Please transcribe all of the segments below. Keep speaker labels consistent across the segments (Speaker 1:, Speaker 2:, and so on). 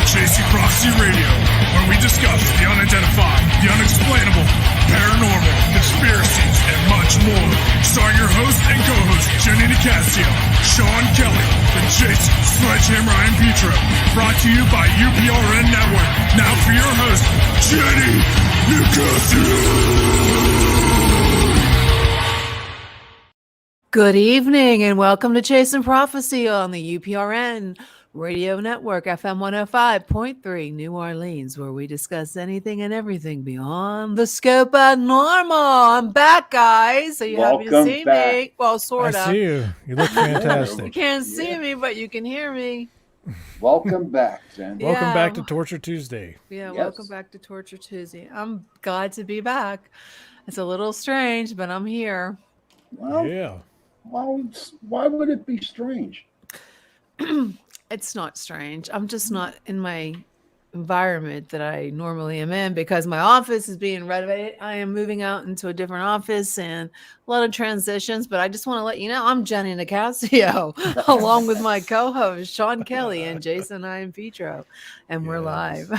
Speaker 1: Chasing Prophecy Radio, where we discuss the unidentified, the unexplainable, paranormal, conspiracies, and much more. Starring your host and co-host, Jenny Nicasio, Sean Kelly, and Jason Sledgehammer and Petro. Brought to you by UPRN Network. Now for your host, Jenny Nicasio.
Speaker 2: Good evening and welcome to Chasing Prophecy on the UPRN Radio Network, FM 105.3 New Orleans, where we discuss anything and everything beyond the scope of normal. I'm back, guys. So you happy to see me? Well, sort of.
Speaker 3: I see you. You look fantastic.
Speaker 2: You can't see me, but you can hear me.
Speaker 4: Welcome back, Jen.
Speaker 3: Welcome back to Torture Tuesday.
Speaker 2: Yeah, welcome back to Torture Tuesday. I'm glad to be back. It's a little strange, but I'm here.
Speaker 4: Well,
Speaker 3: yeah.
Speaker 4: Well, why would it be strange?
Speaker 2: It's not strange. I'm just not in my environment that I normally am in because my office is being renovated. I am moving out into a different office and a lot of transitions, but I just want to let you know I'm Jenny Nicasio along with my co-host Sean Kelly and Jason and Petro, and we're live.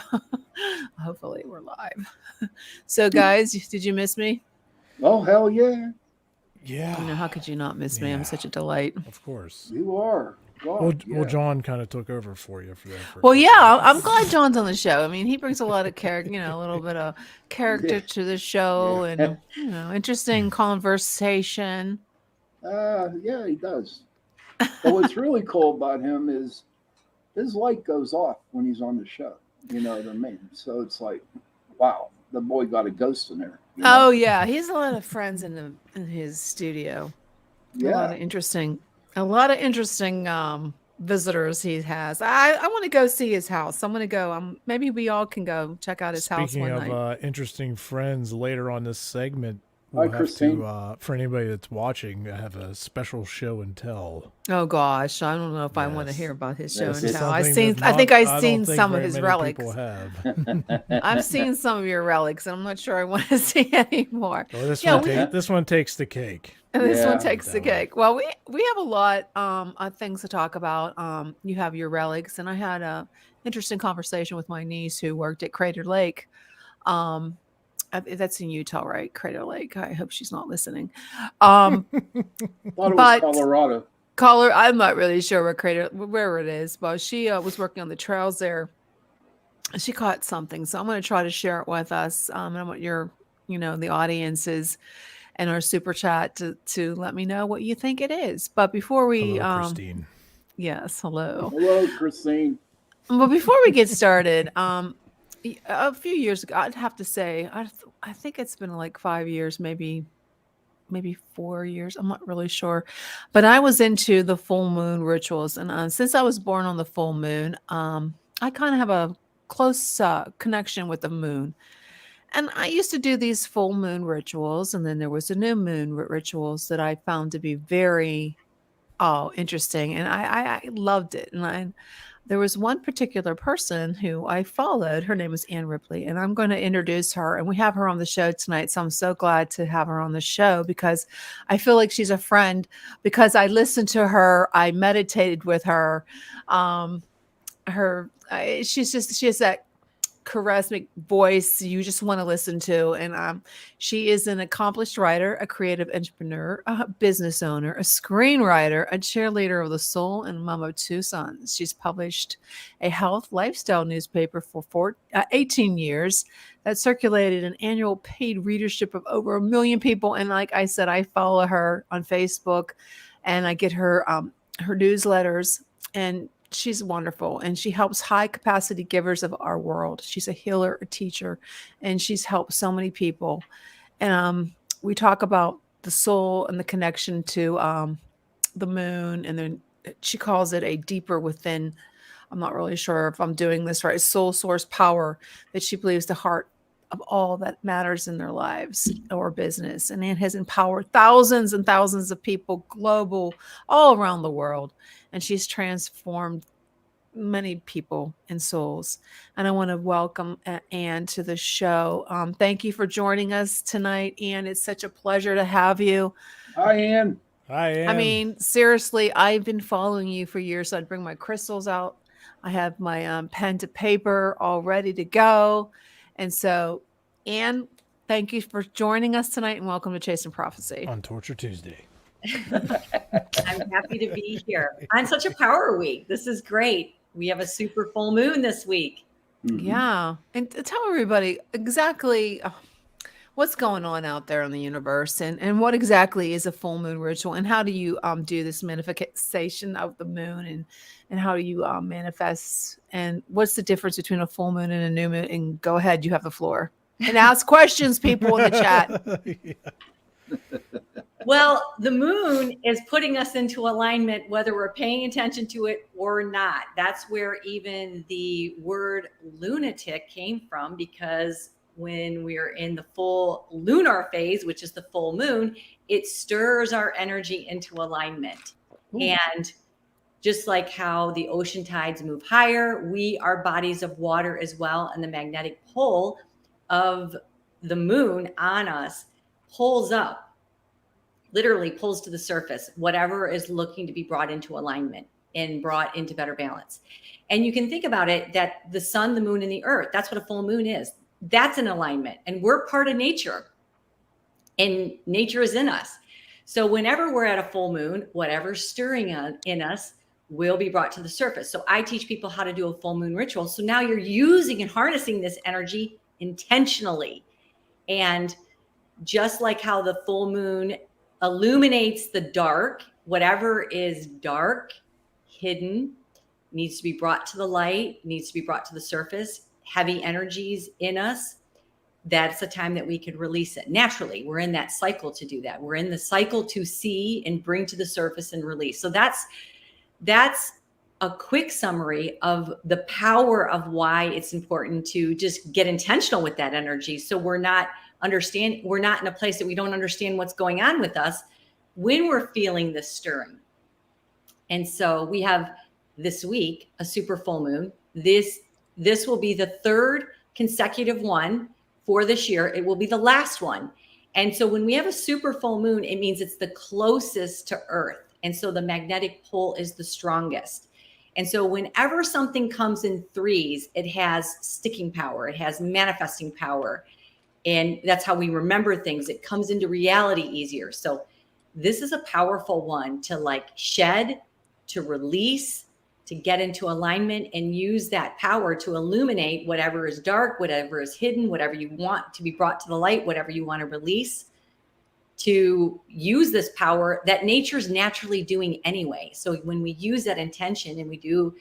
Speaker 2: Hopefully we're live. So guys, did you miss me?
Speaker 4: Oh, hell yeah.
Speaker 3: Yeah.
Speaker 2: You know, how could you not miss me? I'm such a delight.
Speaker 3: Of course.
Speaker 4: You are.
Speaker 3: God, well, John kind of took over for you for that.
Speaker 2: Well, yeah, I'm glad John's on the show. I mean, he brings a lot of character, a little bit of character to the show and, interesting conversation.
Speaker 4: Yeah, he does. But what's really cool about him is his light goes off when he's on the show. You know what I mean? So it's like, wow, the boy got a ghost in there. You know?
Speaker 2: Oh, yeah. He has a lot of friends in his studio.
Speaker 4: Yeah.
Speaker 2: A lot of interesting visitors he has. I want to go see his house. I'm going to go. Maybe we all can go check out his house one night.
Speaker 3: Speaking of interesting friends, later on this segment, we'll have to, for anybody that's watching, have a special show and tell.
Speaker 2: Oh gosh, I don't know if I want to hear about his show and tell. I think I've seen some of his relics. I've seen some of your relics, and I'm not sure I want to see anymore.
Speaker 3: Well, this one takes the cake.
Speaker 2: And this one takes the cake. Well, we have a lot of things to talk about. You have your relics, and I had a interesting conversation with my niece who worked at Crater Lake. That's in Utah, right? Crater Lake. I hope she's not listening.
Speaker 4: Thought it was Colorado.
Speaker 2: I'm not really sure where it is, but she was working on the trails there. She caught something, so I'm going to try to share it with us. And I want your, the audiences and our super chat to let me know what you think it is. But before we,
Speaker 3: hello, Christine.
Speaker 2: Yes, hello.
Speaker 4: Hello, Christine.
Speaker 2: But before we get started, a few years ago, I'd have to say, I think it's been like 5 years, maybe 4 years. I'm not really sure. But I was into the full moon rituals. And since I was born on the full moon, I kind of have a close connection with the moon. And I used to do these full moon rituals. And then there was the new moon rituals that I found to be very interesting. And I loved it. And there was one particular person who I followed. Her name was Anne Ribley, and I'm going to introduce her. And we have her on the show tonight, so I'm so glad to have her on the show because I feel like she's a friend. Because I listened to her, I meditated with her. She has that charismatic voice you just want to listen to, and she is an accomplished writer, a creative entrepreneur, a business owner, a screenwriter, a cheerleader of the soul, and mom of 2 sons. She's published a health lifestyle newspaper for 18 years that circulated an annual paid readership of over 1 million people. And like I said, I follow her on Facebook, and I get her newsletters, and she's wonderful, and she helps high capacity givers of our world. She's a healer, a teacher, and she's helped so many people. And we talk about the soul and the connection to the moon, and then she calls it a deeper within. I'm not really sure if I'm doing this right. Soul source power that she believes the heart of all that matters in their lives or business. And it has empowered thousands and thousands of people global, all around the world. And she's transformed many people and souls. And I want to welcome Anne to the show. Thank you for joining us tonight, Anne. It's such a pleasure to have you.
Speaker 4: Hi, Anne.
Speaker 3: Hi, Anne.
Speaker 2: I mean, seriously, I've been following you for years. I'd bring my crystals out. I have my pen to paper all ready to go. And so, Anne, thank you for joining us tonight, and welcome to Chasing Prophecy
Speaker 3: on Torture Tuesday.
Speaker 5: I'm happy to be here on such a power week. This is great. We have a super full moon this week.
Speaker 2: Mm-hmm. Yeah. And tell everybody exactly what's going on out there in the universe, and what exactly is a full moon ritual, and how do you do this manifestation of the moon, and how do you manifest, and what's the difference between a full moon and a new moon? And go ahead, you have the floor, and ask questions, people in the chat.
Speaker 3: Yeah.
Speaker 5: Well, the moon is putting us into alignment, whether we're paying attention to it or not. That's where even the word lunatic came from, because when we're in the full lunar phase, which is the full moon, it stirs our energy into alignment. Ooh. And just like how the ocean tides move higher, we are bodies of water as well. And the magnetic pull of the moon on us pulls up, literally pulls to the surface, whatever is looking to be brought into alignment and brought into better balance. And you can think about it that the sun, the moon, and the earth, that's what a full moon is. That's an alignment. And we're part of nature. And nature is in us. So whenever we're at a full moon, whatever's stirring in us will be brought to the surface. So I teach people how to do a full moon ritual. So now you're using and harnessing this energy intentionally. And just like how the full moon illuminates the dark, whatever is dark, hidden, needs to be brought to the light, needs to be brought to the surface, heavy energies in us, that's the time that we can release it. Naturally, we're in that cycle to do that. We're in the cycle to see and bring to the surface and release. So that's a quick summary of the power of why it's important to just get intentional with that energy. So we're not in a place that we don't understand what's going on with us when we're feeling this stirring. And so we have this week a super full moon. This will be the third consecutive one for this year. It will be the last one. And so when we have a super full moon, it means it's the closest to Earth. And so the magnetic pull is the strongest. And so whenever something comes in threes, it has sticking power. It has manifesting power. And that's how we remember things. It comes into reality easier. So this is a powerful one to like shed, to release, to get into alignment and use that power to illuminate whatever is dark, whatever is hidden, whatever you want to be brought to the light, whatever you want to release, to use this power that nature's naturally doing anyway. So when we use that intention, and we do,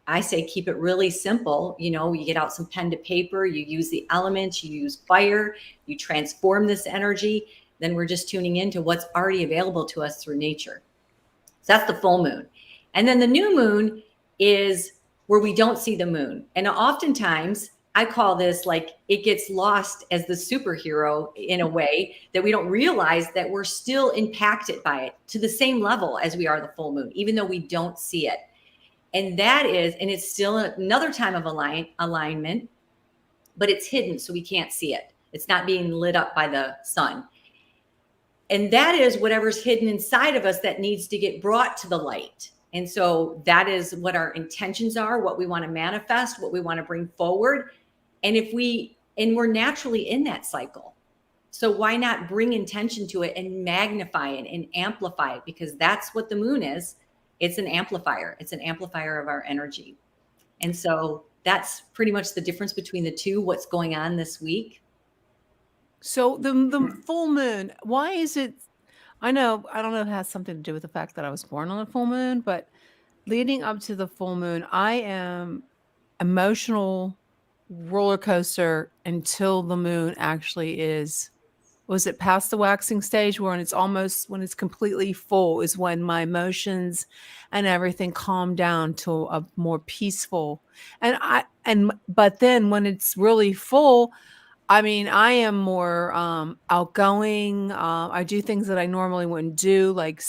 Speaker 5: I say, keep it really simple. You know, you get out some pen to paper, you use the elements, you use fire, you transform this energy, then we're just tuning into what's already available to us through nature. So that's the full moon. And then the new moon is where we don't see the moon. And oftentimes I call this like it gets lost as the superhero in a way that we don't realize that we're still impacted by it to the same level as we are the full moon, even though we don't see it. And it's still another time of alignment, but it's hidden, so we can't see it. It's not being lit up by the sun. And that is whatever's hidden inside of us that needs to get brought to the light. And so that is what our intentions are, what we want to manifest, what we want to bring forward. And we're naturally in that cycle. So why not bring intention to it and magnify it and amplify it? Because that's what the moon is. It's an amplifier. It's an amplifier of our energy. And so that's pretty much the difference between the two, what's going on this week.
Speaker 2: So the full moon, why is it? I don't know if it has something to do with the fact that I was born on a full moon, but leading up to the full moon, I am emotional roller coaster until the moon actually was it past the waxing stage, when it's completely full is when my emotions and everything calm down to a more peaceful. But then when it's really full, I mean, I am more outgoing. I do things that I normally wouldn't do, like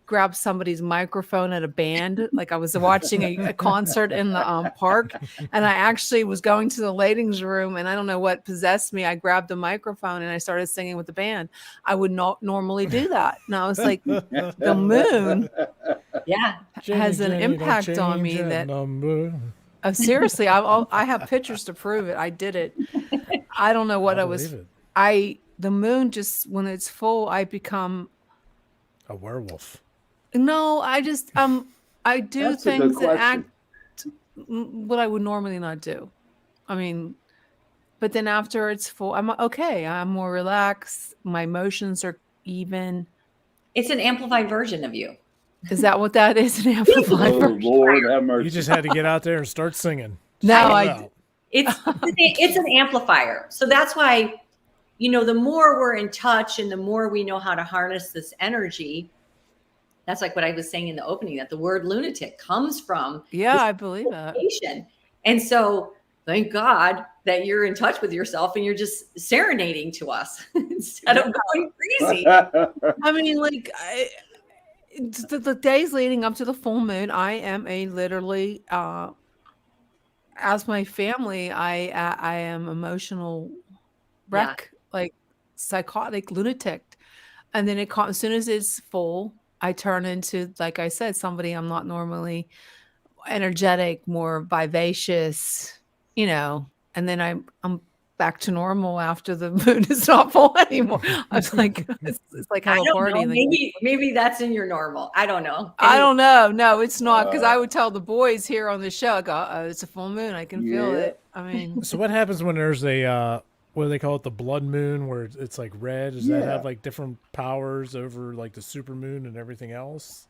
Speaker 2: grab somebody's microphone at a band. Like I was watching a concert in the park, and I actually was going to the ladies' room, and I don't know what possessed me. I grabbed the microphone and I started singing with the band. I would not normally do that. And I was like, the moon.
Speaker 5: Yeah.
Speaker 2: has an impact on me that seriously, I have pictures to prove it. I did it. I don't know what the moon just, when it's full, I become
Speaker 3: a werewolf.
Speaker 2: No, I just I do
Speaker 4: That's
Speaker 2: things that act what I would normally not do. I mean, but then after it's full, I'm okay. I'm more relaxed. My emotions are even.
Speaker 5: It's an amplified version of you.
Speaker 2: Is that what that is? An amplified version?
Speaker 4: Lord have mercy.
Speaker 3: You just had to get out there and start singing.
Speaker 2: No,
Speaker 5: it's an amplifier. So that's why, the more we're in touch and the more we know how to harness this energy, that's like what I was saying in the opening, that the word lunatic comes from.
Speaker 2: Yeah, I believe that.
Speaker 5: And so thank God that you're in touch with yourself and you're just serenading to us instead of going crazy.
Speaker 2: I mean, like the days leading up to the full moon, I am literally, as my family, I am emotional wreck, like psychotic lunatic. And then as soon as it's full, I turn into, like I said, somebody I'm not normally energetic, more vivacious, and then I'm back to normal after the moon is not full anymore. I was like, it's like have a party.
Speaker 5: Maybe that's in your normal. I don't know.
Speaker 2: I don't know. No, it's not, because I would tell the boys here on the show, I go, it's a full moon. I can feel it. I mean,
Speaker 3: so what happens when there's a what do they call it? The blood moon, where it's like red. Does that have like different powers over like the super moon and everything else?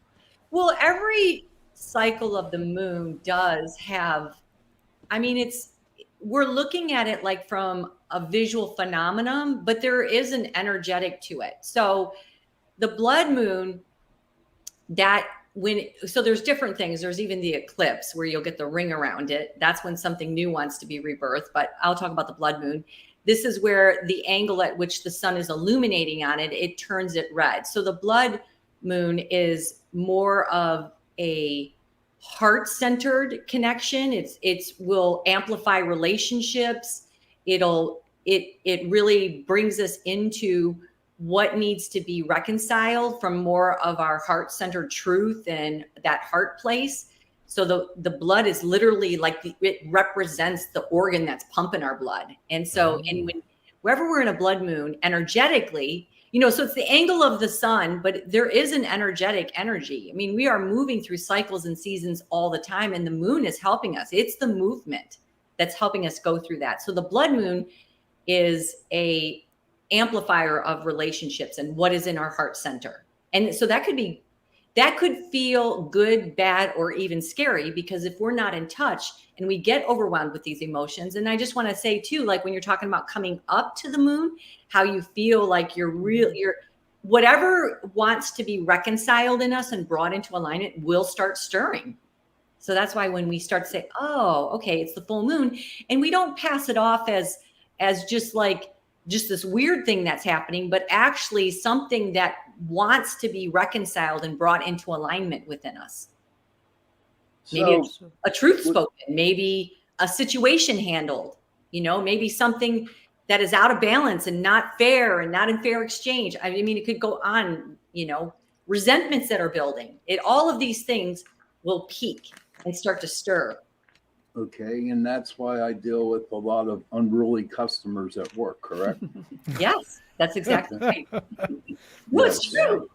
Speaker 5: Well, every cycle of the moon does have, we're looking at it like from a visual phenomenon, but there is an energetic to it. So the blood moon, so there's different things. There's even the eclipse where you'll get the ring around it. That's when something new wants to be rebirthed, but I'll talk about the blood moon. This is where the angle at which the sun is illuminating on it, it turns it red. So the blood moon is more of a heart-centered connection. It will amplify relationships. It really brings us into what needs to be reconciled from more of our heart-centered truth and that heart place. So the blood is literally like it represents the organ that's pumping our blood. And so, wherever we're in a blood moon energetically, so it's the angle of the sun, but there is an energetic energy. I mean, we are moving through cycles and seasons all the time, and the moon is helping us. It's the movement that's helping us go through that. So the blood moon is a amplifier of relationships and what is in our heart center. And so that could feel good, bad, or even scary, because if we're not in touch and we get overwhelmed with these emotions. And I just want to say too, like when you're talking about coming up to the moon, how you feel like you're whatever wants to be reconciled in us and brought into alignment will start stirring. So that's why when we start to say, oh, okay, it's the full moon, and we don't pass it off as just this weird thing that's happening, but actually something that wants to be reconciled and brought into alignment within us. Maybe a truth spoken, maybe a situation handled, maybe something that is out of balance and not fair and not in fair exchange. I mean, it could go on, resentments that are building. All of these things will peak and start to stir.
Speaker 4: Okay, and that's why I deal with a lot of unruly customers at work, correct?
Speaker 5: Yes, that's exactly right. No, it's true.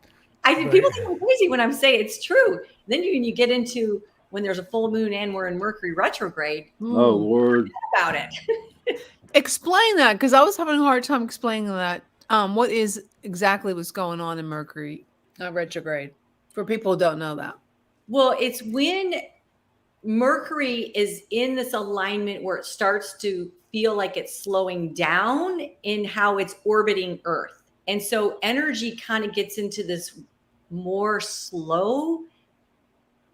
Speaker 5: People think I'm crazy when I'm saying it's true. Then you get into when there's a full moon and we're in Mercury retrograde.
Speaker 4: Oh, Lord.
Speaker 5: About it.
Speaker 2: Explain that, because I was having a hard time explaining that. What is exactly what's going on in Mercury retrograde for people who don't know that?
Speaker 5: Well, it's when Mercury is in this alignment where it starts to feel like it's slowing down in how it's orbiting Earth. And so energy kind of gets into this more slow,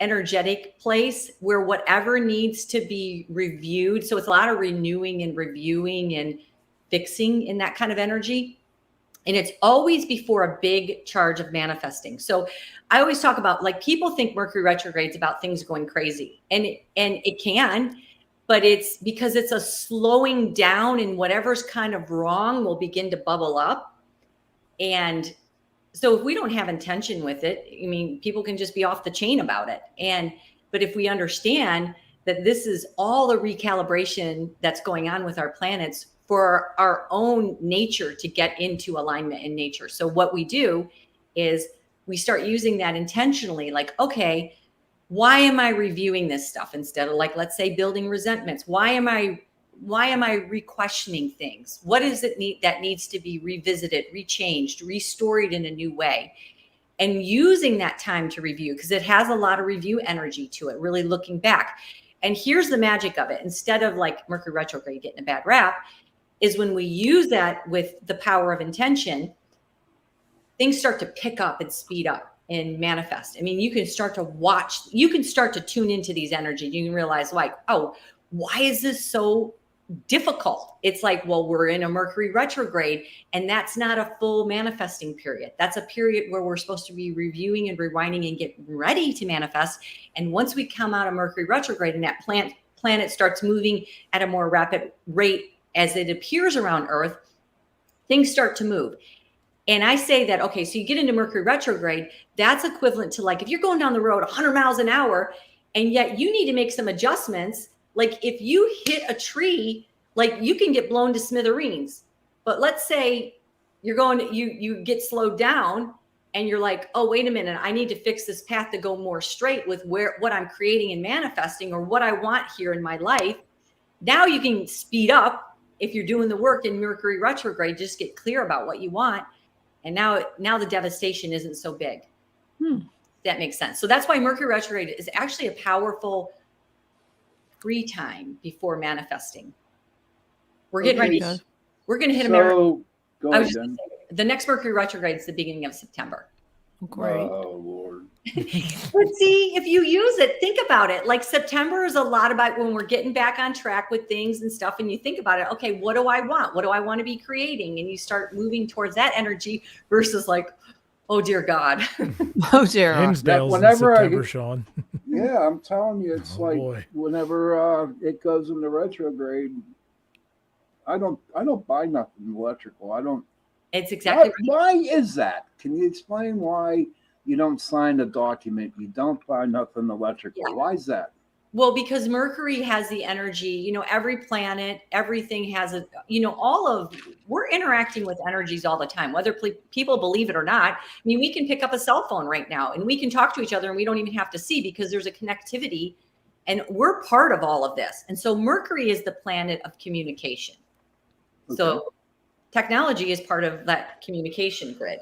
Speaker 5: energetic place where whatever needs to be reviewed. So it's a lot of renewing and reviewing and fixing in that kind of energy. And it's always before a big charge of manifesting. So I always talk about, like, people think Mercury retrograde's about things going crazy, and it can, but it's because it's a slowing down, and whatever's kind of wrong will begin to bubble up. And So if we don't have intention with it, I mean, people can just be off the chain about it. But if we understand that this is all a recalibration that's going on with our planets for our own nature to get into alignment in nature. So what we do is we start using that intentionally, like, okay, why am I reviewing this stuff instead of, like, let's say, building resentments? Why am I re-questioning things? What is it that needs to be revisited, rechanged, restored in a new way? And using that time to review, because it has a lot of review energy to it, really looking back. And here's the magic of it. Instead of like Mercury retrograde getting a bad rap, is when we use that with the power of intention, things start to pick up and speed up and manifest. I mean, you can start to tune into these energies. You can realize, like, oh, why is this so difficult? It's like, well, we're in a Mercury retrograde, and that's not a full manifesting period. That's a period where we're supposed to be reviewing and rewinding and get ready to manifest. And once we come out of Mercury retrograde and that planet starts moving at a more rapid rate as it appears around Earth, things start to move. And I say that, okay, so you get into Mercury retrograde, that's equivalent to, like, if you're going down the road 100 miles an hour, and yet you need to make some adjustments. Like, if you hit a tree, like, you can get blown to smithereens. But let's say you get slowed down and you're like, oh, wait a minute, I need to fix this path to go more straight with what I'm creating and manifesting, or what I want here in my life. Now you can speed up if you're doing the work in Mercury retrograde, just get clear about what you want. And now the devastation isn't so big. That makes sense. So that's why Mercury retrograde is actually a powerful free time before manifesting. We're getting ready. We're going to hit America.
Speaker 4: Go ahead, then.
Speaker 5: The next Mercury retrograde is the beginning of September.
Speaker 2: Great.
Speaker 4: Oh, Lord.
Speaker 5: But see, if you use it, think about it. Like, September is a lot about when we're getting back on track with things and stuff. And you think about it. Okay, what do I want? What do I want to be creating? And you start moving towards that energy versus, like, oh, dear God.
Speaker 2: Oh, dear.
Speaker 3: Hinsdale's in
Speaker 4: Whenever
Speaker 3: September, Sean.
Speaker 4: Yeah, I'm telling you, it's
Speaker 3: boy.
Speaker 4: Whenever it goes into retrograde, I don't buy nothing electrical. I don't.
Speaker 5: It's exactly right.
Speaker 4: Why is that? Can you explain why you don't sign a document? You don't buy nothing electrical. Yeah. Why is that?
Speaker 5: Well, because Mercury has the energy, every planet, everything has we're interacting with energies all the time, whether people believe it or not. I mean, we can pick up a cell phone right now and we can talk to each other and we don't even have to see, because there's a connectivity and we're part of all of this. And so Mercury is the planet of communication. Okay. So technology is part of that communication grid.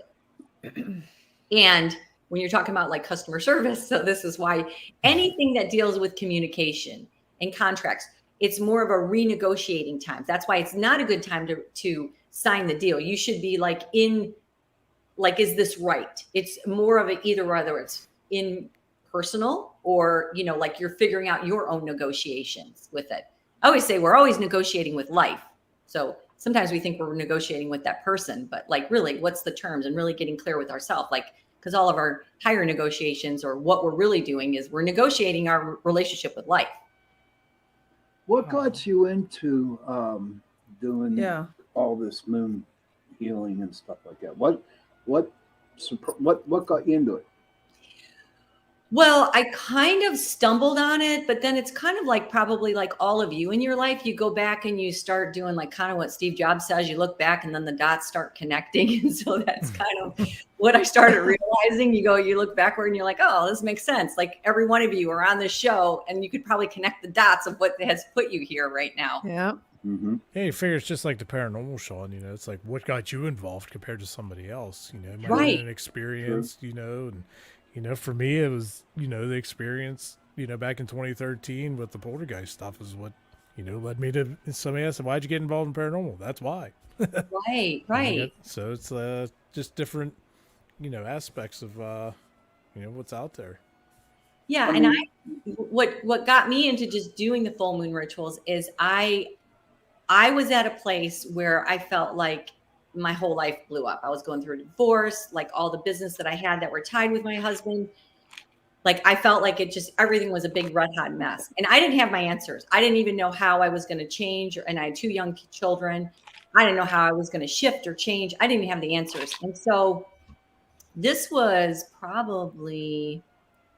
Speaker 5: And when you're talking about, like, customer service, so this is why anything that deals with communication and contracts, it's more of a renegotiating time. That's why it's not a good time to sign the deal. You should be is this right? It's more of whether it's in personal or, like, you're figuring out your own negotiations with it. I always say we're always negotiating with life. So sometimes we think we're negotiating with that person, but, like, really, what's the terms, and really getting clear with ourselves, like, because all of our higher negotiations, or what we're really doing, is we're negotiating our relationship with life.
Speaker 4: What got you into doing all this moon healing and stuff like that? What got you into it?
Speaker 5: Well, I kind of stumbled on it, but then it's kind of like, probably like all of you in your life, you go back and you start doing, like, kind of what Steve Jobs says, you look back and then the dots start connecting. And so that's kind of what I started realizing. You look backward and you're like, oh, this makes sense. Like, every one of you are on this show and you could probably connect the dots of what has put you here right now.
Speaker 2: Yeah.
Speaker 4: Mm-hmm.
Speaker 3: Hey, you figure it's just like the paranormal, Sean. It's like, what got you involved compared to somebody else? It might have been an experience, and for me, it was, the experience, back in 2013 with the poltergeist stuff is what, led me to. Somebody asked, why'd you get involved in paranormal? That's why.
Speaker 5: Right.
Speaker 3: So it's just different, aspects of, what's out there.
Speaker 5: Yeah. And what got me into just doing the full moon rituals is I was at a place where I felt like my whole life blew up. I was going through a divorce, like, all the business that I had that were tied with my husband. Like, I felt like everything was a big red hot mess. And I didn't have my answers. I didn't even know how I was going to change. And I had 2 young children. I didn't know how I was going to shift or change. I didn't even have the answers. And so This was probably,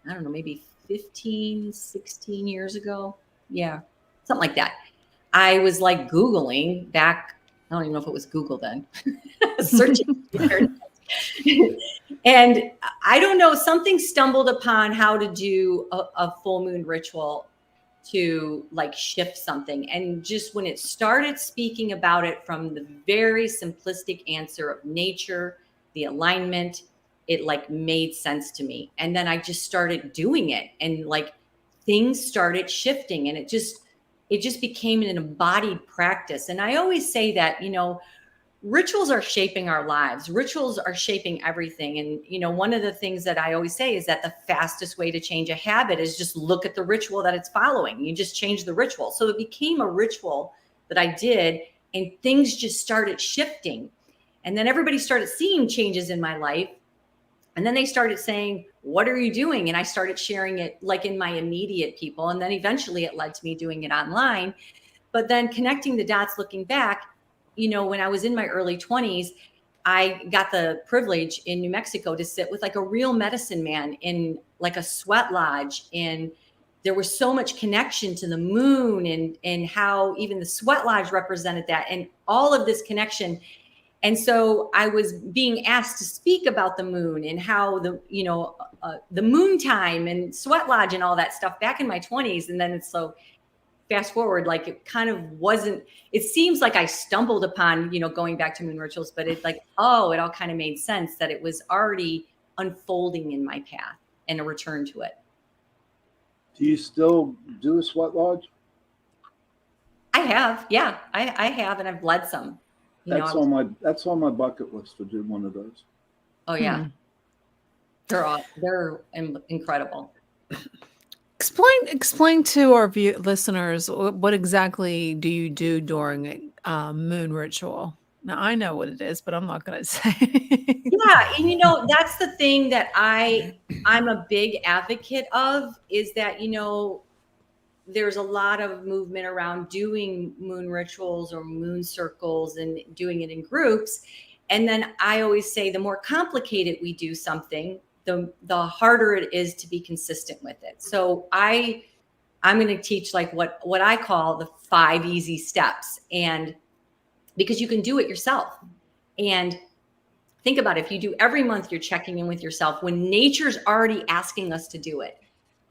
Speaker 5: I don't know, maybe 15, 16 years ago. Yeah, something like that. I was like Googling back, I don't even know if it was Google then, searching the internet. And I don't know, something stumbled upon how to do a full moon ritual to like shift something. And just when it started speaking about it from the very simplistic answer of nature, the alignment, it like made sense to me. And then I just started doing it, and like things started shifting, and it just became an embodied practice. And I always say that, rituals are shaping our lives. Rituals are shaping everything. And, one of the things that I always say is that the fastest way to change a habit is just look at the ritual that it's following. You just change the ritual. So it became a ritual that I did, and things just started shifting. And then everybody started seeing changes in my life. And then they started saying, what are you doing? And I started sharing it like in my immediate people. And then eventually it led to me doing it online. But then connecting the dots, looking back, when I was in my early 20s, I got the privilege in New Mexico to sit with like a real medicine man in like a sweat lodge. And there was so much connection to the moon, and how even the sweat lodge represented that, and all of this connection. And so I was being asked to speak about the moon and how the moon time and sweat lodge and all that stuff back in my 20s. And then it's so fast forward, like it kind of wasn't, it seems like I stumbled upon, going back to moon rituals, but it's like, oh, it all kind of made sense that it was already unfolding in my path, and a return to it.
Speaker 4: Do you still do a sweat lodge?
Speaker 5: I have. Yeah, I have. And I've led some.
Speaker 4: That's on my bucket list to do one of those.
Speaker 5: Oh yeah. They're incredible.
Speaker 2: Explain to our listeners, what exactly do you do during a moon ritual? Now I know what it is, but I'm not going to say.
Speaker 5: Yeah, and that's the thing that I'm a big advocate of, is that there's a lot of movement around doing moon rituals or moon circles and doing it in groups. And then I always say the more complicated we do something, the harder it is to be consistent with it. So I'm going to teach like what I call the 5 easy steps, and because you can do it yourself. And think about it, if you do every month, you're checking in with yourself when nature's already asking us to do it.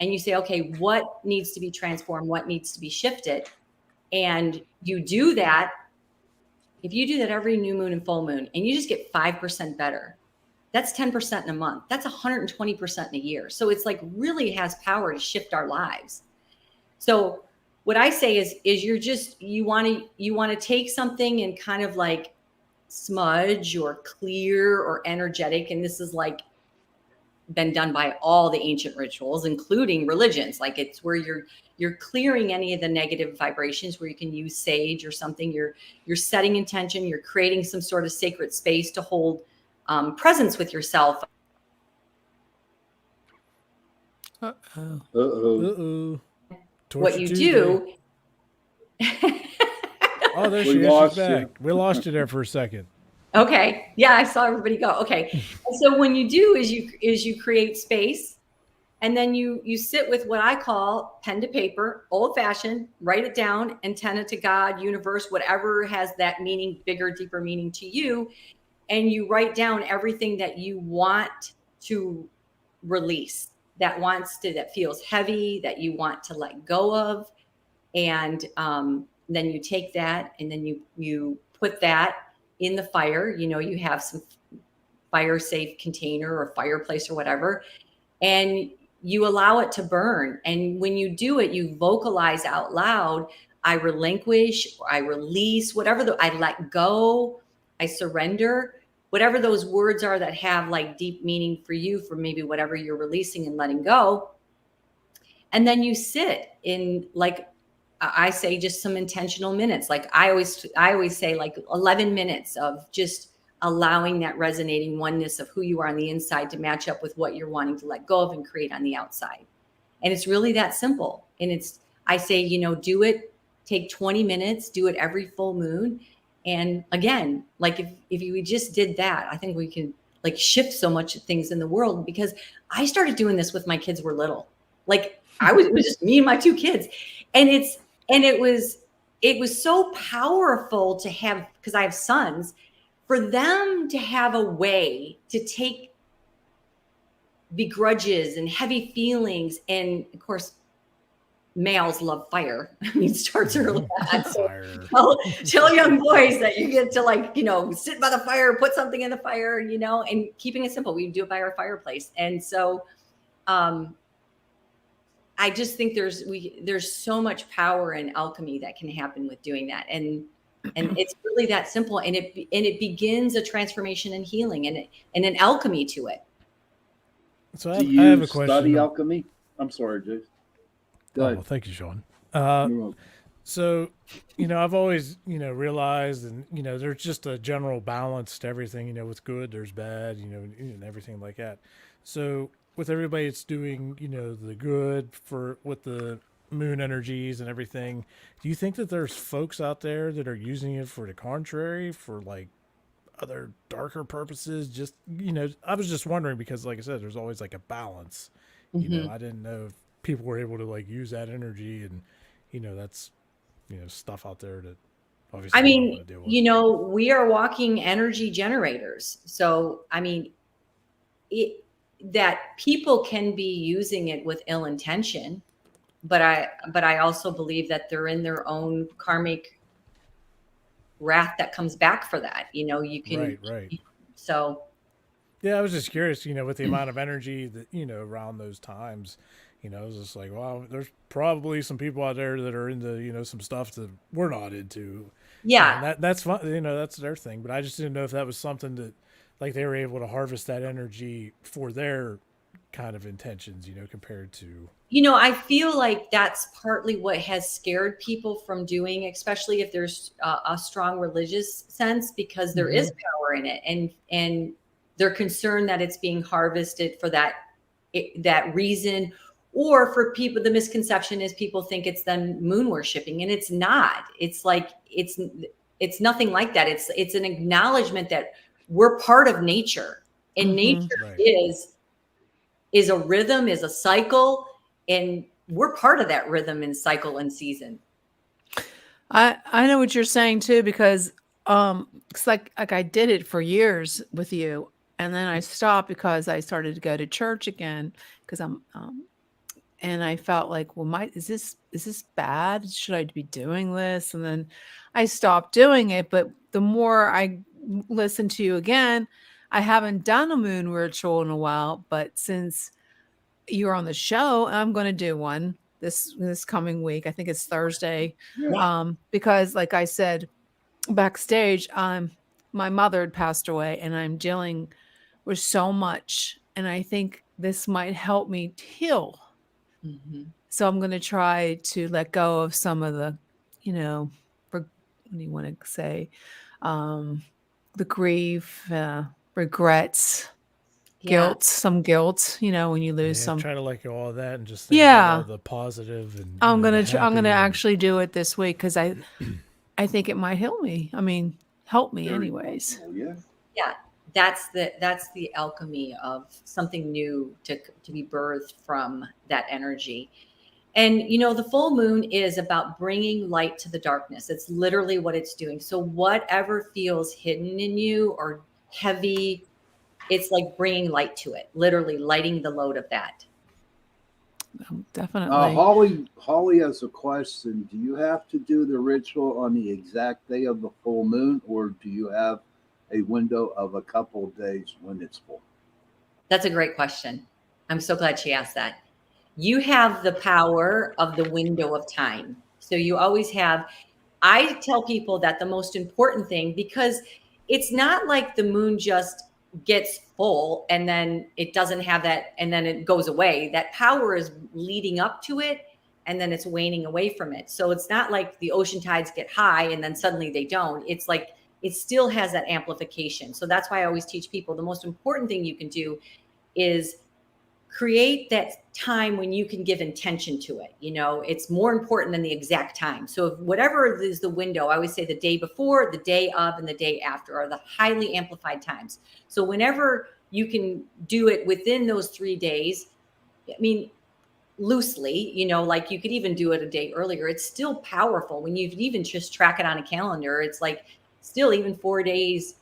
Speaker 5: And you say, okay, what needs to be transformed? What needs to be shifted? And you do that. If you do that every new moon and full moon, and you just get 5% better, that's 10% in a month. That's 120% in a year. So it's like really has power to shift our lives. So what I say is you want to take something and kind of like smudge or clear or energetic. And this is like been done by all the ancient rituals, including religions. Like it's where you're clearing any of the negative vibrations, where you can use sage or something. You're setting intention. You're creating some sort of sacred space to hold presence with yourself. What you do.
Speaker 3: Oh, there she is. She's back. We lost you there for a second.
Speaker 5: Okay. Yeah, I saw everybody go. Okay. And so when you do is you create space, and then you sit with what I call pen to paper, old fashioned, write it down, antenna to God, universe, whatever has that meaning, bigger, deeper meaning to you. And you write down everything that you want to release, that feels heavy, that you want to let go of. And then you take that, and then you put that in the fire. You have some fire safe container or fireplace or whatever, and you allow it to burn. And when you do it, you vocalize out loud, I relinquish, or I release, whatever I let go, I surrender, whatever those words are that have like deep meaning for you, for maybe whatever you're releasing and letting go. And then you sit in, like I say, just some intentional minutes. Like I always say, like 11 minutes of just allowing that resonating oneness of who you are on the inside to match up with what you're wanting to let go of and create on the outside. And it's really that simple. And I say, do it, take 20 minutes, do it every full moon. And again, like if you just did that, I think we can like shift so much things in the world, because I started doing this with my kids were little. Like it was just me and my 2 kids. And it was so powerful to have, because I have sons, for them to have a way to take begrudges and heavy feelings. And of course, males love fire. I mean, it starts early. So tell young boys that you get to, like, you know, sit by the fire, put something in the fire, you know, and keeping it simple. We do it by our fireplace. And so I just think there's so much power and alchemy that can happen with doing that. And it's really that simple. And it begins a transformation and healing and an alchemy to it.
Speaker 3: So
Speaker 4: Do
Speaker 3: I
Speaker 4: you
Speaker 3: have a question.
Speaker 4: study alchemy? I'm sorry, Jason. Go ahead.
Speaker 3: Well, thank you, Sean.
Speaker 4: You're welcome.
Speaker 3: So, you know, I've always, you know, realized, and, you know, there's just a general balance to everything, you know, with good, there's bad, you know, and everything like that. So with everybody that's doing, you know, the good with the moon energies and everything, do you think that there's folks out there that are using it for the contrary, for like other darker purposes? Just, you know, I was just wondering, because like I said, there's always like a balance, you know, I didn't know if people were able to like use that energy, and, you know, that's, you know, stuff out there that obviously
Speaker 5: I
Speaker 3: we don't
Speaker 5: mean,
Speaker 3: wanna deal with.
Speaker 5: you know, we are walking energy generators. So, I mean, that people can be using it with ill intention, but I also believe that they're in their own karmic wrath that comes back for that. You know, you can,
Speaker 3: Right.
Speaker 5: So
Speaker 3: Yeah, I was just curious, you know, with the amount of energy that, you know, around those times, you know, I was just like, wow, there's probably some people out there that are into, you know, some stuff that we're not into.
Speaker 5: yeah.
Speaker 3: And that's fun, you know, that's their thing. But I just didn't know if that was something that, like, they were able to harvest that energy for their kind of intentions, you know, compared to.
Speaker 5: You know, I feel like that's partly what has scared people from doing, especially if there's a strong religious sense, because there is power in it, and they're concerned that it's being harvested for that reason. Or for people, the misconception is people think it's then moon worshiping, and it's not. It's like it's nothing like that. It's an acknowledgement that we're part of nature, and nature is a rhythm, is a cycle, and we're part of that rhythm and cycle and season.
Speaker 2: I know what you're saying too, because it's like I did it for years with you, and then I stopped because I started to go to church again, because I'm and I felt like, well, is this bad? Should I be doing this? And then I stopped doing it. But the more I listen to you again, I haven't done a moon ritual in a while, but since you're on the show, I'm going to do one this coming week. I think it's Thursday. Because like I said backstage, my mother had passed away, and I'm dealing with so much, and I think this might help me heal. So I'm going to try to let go of some of the, you know, what do you want to say? The grief, regrets, guilt, some guilt, you know, when you lose some.
Speaker 3: Try to let go of all that and just think about all the positive. And
Speaker 2: I'm going to actually do it this week, because I think it might heal me. I mean, help me anyways.
Speaker 5: Yeah. That's the alchemy of something new to be birthed from that energy. And, you know, the full moon is about bringing light to the darkness. It's literally what it's doing. So whatever feels hidden in you or heavy, it's like bringing light to it, literally lighting the load of that.
Speaker 2: Definitely.
Speaker 4: Holly has a question. Do you have to do the ritual on the exact day of the full moon, or do you have a window of a couple of days when it's full?
Speaker 5: That's a great question. I'm so glad she asked that. You have the power of the window of time. So you always have, I tell people that the most important thing, because it's not like the moon just gets full and then it doesn't have that and then it goes away. That power is leading up to it, and then it's waning away from it. So it's not like the ocean tides get high and then suddenly they don't. It's like it still has that amplification. So that's why I always teach people the most important thing you can do is create that time when you can give intention to it. You know, it's more important than the exact time. So if whatever is the window, I always say the day before, the day of, and the day after are the highly amplified times. So whenever you can do it within those 3 days. I mean, loosely, like you could even do it a day earlier. It's still powerful when you even just track it on a calendar. It's like still even 4 days,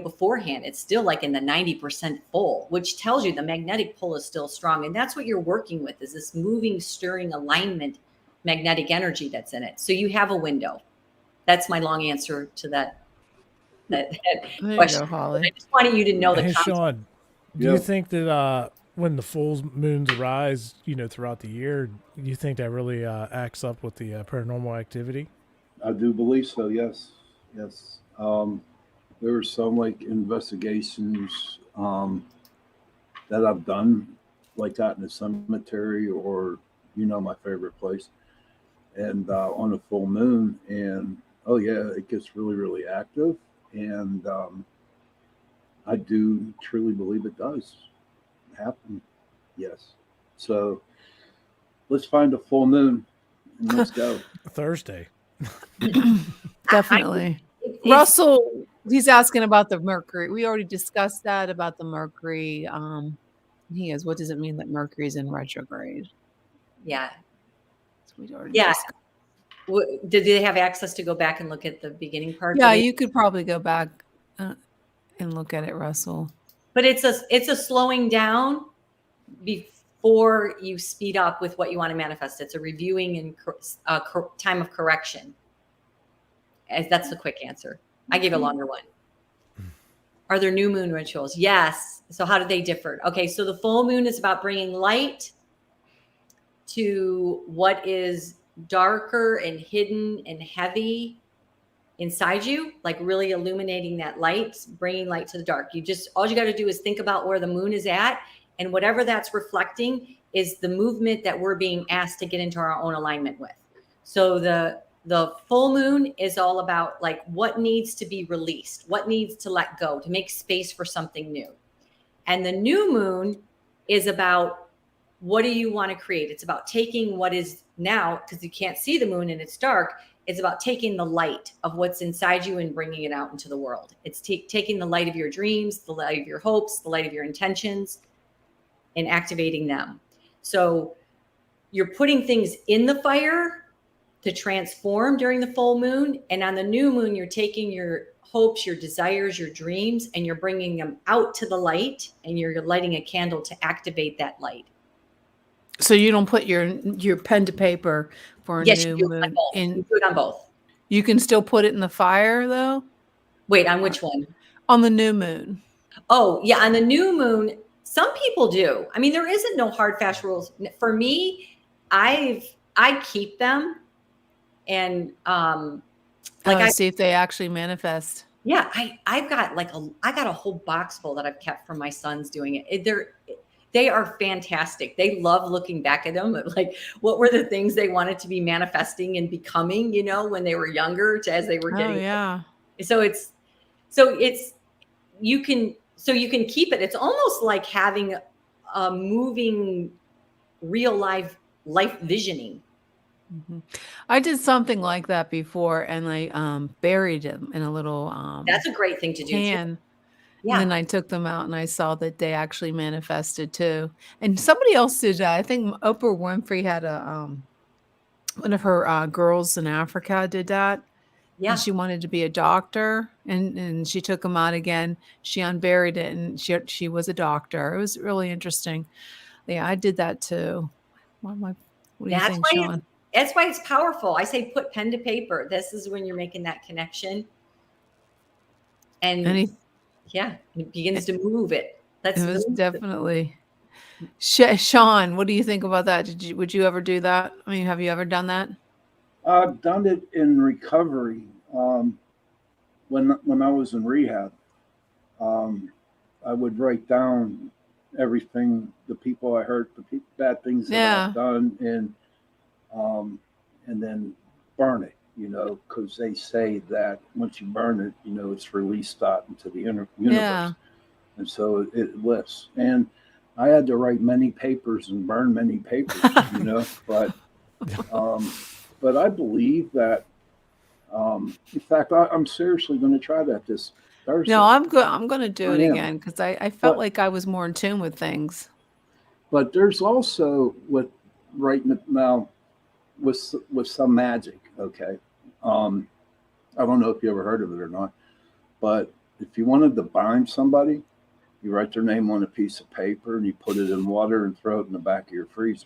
Speaker 5: beforehand, it's still like in the 90% full, which tells you the magnetic pull is still strong. And that's what you're working with, is this moving, stirring alignment, magnetic energy that's in it. So you have a window. That's my long answer to that
Speaker 2: There you
Speaker 5: question.
Speaker 2: go, Holly.
Speaker 5: I just wanted you to know the
Speaker 3: Hey,
Speaker 5: concept.
Speaker 3: Sean, do you think that when the full moons arise, throughout the year, do you think that really acts up with the paranormal activity?
Speaker 4: I do believe so. Yes. There were some like investigations that I've done, like out in the cemetery, or my favorite place, and on a full moon, and oh yeah, it gets really, really active, and I do truly believe it does happen. Yes. So let's find a full moon and let's go.
Speaker 3: Thursday.
Speaker 2: Definitely.
Speaker 5: It's-
Speaker 2: Russell, he's asking about the Mercury. We already discussed that about the Mercury. He goes, what does it mean that Mercury is in retrograde?
Speaker 5: Yeah.
Speaker 2: So we already
Speaker 5: Yeah.
Speaker 2: discussed.
Speaker 5: Did they have access to go back and look at the beginning part?
Speaker 2: Yeah, you could probably go back and look at it, Russell.
Speaker 5: But it's a slowing down before you speed up with what you want to manifest. It's a reviewing and time of correction. As that's the quick answer. I gave a longer one. Are there new moon rituals? Yes. So how do they differ? Okay, so the full moon is about bringing light to what is darker and hidden and heavy inside you, like really illuminating that light, bringing light to the dark. All you got to do is think about where the moon is at, and whatever that's reflecting is the movement that we're being asked to get into our own alignment with. So the full moon is all about like what needs to be released, what needs to let go to make space for something new. And the new moon is about what do you want to create? It's about taking what is now, because you can't see the moon and it's dark. It's about taking the light of what's inside you and bringing it out into the world. It's taking the light of your dreams, the light of your hopes, the light of your intentions, and activating them. So you're putting things in the fire to transform during the full moon. And on the new moon, you're taking your hopes, your desires, your dreams, and you're bringing them out to the light, and you're lighting a candle to activate that light.
Speaker 2: So you don't put your pen to paper for a
Speaker 5: Yes,
Speaker 2: new
Speaker 5: you do it on
Speaker 2: moon.
Speaker 5: both. You do it on both.
Speaker 2: You can still put it in the fire though?
Speaker 5: Wait, on which one?
Speaker 2: On the new moon.
Speaker 5: Oh, yeah, on the new moon, some people do. I mean, there isn't no hard, fast rules. For me, I keep them, and
Speaker 2: See if they actually manifest.
Speaker 5: Yeah, I've got I got a whole box full that I've kept from my sons doing it. They are fantastic. They love looking back at them. Like, what were the things they wanted to be manifesting and becoming, when they were younger, as they were getting.
Speaker 2: Oh yeah.
Speaker 5: So you can keep it. It's almost like having a moving real life visioning.
Speaker 2: Mm-hmm. I did something like that before, and I buried them in a little
Speaker 5: That's a great thing to do
Speaker 2: can.
Speaker 5: too. Yeah.
Speaker 2: And then I took them out and I saw that they actually manifested too. And somebody else did that. I think Oprah Winfrey had one of her girls in Africa did that.
Speaker 5: Yeah.
Speaker 2: And she wanted to be a doctor, and she took them out again. She unburied it, and she was a doctor. It was really interesting. Yeah, I did that too. What do you think, Sean?
Speaker 5: That's why it's powerful. I say put pen to paper. This is when you're making that connection. And it begins to move it.
Speaker 2: It was definitely. Sean, what do you think about that? Would you ever do that? I mean, have you ever done that?
Speaker 4: I've done it in recovery. When I was in rehab, I would write down everything, the people I hurt, the bad things that I've done, and then burn it. Because they say that once you burn it, it's released out into the inner universe.
Speaker 2: Yeah.
Speaker 4: And so it lifts. And I had to write many papers and burn many papers, but I believe that, in fact, I'm seriously going to try that Thursday.
Speaker 2: No, I'm good. I'm going to do
Speaker 4: I
Speaker 2: it
Speaker 4: am.
Speaker 2: again because I felt
Speaker 4: But-
Speaker 2: like I was more in tune with things.
Speaker 4: But there's also with now with some magic. Okay, I don't know if you ever heard of it or not, but if you wanted to bind somebody, you write their name on a piece of paper and you put it in water and throw it in the back of your freezer.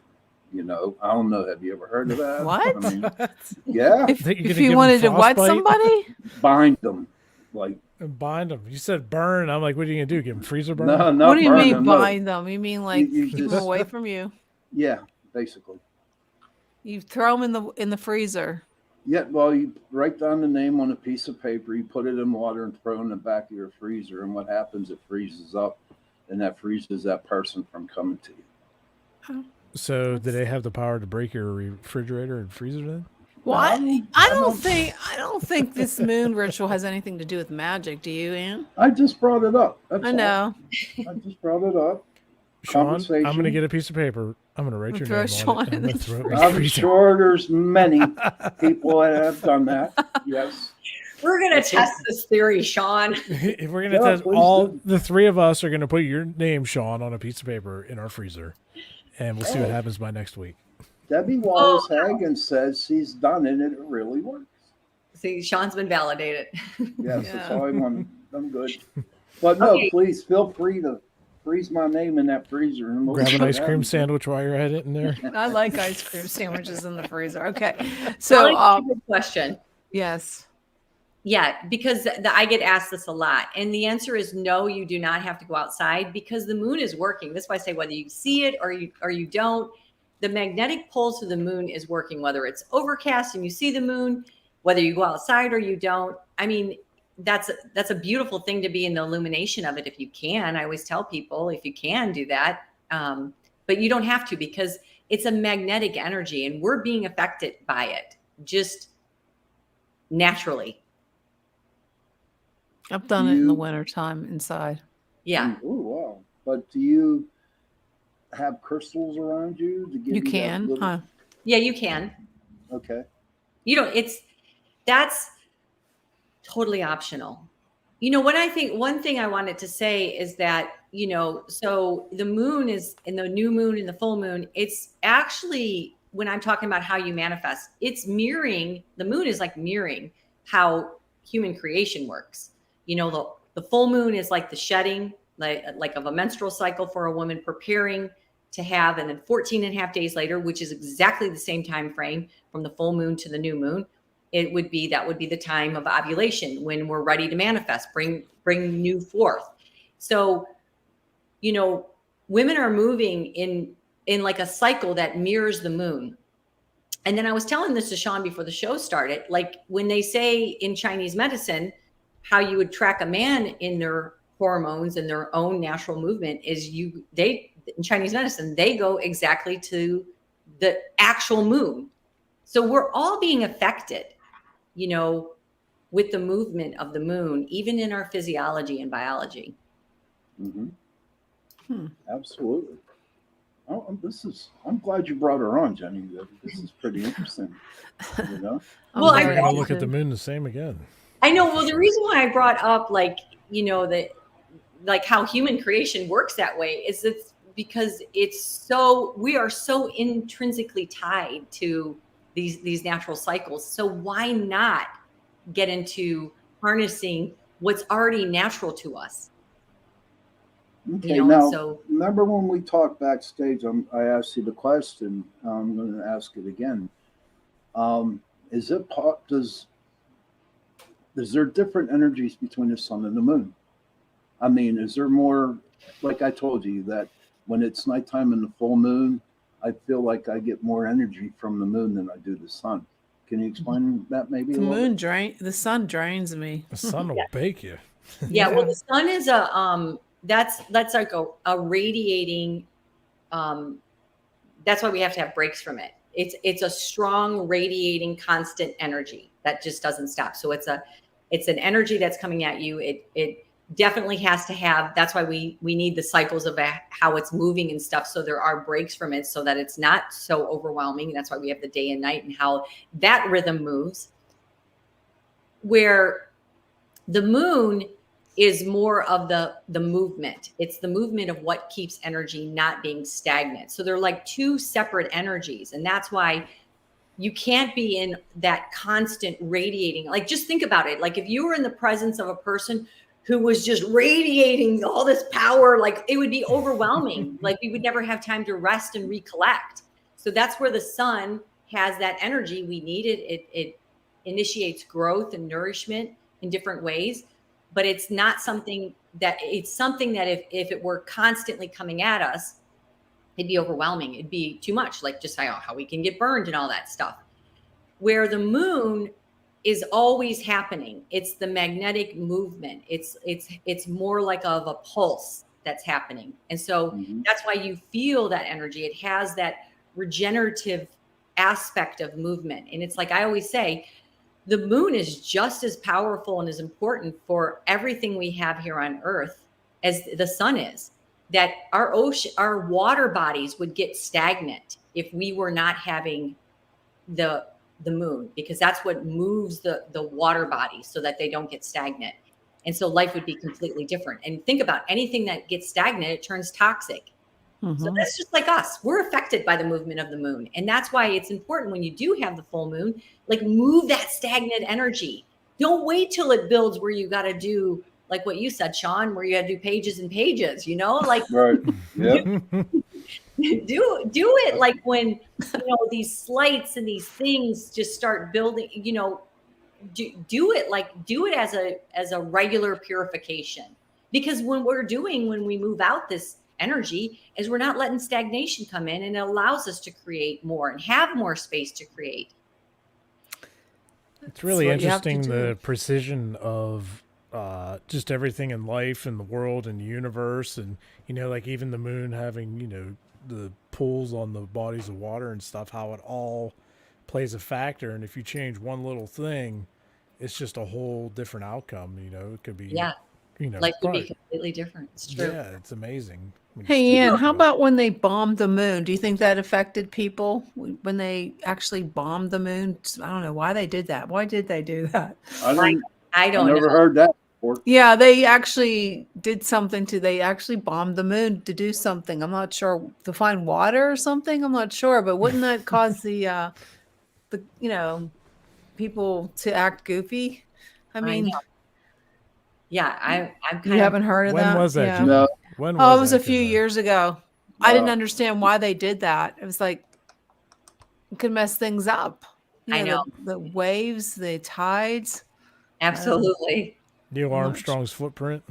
Speaker 4: You know, I don't know. Have you ever heard of that?
Speaker 2: What?
Speaker 4: I mean, yeah,
Speaker 2: If,
Speaker 3: Think you're
Speaker 2: if
Speaker 3: gonna
Speaker 2: you
Speaker 3: give 'em
Speaker 2: wanted to what
Speaker 3: frostbite?
Speaker 2: somebody?
Speaker 4: bind them like
Speaker 3: And bind them. You said burn. I'm like, what are you gonna do? Give them freezer burn?
Speaker 4: no, not
Speaker 2: What do you
Speaker 4: burn
Speaker 2: mean
Speaker 4: them, no.
Speaker 2: bind them? You mean like
Speaker 4: you
Speaker 2: keep them
Speaker 4: just-
Speaker 2: away from you?
Speaker 4: Yeah, basically.
Speaker 2: You throw them in the freezer.
Speaker 4: Yeah, well, you write down the name on a piece of paper, you put it in water and throw it in the back of your freezer. And what happens, it freezes up, and that freezes that person from coming to you.
Speaker 3: So, do they have the power to break your refrigerator and freezer then?
Speaker 2: Well,
Speaker 4: No,
Speaker 2: I don't think this moon ritual has anything to do with magic. Do you, Anne?
Speaker 4: I just brought it up. That's
Speaker 2: I
Speaker 4: all.
Speaker 2: know.
Speaker 4: I just brought it up.
Speaker 3: Sean, I'm
Speaker 4: Conversation.
Speaker 3: gonna get a piece of paper. I'm gonna write your
Speaker 2: Throw
Speaker 3: name
Speaker 2: Sean
Speaker 3: on it.
Speaker 2: in
Speaker 3: And I'm gonna
Speaker 2: the
Speaker 3: throw it in the
Speaker 4: I'm
Speaker 3: freezer.
Speaker 4: sure there's many people that have done that. Yes.
Speaker 5: We're going to test this theory, Sean.
Speaker 3: If we're gonna
Speaker 4: Yeah,
Speaker 3: test,
Speaker 4: please
Speaker 3: all
Speaker 4: do.
Speaker 3: the three of us are gonna put your name, Sean, on a piece of paper in our freezer, and we'll see what
Speaker 4: Oh.
Speaker 3: happens by next week.
Speaker 4: Debbie Wallace Hagen says she's done it and it really works.
Speaker 5: See, Sean's been validated.
Speaker 4: Yes,
Speaker 2: Yeah.
Speaker 4: that's all I want. I'm good. But no,
Speaker 5: Okay.
Speaker 4: please feel free to freeze my name in that freezer. And we'll
Speaker 3: Grab
Speaker 4: see
Speaker 3: an
Speaker 4: what
Speaker 3: ice cream
Speaker 4: happens.
Speaker 3: sandwich while you're at it in there.
Speaker 2: I like ice cream sandwiches in the freezer. Okay.
Speaker 5: I
Speaker 2: So,
Speaker 5: like a good question.
Speaker 2: yes.
Speaker 5: Yeah, because I get asked this a lot. And the answer is no, you do not have to go outside because the moon is working. That's why I say whether you see it or you don't, the magnetic pulse of the moon is working, whether it's overcast and you see the moon, whether you go outside or you don't. I mean, that's a beautiful thing to be in the illumination of it if you can. I always tell people if you can do that. But you don't have to because it's a magnetic energy and we're being affected by it just naturally.
Speaker 2: I've done it in the
Speaker 4: You-
Speaker 2: wintertime inside.
Speaker 5: Yeah.
Speaker 4: Oh, wow. But do you have crystals around you to give
Speaker 2: You
Speaker 4: that
Speaker 2: can.
Speaker 4: little-
Speaker 2: Huh?
Speaker 5: Yeah, you can.
Speaker 4: Okay.
Speaker 5: That's totally optional. You know, one thing I wanted to say is that, you know, so the moon is in the new moon and the full moon, it's actually, when I'm talking about how you manifest, it's mirroring, the moon is like mirroring how human creation works. You know, the full moon is like the shedding, like of a menstrual cycle for a woman preparing to have, and then 14 and a half days later, which is exactly the same time frame from the full moon to the new moon, that would be the time of ovulation when we're ready to manifest, bring new forth. So, you know, women are moving in like a cycle that mirrors the moon. And then I was telling this to Sean before the show started, like when they say in Chinese medicine, how you would track a man in their hormones and their own natural movement is in Chinese medicine, they go exactly to the actual moon. So we're all being affected, you know, with the movement of the moon, even in our physiology and biology.
Speaker 4: Mm-hmm. Absolutely. Oh, I'm glad you brought her on, Jenny. This is pretty interesting. You know?
Speaker 5: Well,
Speaker 2: very
Speaker 3: We're gonna look at
Speaker 2: interested.
Speaker 3: the moon the same again.
Speaker 5: I know. Well, the reason why I brought up, like, you know, that like how human creation works that way is it's because we are so intrinsically tied to these natural cycles. So why not get into harnessing what's already natural to us?
Speaker 4: Okay,
Speaker 5: You know,
Speaker 4: now,
Speaker 5: so
Speaker 4: remember when we talked backstage, I asked you the question, I'm going to ask it again. Is there different energies between the sun and the moon? I mean, is there more, like I told you, that when it's nighttime and the full moon, I feel like I get more energy from the moon than I do the sun. Can you explain that maybe a
Speaker 2: The
Speaker 4: little
Speaker 2: moon
Speaker 4: bit?
Speaker 2: the sun drains me.
Speaker 3: The sun will bake you.
Speaker 5: yeah, well, the sun is that's like a radiating, that's why we have to have breaks from it. It's a strong radiating constant energy that just doesn't stop. So it's an energy that's coming at you. It definitely has to have, that's why we need the cycles of how it's moving and stuff. So there are breaks from it so that it's not so overwhelming. That's why we have the day and night and how that rhythm moves. Where the moon is more of the movement. It's the movement of what keeps energy not being stagnant. So they're like two separate energies. And that's why you can't be in that constant radiating. Like, just think about it. Like, if you were in the presence of a person who was just radiating all this power, like, it would be overwhelming. Like, we would never have time to rest and recollect. So that's where the sun has that energy we need. It initiates growth and nourishment in different ways, but it's not something that if it were constantly coming at us, it'd be overwhelming. It'd be too much, like just how we can get burned and all that stuff. Where the moon is always happening. It's the magnetic movement. It's more like of a pulse that's happening. And so that's why you feel that energy. It has that regenerative aspect of movement. And it's like I always say, the moon is just as powerful and as important for everything we have here on Earth as the sun is. That our ocean, our water bodies would get stagnant if we were not having the moon, because that's what moves the water bodies so that they don't get stagnant. And so life would be completely different. And think about anything that gets stagnant, it turns toxic. So that's just like us. We're affected by the movement of the moon. And that's why it's important when you do have the full moon, like, move that stagnant energy. Don't wait till it builds where you got to do, like what you said, Sean, where you got to do pages and pages, like
Speaker 4: Right. Yep.
Speaker 5: do it like when, these slights and these things just start building, do it as a regular purification. Because when we move out this energy, is we're not letting stagnation come in, and it allows us to create more and have more space to create.
Speaker 3: It's really interesting, the precision of just everything in life and the world and the universe, and like even the moon having the pulls on the bodies of water and stuff, how it all plays a factor. And if you change one little thing, it's just a whole different outcome. It could be
Speaker 5: life would be completely different. It's true.
Speaker 3: Yeah, it's amazing.
Speaker 2: Hey, Anne, how about when they bombed the moon? Do you think that affected people when they actually bombed the moon? I don't know why they did that. Why did they do that?
Speaker 5: I don't
Speaker 4: never
Speaker 5: know.
Speaker 4: heard that before.
Speaker 2: Yeah, they actually did something they actually bombed the moon to do something. I'm not sure, to find water or something. I'm not sure, but wouldn't that cause the people to act goofy? I mean,
Speaker 5: I'm kind
Speaker 2: you haven't heard of that?
Speaker 3: When was that?
Speaker 2: Yeah.
Speaker 4: No.
Speaker 3: When
Speaker 2: Oh, it was
Speaker 3: that,
Speaker 2: a few years ago. I didn't understand why they did that. It was like, it could mess things up.
Speaker 5: I know.
Speaker 2: The waves, the tides.
Speaker 5: Absolutely.
Speaker 3: Neil Armstrong's footprint.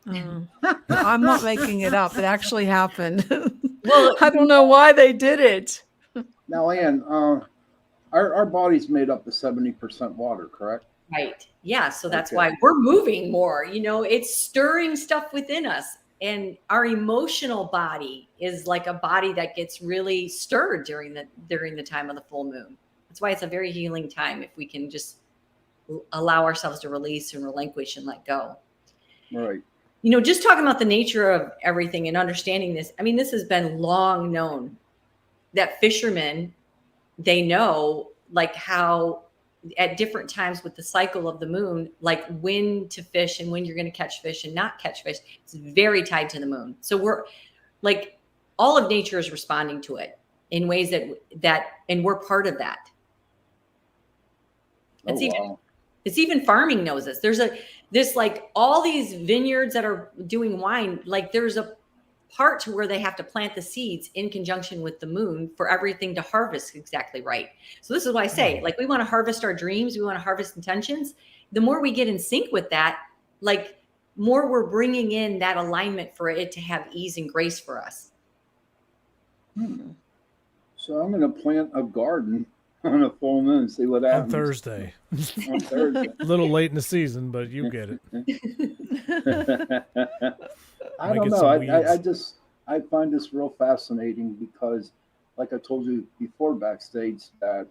Speaker 2: I'm not making it up. It actually happened.
Speaker 5: Well,
Speaker 2: I don't know why they did it.
Speaker 4: Now, Anne, our body's made up of 70% water, correct?
Speaker 5: Right. Yeah. So that's
Speaker 4: Okay.
Speaker 5: why we're moving more. It's stirring stuff within us. And our emotional body is like a body that gets really stirred during the time of the full moon. That's why it's a very healing time, if we can just allow ourselves to release and relinquish and let go.
Speaker 4: Right.
Speaker 5: Just talking about the nature of everything and understanding this. I mean, this has been long known that fishermen, they know like how at different times with the cycle of the moon, like when to fish and when you're going to catch fish and not catch fish. It's very tied to the moon. So we're like, all of nature is responding to it in ways that and we're part of that. It's even farming knows this. There's like all these vineyards that are doing wine, like there's a part to where they have to plant the seeds in conjunction with the moon for everything to harvest exactly right. So this is why I say, like, we want to harvest our dreams. We want to harvest intentions. The more we get in sync with that, like, more we're bringing in that alignment for it to have ease and grace for us.
Speaker 4: So I'm going to plant a garden on a full moon and see what happens.
Speaker 3: On Thursday.
Speaker 4: On Thursday.
Speaker 3: A little late in the season, but you get it.
Speaker 4: I don't know. I find this real fascinating because, like I told you before backstage, that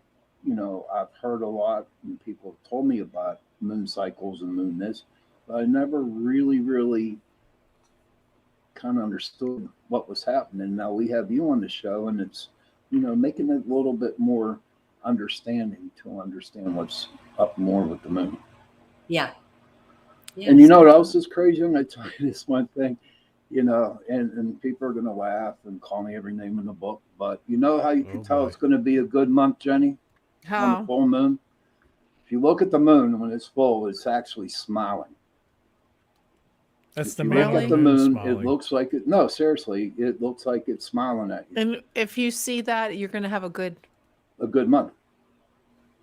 Speaker 4: I've heard a lot and people have told me about moon cycles and moon this, but I never really kind of understood what was happening. Now we have you on the show, and it's making it a little bit more understanding to understand what's up more with the moon.
Speaker 5: Yeah. Yes.
Speaker 4: And you know what else is crazy? I'm going to tell you this one thing, and people are going to laugh and call me every name in the book. But you know how you can tell
Speaker 3: boy.
Speaker 4: it's going to be a good month, Jenny? On the
Speaker 2: How?
Speaker 4: full moon? If you look at the moon when it's full, it's actually smiling.
Speaker 3: That's
Speaker 4: If
Speaker 3: the
Speaker 4: you
Speaker 3: man
Speaker 4: look
Speaker 3: on
Speaker 4: at
Speaker 3: the
Speaker 4: the
Speaker 3: moon
Speaker 4: moon,
Speaker 3: smiling.
Speaker 4: it looks like it. No, seriously, it looks like it's smiling at you.
Speaker 2: And if you see that, you're going to have a good.
Speaker 4: A good month.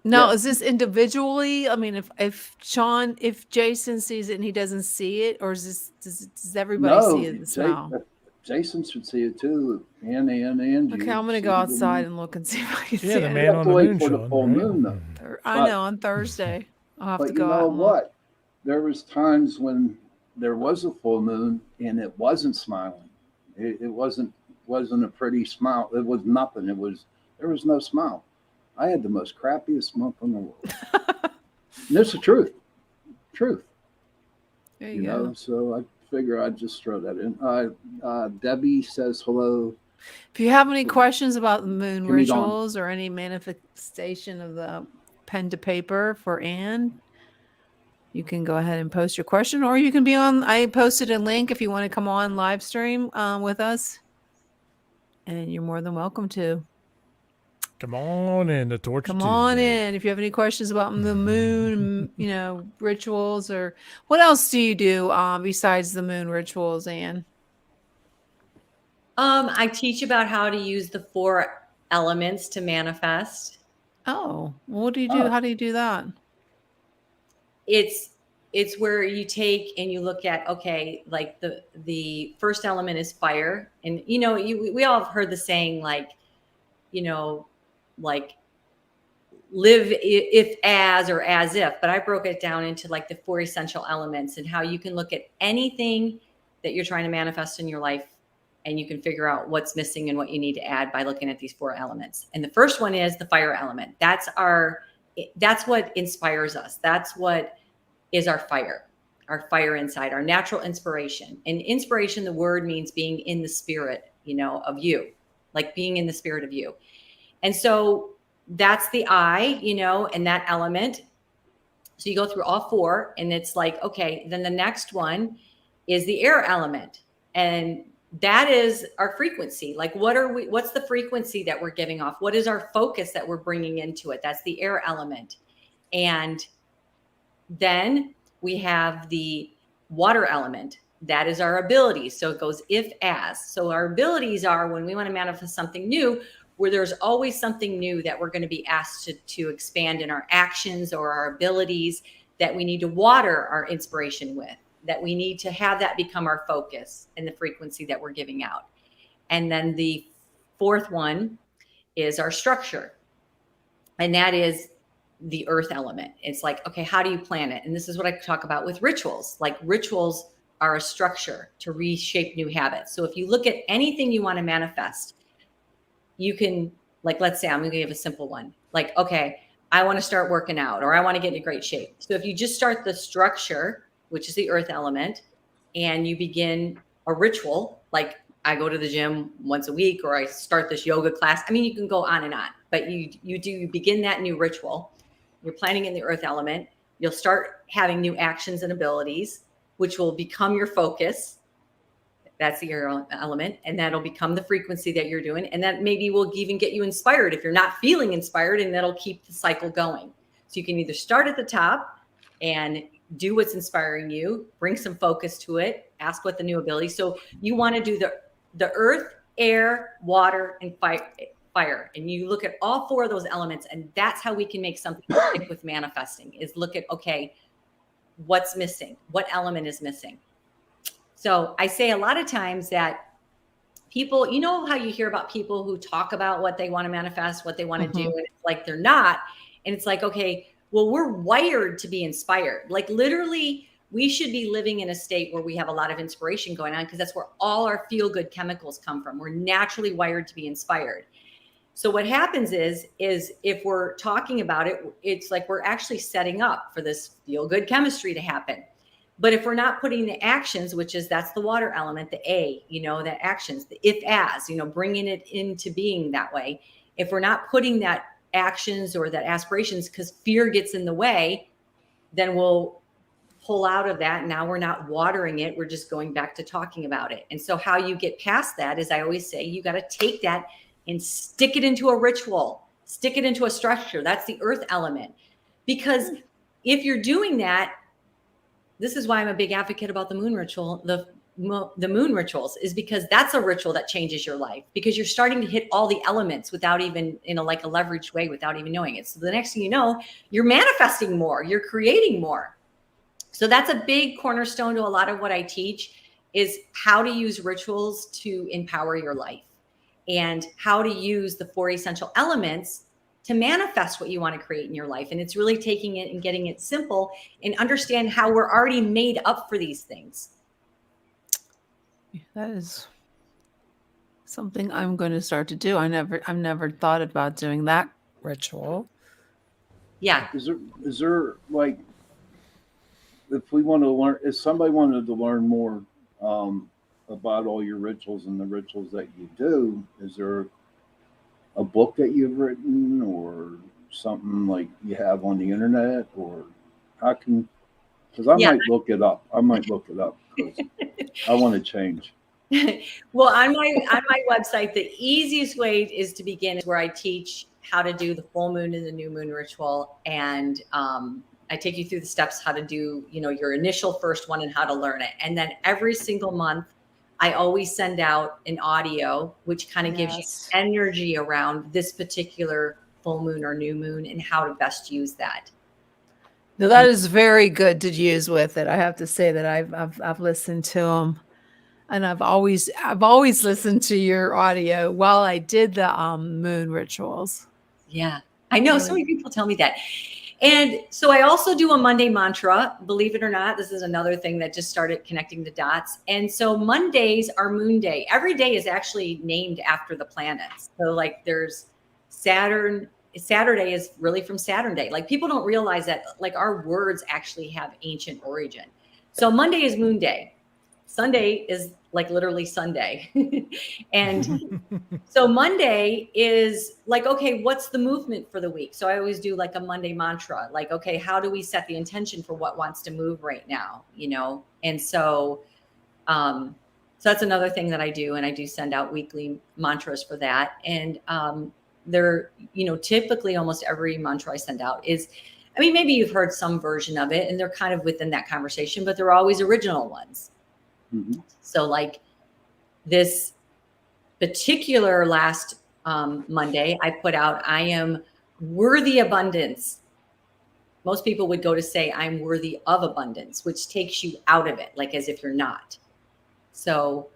Speaker 2: Now,
Speaker 4: Yeah.
Speaker 2: is this individually? I mean, if Jason sees it and he doesn't see it, or is does everybody see
Speaker 4: No,
Speaker 2: it and smile?
Speaker 4: Jason should see it too. And Angie.
Speaker 2: Okay, I'm going to go outside and look and see if I can
Speaker 3: Yeah,
Speaker 2: see
Speaker 3: the
Speaker 2: it.
Speaker 3: man
Speaker 4: You have
Speaker 3: on
Speaker 4: to
Speaker 3: the
Speaker 4: wait
Speaker 3: moon,
Speaker 4: for the
Speaker 3: Sean,
Speaker 4: full
Speaker 3: right?
Speaker 4: moon, though.
Speaker 2: I
Speaker 4: But-
Speaker 2: know on Thursday I'll have to
Speaker 4: But
Speaker 2: go
Speaker 4: you know
Speaker 2: out and look.
Speaker 4: what? There was times when there was a full moon and it wasn't smiling. It wasn't a pretty smile. It was nothing. There was no smile. I had the most crappiest month in the world. And it's the truth. Truth.
Speaker 2: There you go.
Speaker 4: So I figure I'd just throw that in. Debbie says hello.
Speaker 2: If you have any questions about the moon
Speaker 4: Give me Dawn.
Speaker 2: rituals or any manifestation of the pen to paper for Anne, you can go ahead and post your question, or you can be on. I posted a link if you want to come on live stream with us, and you're more than welcome to.
Speaker 3: Come on in, the Torch
Speaker 2: Come on
Speaker 3: Tuesday.
Speaker 2: in if you have any questions about the moon, rituals, or what else do you do besides the moon rituals, Anne?
Speaker 5: I teach about how to use the 4 elements to manifest.
Speaker 2: Oh, what do you do?
Speaker 4: Oh.
Speaker 2: How do you do that?
Speaker 5: It's where you take and you look at, okay, like the first element is fire. And, we all have heard the saying, like live if as or as if, but I broke it down into like the 4 essential elements and how you can look at anything that you're trying to manifest in your life and you can figure out what's missing and what you need to add by looking at these 4 elements. And the first one is the fire element. That's what inspires us. That's what is our fire inside, our natural inspiration. And inspiration, the word means being in the spirit, of you, like being in the spirit of you. And so that's the I, and that element. So you go through all 4 and it's like, okay, then the next one is the air element. And that is our frequency. Like, what's the frequency that we're giving off? What is our focus that we're bringing into it? That's the air element. And then we have the water element. That is our abilities. So it goes if as. So our abilities are when we want to manifest something new, where there's always something new that we're going to be asked to expand in our actions or our abilities that we need to water our inspiration with, that we need to have that become our focus and the frequency that we're giving out. And then the 4th one is our structure. And that is the earth element. It's like, okay, how do you plan it? And this is what I talk about with rituals. Like, rituals are a structure to reshape new habits. So if you look at anything you want to manifest, you can, like, let's say I'm going to give a simple one. Like, okay, I want to start working out, or I want to get in great shape. So if you just start the structure, which is the earth element, and you begin a ritual, like I go to the gym once a week, or I start this yoga class. I mean, you can go on and on, but you begin that new ritual. You're planning in the earth element. You'll start having new actions and abilities, which will become your focus. That's the air element. And that'll become the frequency that you're doing. And that maybe will even get you inspired if you're not feeling inspired, and that'll keep the cycle going. So you can either start at the top and do what's inspiring you, bring some focus to it, ask what the new ability. So you want to do the earth, air, water, and fire. And you look at all 4 of those elements, and that's how we can make something stick with manifesting, is look at, okay, what's missing? What element is missing? So I say a lot of times that people, how you hear about people who talk about what they want to manifest, what they want to do, and it's like they're not. And it's like, okay, well, we're wired to be inspired. Like, literally, we should be living in a state where we have a lot of inspiration going on, because that's where all our feel-good chemicals come from. We're naturally wired to be inspired. So what happens is if we're talking about it, it's like we're actually setting up for this feel-good chemistry to happen. But if we're not putting the actions, that's the water element, the A, that actions, the if as, bringing it into being that way. If we're not putting that actions or that aspirations, because fear gets in the way, then we'll pull out of that. Now we're not watering it. We're just going back to talking about it. And so how you get past that is, I always say, you got to take that and stick it into a ritual, stick it into a structure. That's the earth element. Because if you're doing that, this is why I'm a big advocate about the moon ritual, the moon rituals, is because that's a ritual that changes your life, because you're starting to hit all the elements without even, in a like a leveraged way, without even knowing it. So the next thing you know, you're manifesting more, you're creating more. So that's a big cornerstone to a lot of what I teach, is how to use rituals to empower your life, and how to use the 4 essential elements to manifest what you want to create in your life. And it's really taking it and getting it simple and understand how we're already made up for these things.
Speaker 2: That is something I'm going to start to do. I've never thought about doing that ritual.
Speaker 5: Yeah.
Speaker 4: Is there like, if we want to learn, if somebody wanted to learn more about all your rituals and the rituals that you do, is there a book that you've written or something like you have on the internet, or how can, because I might look it up. Because I want to change.
Speaker 5: Well, on my website, the easiest way is to begin is where I teach how to do the full moon and the new moon ritual. And I take you through the steps, how to do, your initial first one and how to learn it. And then every single month, I always send out an audio, which kind of gives you energy around this particular full moon or new moon and how to best use that.
Speaker 2: Now, that is very good to use with it. I have to say that I've listened to them, and I've always listened to your audio while I did the moon rituals.
Speaker 5: Yeah, I know so many people tell me that. And so I also do a Monday mantra, believe it or not. This is another thing that just started connecting the dots. And so Mondays are moon day. Every day is actually named after the planets. So like there's Saturday is really from Saturn day. Like people don't realize that like our words actually have ancient origin. So Monday is moon day. Sunday is like literally Sunday. And so Monday is like, okay, what's the movement for the week? So I always do like a Monday mantra, like, okay, how do we set the intention for what wants to move right now? And so, so that's another thing that I do. And I do send out weekly mantras for that. And they're, typically almost every mantra I send out is, maybe you've heard some version of it and they're kind of within that conversation, but they're always original ones. Mm-hmm. So like this particular last Monday, I put out, I am worthy abundance. Most people would go to say, I'm worthy of abundance, which takes you out of it, like as if you're not. So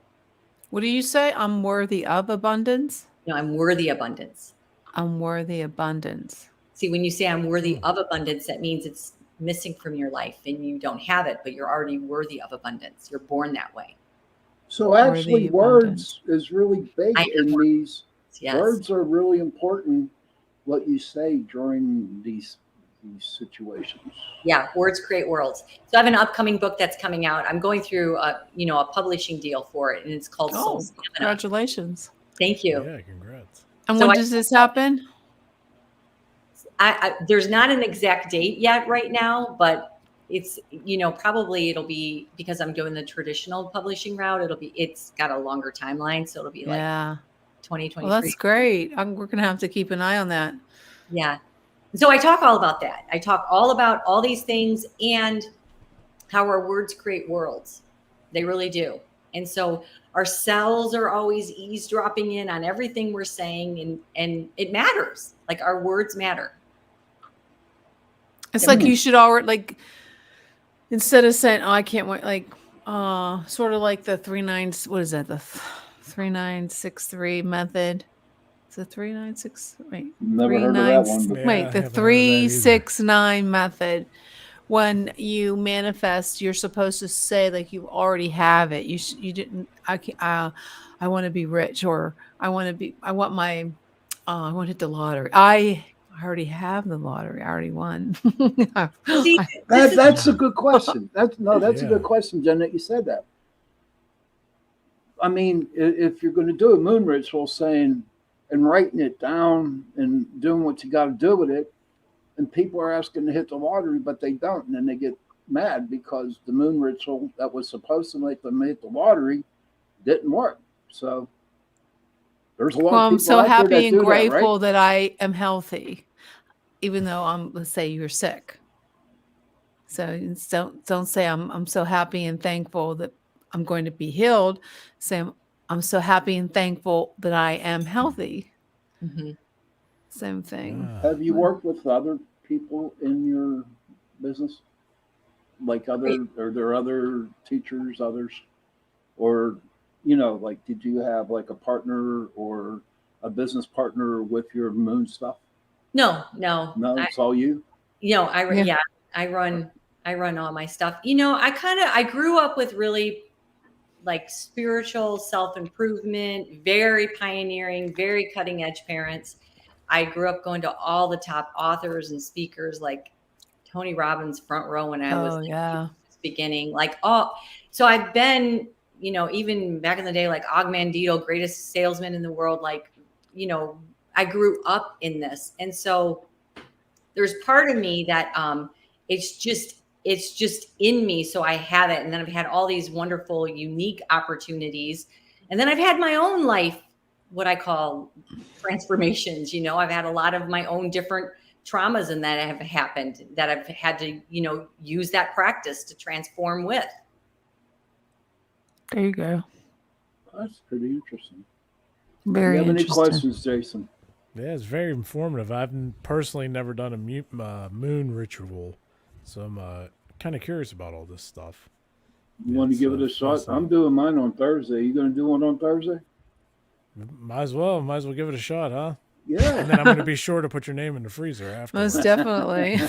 Speaker 2: what do you say? I'm worthy of abundance?
Speaker 5: No, I'm worthy abundance.
Speaker 2: I'm worthy abundance.
Speaker 5: See, when you say I'm worthy of abundance, that means it's missing from your life and you don't have it, but you're already worthy of abundance. You're born that way.
Speaker 4: So actually words is really big in these. Yes. Words are really important, what you say during these situations.
Speaker 5: Yeah, words create worlds. So I have an upcoming book that's coming out. I'm going through a publishing deal for it, and it's called Soul Stamina.
Speaker 2: Congratulations.
Speaker 5: Thank you.
Speaker 3: Yeah, congrats.
Speaker 2: And when does this happen?
Speaker 5: There's not an exact date yet right now, but it's, probably it'll be, because I'm doing the traditional publishing route, it's got a longer timeline. So it'll be like 2023.
Speaker 2: Well, that's great. We're going to have to keep an eye on that.
Speaker 5: Yeah. So I talk all about that. I talk all about all these things and how our words create worlds. They really do. And so our cells are always eavesdropping in on everything we're saying, and it matters. Like our words matter.
Speaker 2: It's like you should already, like, instead of saying, I can't wait, like, sort of like the 3963 method. It's a 396. Wait,
Speaker 4: never heard of that one.
Speaker 2: Wait, the 369 method. When you manifest, you're supposed to say like you already have it. You didn't. I want to be rich, or I want to hit the lottery. I already have the lottery. I already won.
Speaker 5: See,
Speaker 4: that's a good question. That's a good question, Jen, that you said that. If you're going to do a moon ritual, saying and writing it down and doing what you got to do with it, and people are asking to hit the lottery, but they don't, and then they get mad because the moon ritual that was supposed to make them make the lottery didn't work. So there's a lot
Speaker 2: Well,
Speaker 4: of
Speaker 2: I'm
Speaker 4: people
Speaker 2: so
Speaker 4: out there
Speaker 2: happy
Speaker 4: that
Speaker 2: and
Speaker 4: do that,
Speaker 2: grateful
Speaker 4: right?
Speaker 2: that I am healthy, even though let's say you're sick. So don't say I'm so happy and thankful that I'm going to be healed. Say I'm so happy and thankful that I am healthy.
Speaker 5: Mhm.
Speaker 2: Same thing.
Speaker 3: Ah.
Speaker 4: Have you worked with other people in your business? Like are there other teachers, others? Or, like, did you have like a partner or a business partner with your moon stuff?
Speaker 5: No.
Speaker 4: No, it's all you?
Speaker 2: Yeah.
Speaker 5: I run all my stuff. I grew up with really like spiritual self-improvement, very pioneering, very cutting edge parents. I grew up going to all the top authors and speakers like Tony Robbins front row when I was
Speaker 2: Oh yeah.
Speaker 5: beginning, so I've been, even back in the day, like Og Mandino, greatest salesman in the world. Like, I grew up in this. And so there's part of me that it's just in me. So I have it. And then I've had all these wonderful, unique opportunities. And then I've had my own life, what I call transformations. I've had a lot of my own different traumas and that have happened that I've had to, use that practice to transform with.
Speaker 2: There you go.
Speaker 4: That's pretty interesting.
Speaker 2: Very
Speaker 4: Do you have any
Speaker 2: interesting.
Speaker 4: questions, Jason?
Speaker 3: Yeah, it's very informative. I've personally never done a moon ritual, so I'm kind of curious about all this stuff.
Speaker 4: You want to give it a shot? I'm doing mine on Thursday. You going to do one on Thursday?
Speaker 3: Might as well give it a shot, huh?
Speaker 4: Yeah.
Speaker 3: And then I'm going to be sure to put your name in the freezer after.
Speaker 2: Most definitely.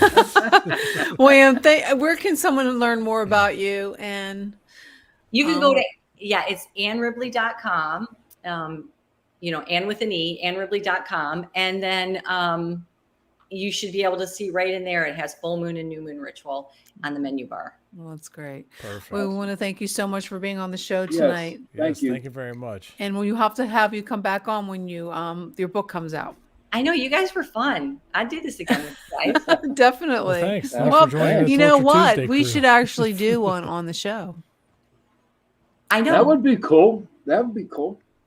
Speaker 2: William, where can someone learn more about you? And
Speaker 5: you can go to, it's anneribley.com. Anne with an E, anneribley.com. And then you should be able to see right in there. It has full moon and new moon ritual on the menu bar.
Speaker 2: Well, that's great.
Speaker 3: Perfect.
Speaker 2: We want to thank you so much for being on the show tonight.
Speaker 3: Thank you very much.
Speaker 2: And we'll have you come back on when your book comes out.
Speaker 5: I know you guys were fun. I'd do this again with you guys.
Speaker 2: Definitely.
Speaker 3: Well, thanks.
Speaker 2: Well,
Speaker 3: for joining the
Speaker 2: you know
Speaker 3: Torture
Speaker 2: what?
Speaker 3: Tuesday
Speaker 2: We
Speaker 3: crew.
Speaker 2: should actually do one on the show.
Speaker 5: I know.
Speaker 4: That would be cool.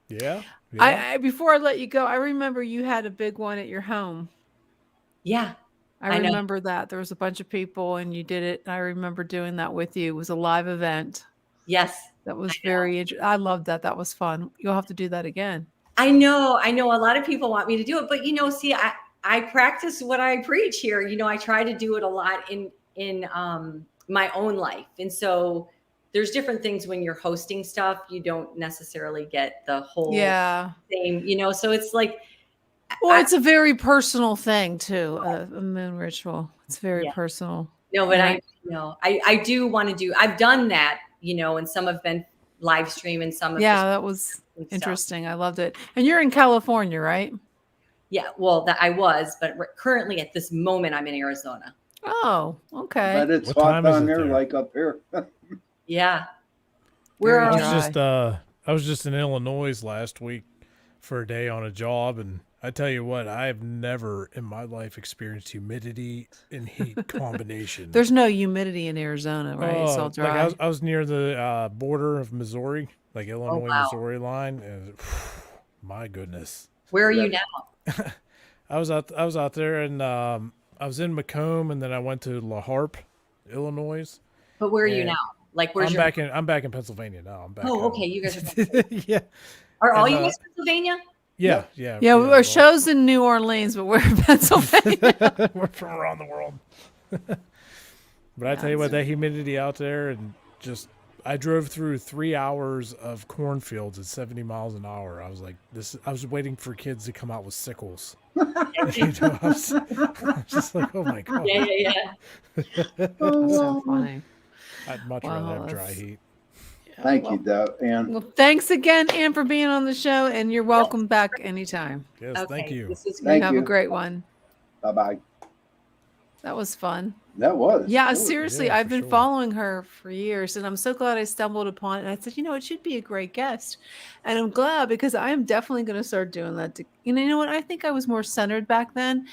Speaker 3: Yeah.
Speaker 2: I before I let you go, I remember you had a big one at your home.
Speaker 5: Yeah.
Speaker 2: I remember that. There was a bunch of people and you did it. I remember doing that with you. It was a live event.
Speaker 5: Yes.
Speaker 2: That was very interesting. I loved that. That was fun. You'll have to do that again.
Speaker 5: I know. A lot of people want me to do it, but see, I practice what I preach here. I try to do it a lot in my own life. And so there's different things when you're hosting stuff, you don't necessarily get the whole same, so it's like,
Speaker 2: well, it's a very personal thing too. A moon ritual. It's very personal.
Speaker 5: No, but I do want to do, I've done that, and some have been live stream and some.
Speaker 2: That was interesting. I loved it. And you're in California, right?
Speaker 5: Yeah. Well, I was, but currently at this moment I'm in Arizona.
Speaker 2: Oh, okay.
Speaker 4: But it's hot down there like up here.
Speaker 5: Yeah.
Speaker 3: I was just in Illinois last week for a day on a job, and I tell you what, I have never in my life experienced humidity and heat combination.
Speaker 2: There's no humidity in Arizona, right? It's all dry.
Speaker 3: Like I was near the border of Missouri, like Illinois, Missouri line, and my goodness.
Speaker 5: Where are you now?
Speaker 3: I was out there, and I was in Macomb, and then I went to La Harpe, Illinois.
Speaker 5: But where are you now? Like, where's
Speaker 3: I'm back in Pennsylvania now. I'm back.
Speaker 5: Oh, okay. You guys are.
Speaker 3: Yeah.
Speaker 5: Are all you guys Pennsylvania?
Speaker 3: Yeah.
Speaker 2: Our show's in New Orleans, but we're in Pennsylvania.
Speaker 3: We're from around the world. But I tell you what, that humidity out there, and I drove through 3 hours of cornfields at 70 miles an hour. I was like, I was waiting for kids to come out with sickles. I was just like, oh my God.
Speaker 5: Yeah.
Speaker 2: That's so funny.
Speaker 3: I'd much rather have dry heat.
Speaker 4: Thank you, Anne.
Speaker 2: Well, thanks again, Anne, for being on the show, and you're welcome back anytime.
Speaker 3: Yes, thank you.
Speaker 5: This is
Speaker 2: Have a great one.
Speaker 4: Bye-bye.
Speaker 2: That was fun.
Speaker 4: That was.
Speaker 2: Yeah,
Speaker 4: That was-
Speaker 2: seriously,
Speaker 3: Yeah,
Speaker 2: I've
Speaker 3: for
Speaker 2: been
Speaker 3: sure.
Speaker 2: following her for years, and I'm so glad I stumbled upon it. And I said, it should be a great guest, and I'm glad because I am definitely going to start doing that. You know what? I think I was more centered back then,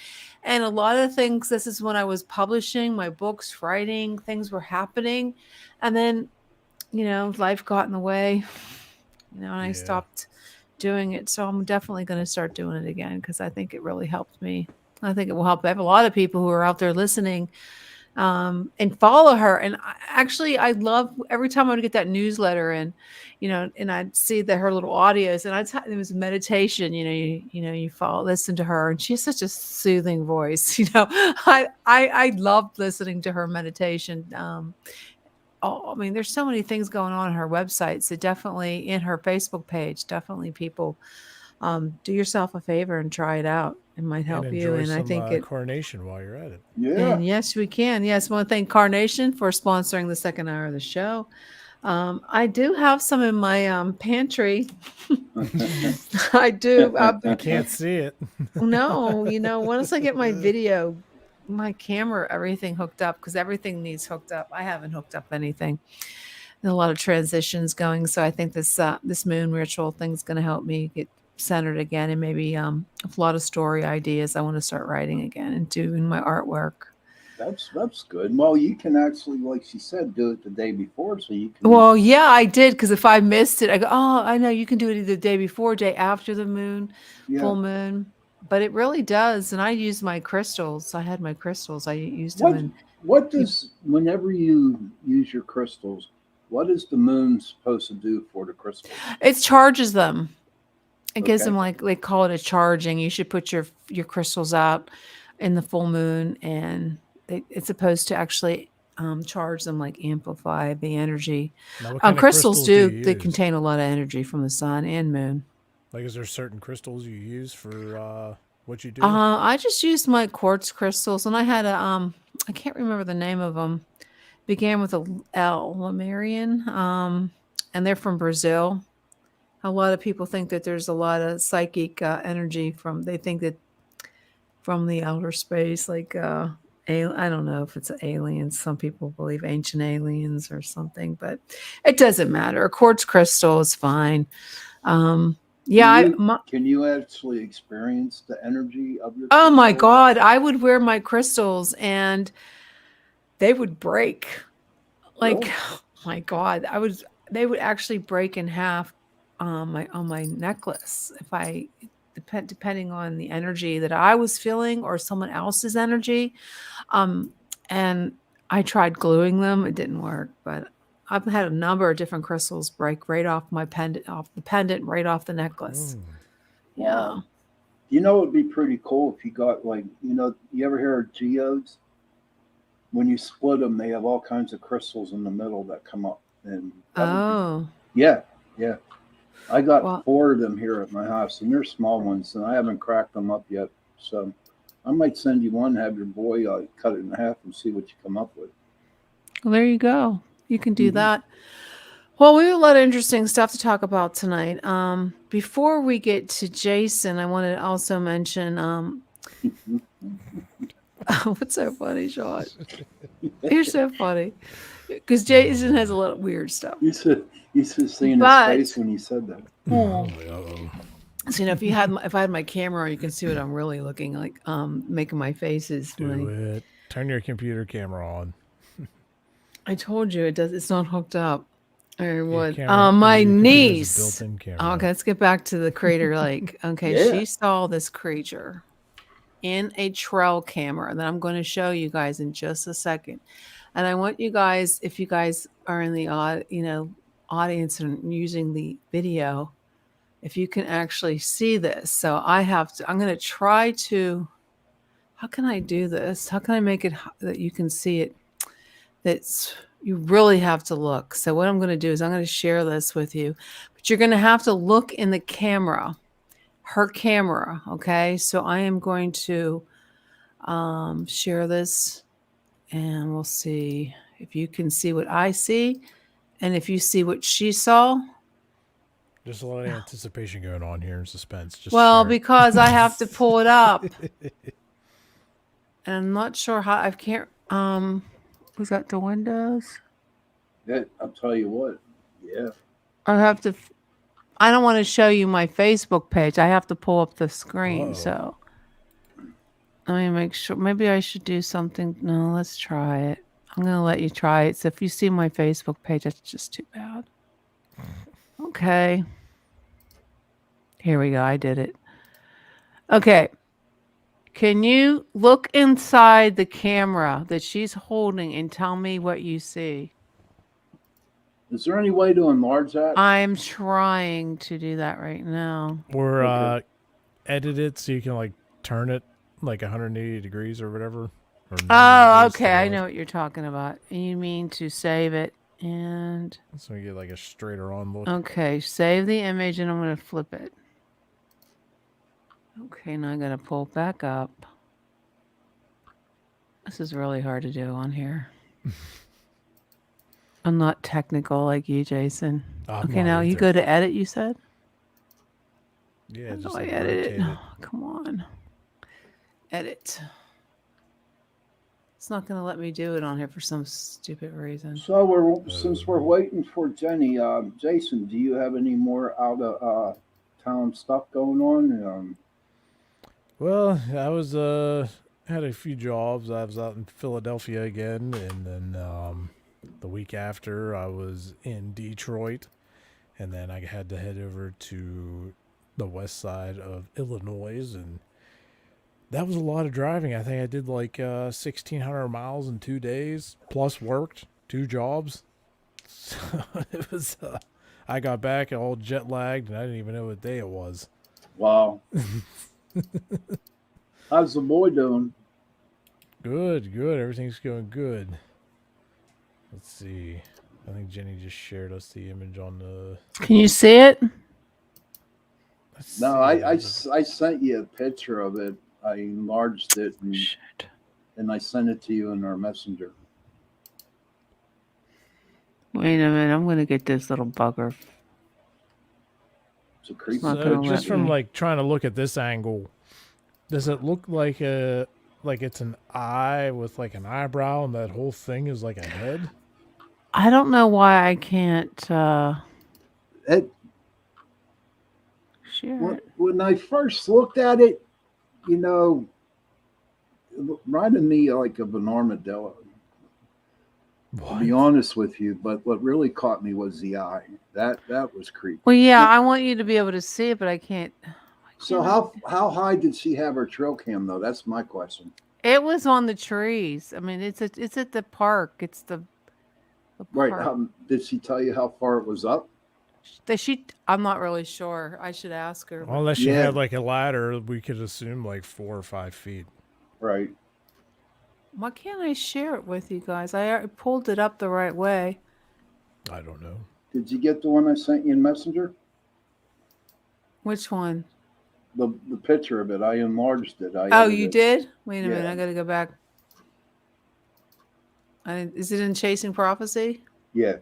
Speaker 2: and a lot of things. This is when I was publishing my books, writing, things were happening, and then life got in the way, and I
Speaker 3: Yeah.
Speaker 2: stopped doing it. So I'm definitely going to start doing it again because I think it really helped me. I think it will help. I have a lot of people who are out there listening and follow her. And I love every time I would get that newsletter and, and I'd see her little audios and it was meditation, you listen to her and she has such a soothing voice. I love listening to her meditation. There's so many things going on her website. So definitely in her Facebook page, definitely people, do yourself a favor and try it out. It might
Speaker 3: And
Speaker 2: help you.
Speaker 3: enjoy
Speaker 2: And I
Speaker 3: some
Speaker 2: think it,
Speaker 3: Coronation while you're at it.
Speaker 4: Yeah.
Speaker 2: and yes, we can. Yes, I want to thank Carnation for sponsoring the second hour of the show. I do have some in my pantry. I do.
Speaker 3: I can't see it.
Speaker 2: No, once I get my video, my camera, everything hooked up because everything needs hooked up. I haven't hooked up anything. And a lot of transitions going. So I think this moon ritual thing's going to help me get centered again and maybe a lot of story ideas I want to start writing again and doing my artwork.
Speaker 4: That's good. Well, you can actually, like she said, do it the day before, so you can.
Speaker 2: Well, yeah, I did because if I missed it, I go, oh, I know you can do it either the day before, day after the moon, full moon. But it really does. And I used my crystals. I had my crystals. I used them.
Speaker 4: What does, whenever you use your crystals, what is the moon supposed to do for the crystals?
Speaker 2: It charges them. It gives
Speaker 4: Okay.
Speaker 2: them, like, they call it a charging. You should put your crystals out in the full moon, and it's supposed to actually charge them, like amplify the energy.
Speaker 3: Now, what kind of
Speaker 2: Crystals
Speaker 3: do
Speaker 2: they
Speaker 3: you use?
Speaker 2: contain a lot of energy from the sun and moon.
Speaker 3: Like, is there certain crystals you use for what you do?
Speaker 2: I just used my quartz crystals, and I had I can't remember the name of them. Began with a L, Lemurian, and they're from Brazil. A lot of people think that there's a lot of psychic energy they think that from the outer space, like I don't know if it's aliens. Some people believe ancient aliens or something, but it doesn't matter. A quartz crystal is fine. Yeah,
Speaker 4: can you actually experience the energy of your?
Speaker 2: Oh my
Speaker 4: crystals?
Speaker 2: God, I would wear my crystals and they would break. Like,
Speaker 4: Really?
Speaker 2: oh my God, they would actually break in half on my necklace if depending on the energy that I was feeling or someone else's energy. And I tried gluing them. It didn't work, but I've had a number of different crystals break right off my pendant, off the pendant, right off the necklace.
Speaker 3: Mm.
Speaker 2: Yeah.
Speaker 4: You know, it'd be pretty cool if you got, like, you ever hear of geodes? When you split them, they have all kinds of crystals in the middle that come up. And yeah. I got 4 of them here at my house, and they're small ones, and I haven't cracked them up yet. So I might send you one, have your boy cut it in half and see what you come up with.
Speaker 2: Well, there you go. You can do that. Well, we have a lot of interesting stuff to talk about tonight. Before we get to Jason, I wanted to also mention what's so funny, Sean? You're so funny. Because Jason has a lot of weird stuff.
Speaker 4: You should seeing his face when you said that.
Speaker 2: So, if I had my camera on, you can see what I'm really looking like, making my faces.
Speaker 3: Do it. Turn your computer camera on.
Speaker 2: I told you it's not hooked up. Or what?
Speaker 3: Camera,
Speaker 2: my
Speaker 3: your
Speaker 2: niece.
Speaker 3: built-in camera.
Speaker 2: Okay, let's get back to the Crater Lake. Okay, she saw this creature in a trail camera that I'm going to show you guys in just a second. And I want you guys, if you guys are in the audience and using the video, if you can actually see this. So I'm going to try to, how can I do this? How can I make it that you can see it? You really have to look. So what I'm going to do is I'm going to share this with you, but you're going to have to look in the camera, her camera. Okay. So I am going to share this and we'll see if you can see what I see and if you see what she saw.
Speaker 3: There's a lot of anticipation going on here and suspense.
Speaker 2: Because I have to pull it up. And I'm not sure how Was that the windows?
Speaker 4: I'll tell you what. Yeah.
Speaker 2: I have to. I don't want to show you my Facebook page. I have to pull up the screen.
Speaker 3: Uh-oh.
Speaker 2: So let me make sure. Maybe I should do something. No, let's try it. I'm gonna let you try it. So if you see my Facebook page, that's just too bad. Okay. Here we go. I did it. Okay. Can you look inside the camera that she's holding and tell me what you see?
Speaker 4: Is there any way to enlarge that?
Speaker 2: I'm trying to do that right now.
Speaker 3: Or
Speaker 4: Okay.
Speaker 3: edit it so you can like turn it like 180 degrees or whatever. Or 90
Speaker 2: Oh,
Speaker 3: degrees to
Speaker 2: okay. I
Speaker 3: the
Speaker 2: know
Speaker 3: left.
Speaker 2: what you're talking about. You mean to save it and
Speaker 3: So you get like a straighter on look.
Speaker 2: okay, save the image and I'm going to flip it. Okay, now I'm going to pull it back up. This is really hard to do on here. I'm not technical like you, Jason.
Speaker 3: I'm
Speaker 2: Okay,
Speaker 3: not
Speaker 2: now you
Speaker 3: either.
Speaker 2: go to edit, you said?
Speaker 3: Yeah,
Speaker 2: How
Speaker 3: just
Speaker 2: do I
Speaker 3: like
Speaker 2: edit
Speaker 3: rotate
Speaker 2: it?
Speaker 3: it.
Speaker 2: Come on. Edit. It's not going to let me do it on here for some stupid reason.
Speaker 4: So since we're waiting for Jenny, Jason, do you have any more out of town stuff going on?
Speaker 3: Well, I was had a few jobs. I was out in Philadelphia again, and then the week after I was in Detroit, and then I had to head over to the west side of Illinois, and that was a lot of driving. I think I did like 1,600 miles in 2 days, plus worked 2 jobs. So it was. I got back all jet lagged, and I didn't even know what day it was.
Speaker 4: Wow. How's the boy doing?
Speaker 3: Good, good. Everything's going good. Let's see. I think Jenny just shared us the image on the.
Speaker 2: Can you see it?
Speaker 3: Let's
Speaker 4: No,
Speaker 3: see.
Speaker 4: I sent you a picture of it. I enlarged it
Speaker 2: Shit.
Speaker 4: and I sent it to you in our messenger.
Speaker 2: Wait a minute. I'm going to get this little bugger.
Speaker 4: It's a creepy.
Speaker 2: not
Speaker 3: So
Speaker 2: gonna
Speaker 3: just
Speaker 2: let
Speaker 3: from
Speaker 2: me.
Speaker 3: like trying to look at this angle, does it look like it's an eye with like an eyebrow and that whole thing is like a head?
Speaker 2: I don't know why I can't
Speaker 4: It,
Speaker 2: share it.
Speaker 4: when I first looked at it, you know, it reminded me like of an armadillo. To be honest with you, but what really caught me was the eye. That was creepy.
Speaker 2: Well, yeah, I want you to be able to see it, but I can't.
Speaker 4: So how high did she have her trail cam though? That's my question.
Speaker 2: It was on the trees. I mean, it's at the park. It's the
Speaker 4: Right.
Speaker 2: park.
Speaker 4: Did she tell you how far it was up?
Speaker 2: I'm not really sure. I should ask her.
Speaker 3: Well, unless you
Speaker 4: Yeah.
Speaker 3: had like a ladder, we could assume like 4 or 5 feet.
Speaker 4: Right.
Speaker 2: Why can't I share it with you guys? I pulled it up the right way.
Speaker 3: I don't know.
Speaker 4: Did you get the one I sent you in Messenger?
Speaker 2: Which one?
Speaker 4: The picture of it. I enlarged it. I
Speaker 2: Oh,
Speaker 4: edited
Speaker 2: you
Speaker 4: it.
Speaker 2: did? Wait a minute.
Speaker 4: Yeah.
Speaker 2: I got to go back. Is it in Chasing Prophecy?
Speaker 4: Yeah.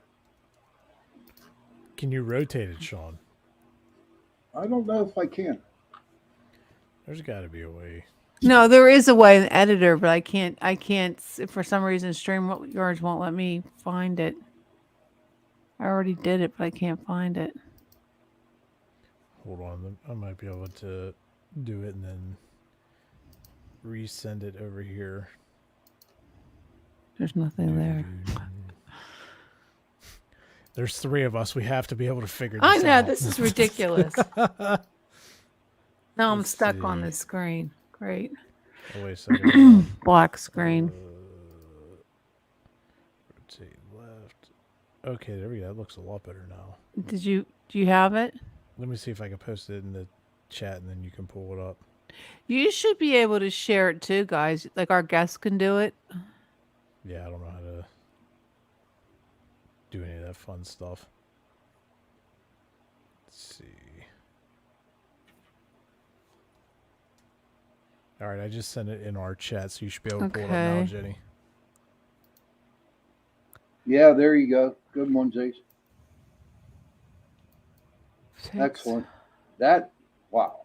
Speaker 3: Can you rotate it, Sean?
Speaker 4: I don't know if I can.
Speaker 3: There's got to be a way.
Speaker 2: No, there is a way in the editor, but I can't. For some reason, StreamYards won't let me find it. I already did it, but I can't find it.
Speaker 3: Hold on. I might be able to do it and then resend it over here.
Speaker 2: There's nothing there.
Speaker 3: There's 3 of us. We have to be able to figure this
Speaker 2: I know,
Speaker 3: out.
Speaker 2: this is ridiculous. Now I'm
Speaker 3: Let's
Speaker 2: stuck on
Speaker 3: see.
Speaker 2: the screen. Great.
Speaker 3: Oh, wait a second.
Speaker 2: Black screen.
Speaker 3: Rotate left. Okay, there we go. That looks a lot better now.
Speaker 2: Do you have it?
Speaker 3: Let me see if I can post it in the chat and then you can pull it up.
Speaker 2: You should be able to share it too, guys. Like our guests can do it.
Speaker 3: Yeah, I don't know how to do any of that fun stuff. Let's see. All right, I just sent it in our chat, so you should be able to pull it up now,
Speaker 2: Okay.
Speaker 3: Jenny.
Speaker 4: Yeah, there you go. Good one, Jason. Excellent. Wow.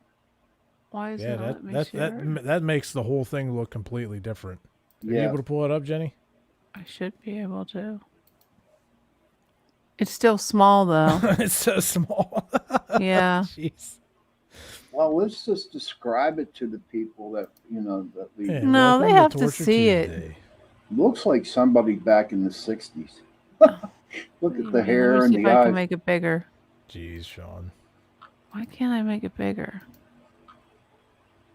Speaker 2: Why is
Speaker 3: Yeah,
Speaker 2: it not let me share it?
Speaker 3: that makes the whole thing look completely different. Are you able to pull it up, Jenny?
Speaker 2: I should be able to. It's still small though.
Speaker 3: It's so small.
Speaker 2: Yeah.
Speaker 3: Jeez.
Speaker 4: Well, let's just describe it to the people that that we.
Speaker 3: Yeah,
Speaker 2: No, they
Speaker 3: welcome
Speaker 2: have to
Speaker 3: Torture
Speaker 2: see it.
Speaker 3: Tuesday.
Speaker 4: Looks like somebody back in the '60s. Look at the
Speaker 2: Let
Speaker 4: hair
Speaker 2: me
Speaker 4: and
Speaker 2: see
Speaker 4: the
Speaker 2: if I can
Speaker 4: eyes.
Speaker 2: make it bigger.
Speaker 3: Jeez, Sean.
Speaker 2: Why can't I make it bigger?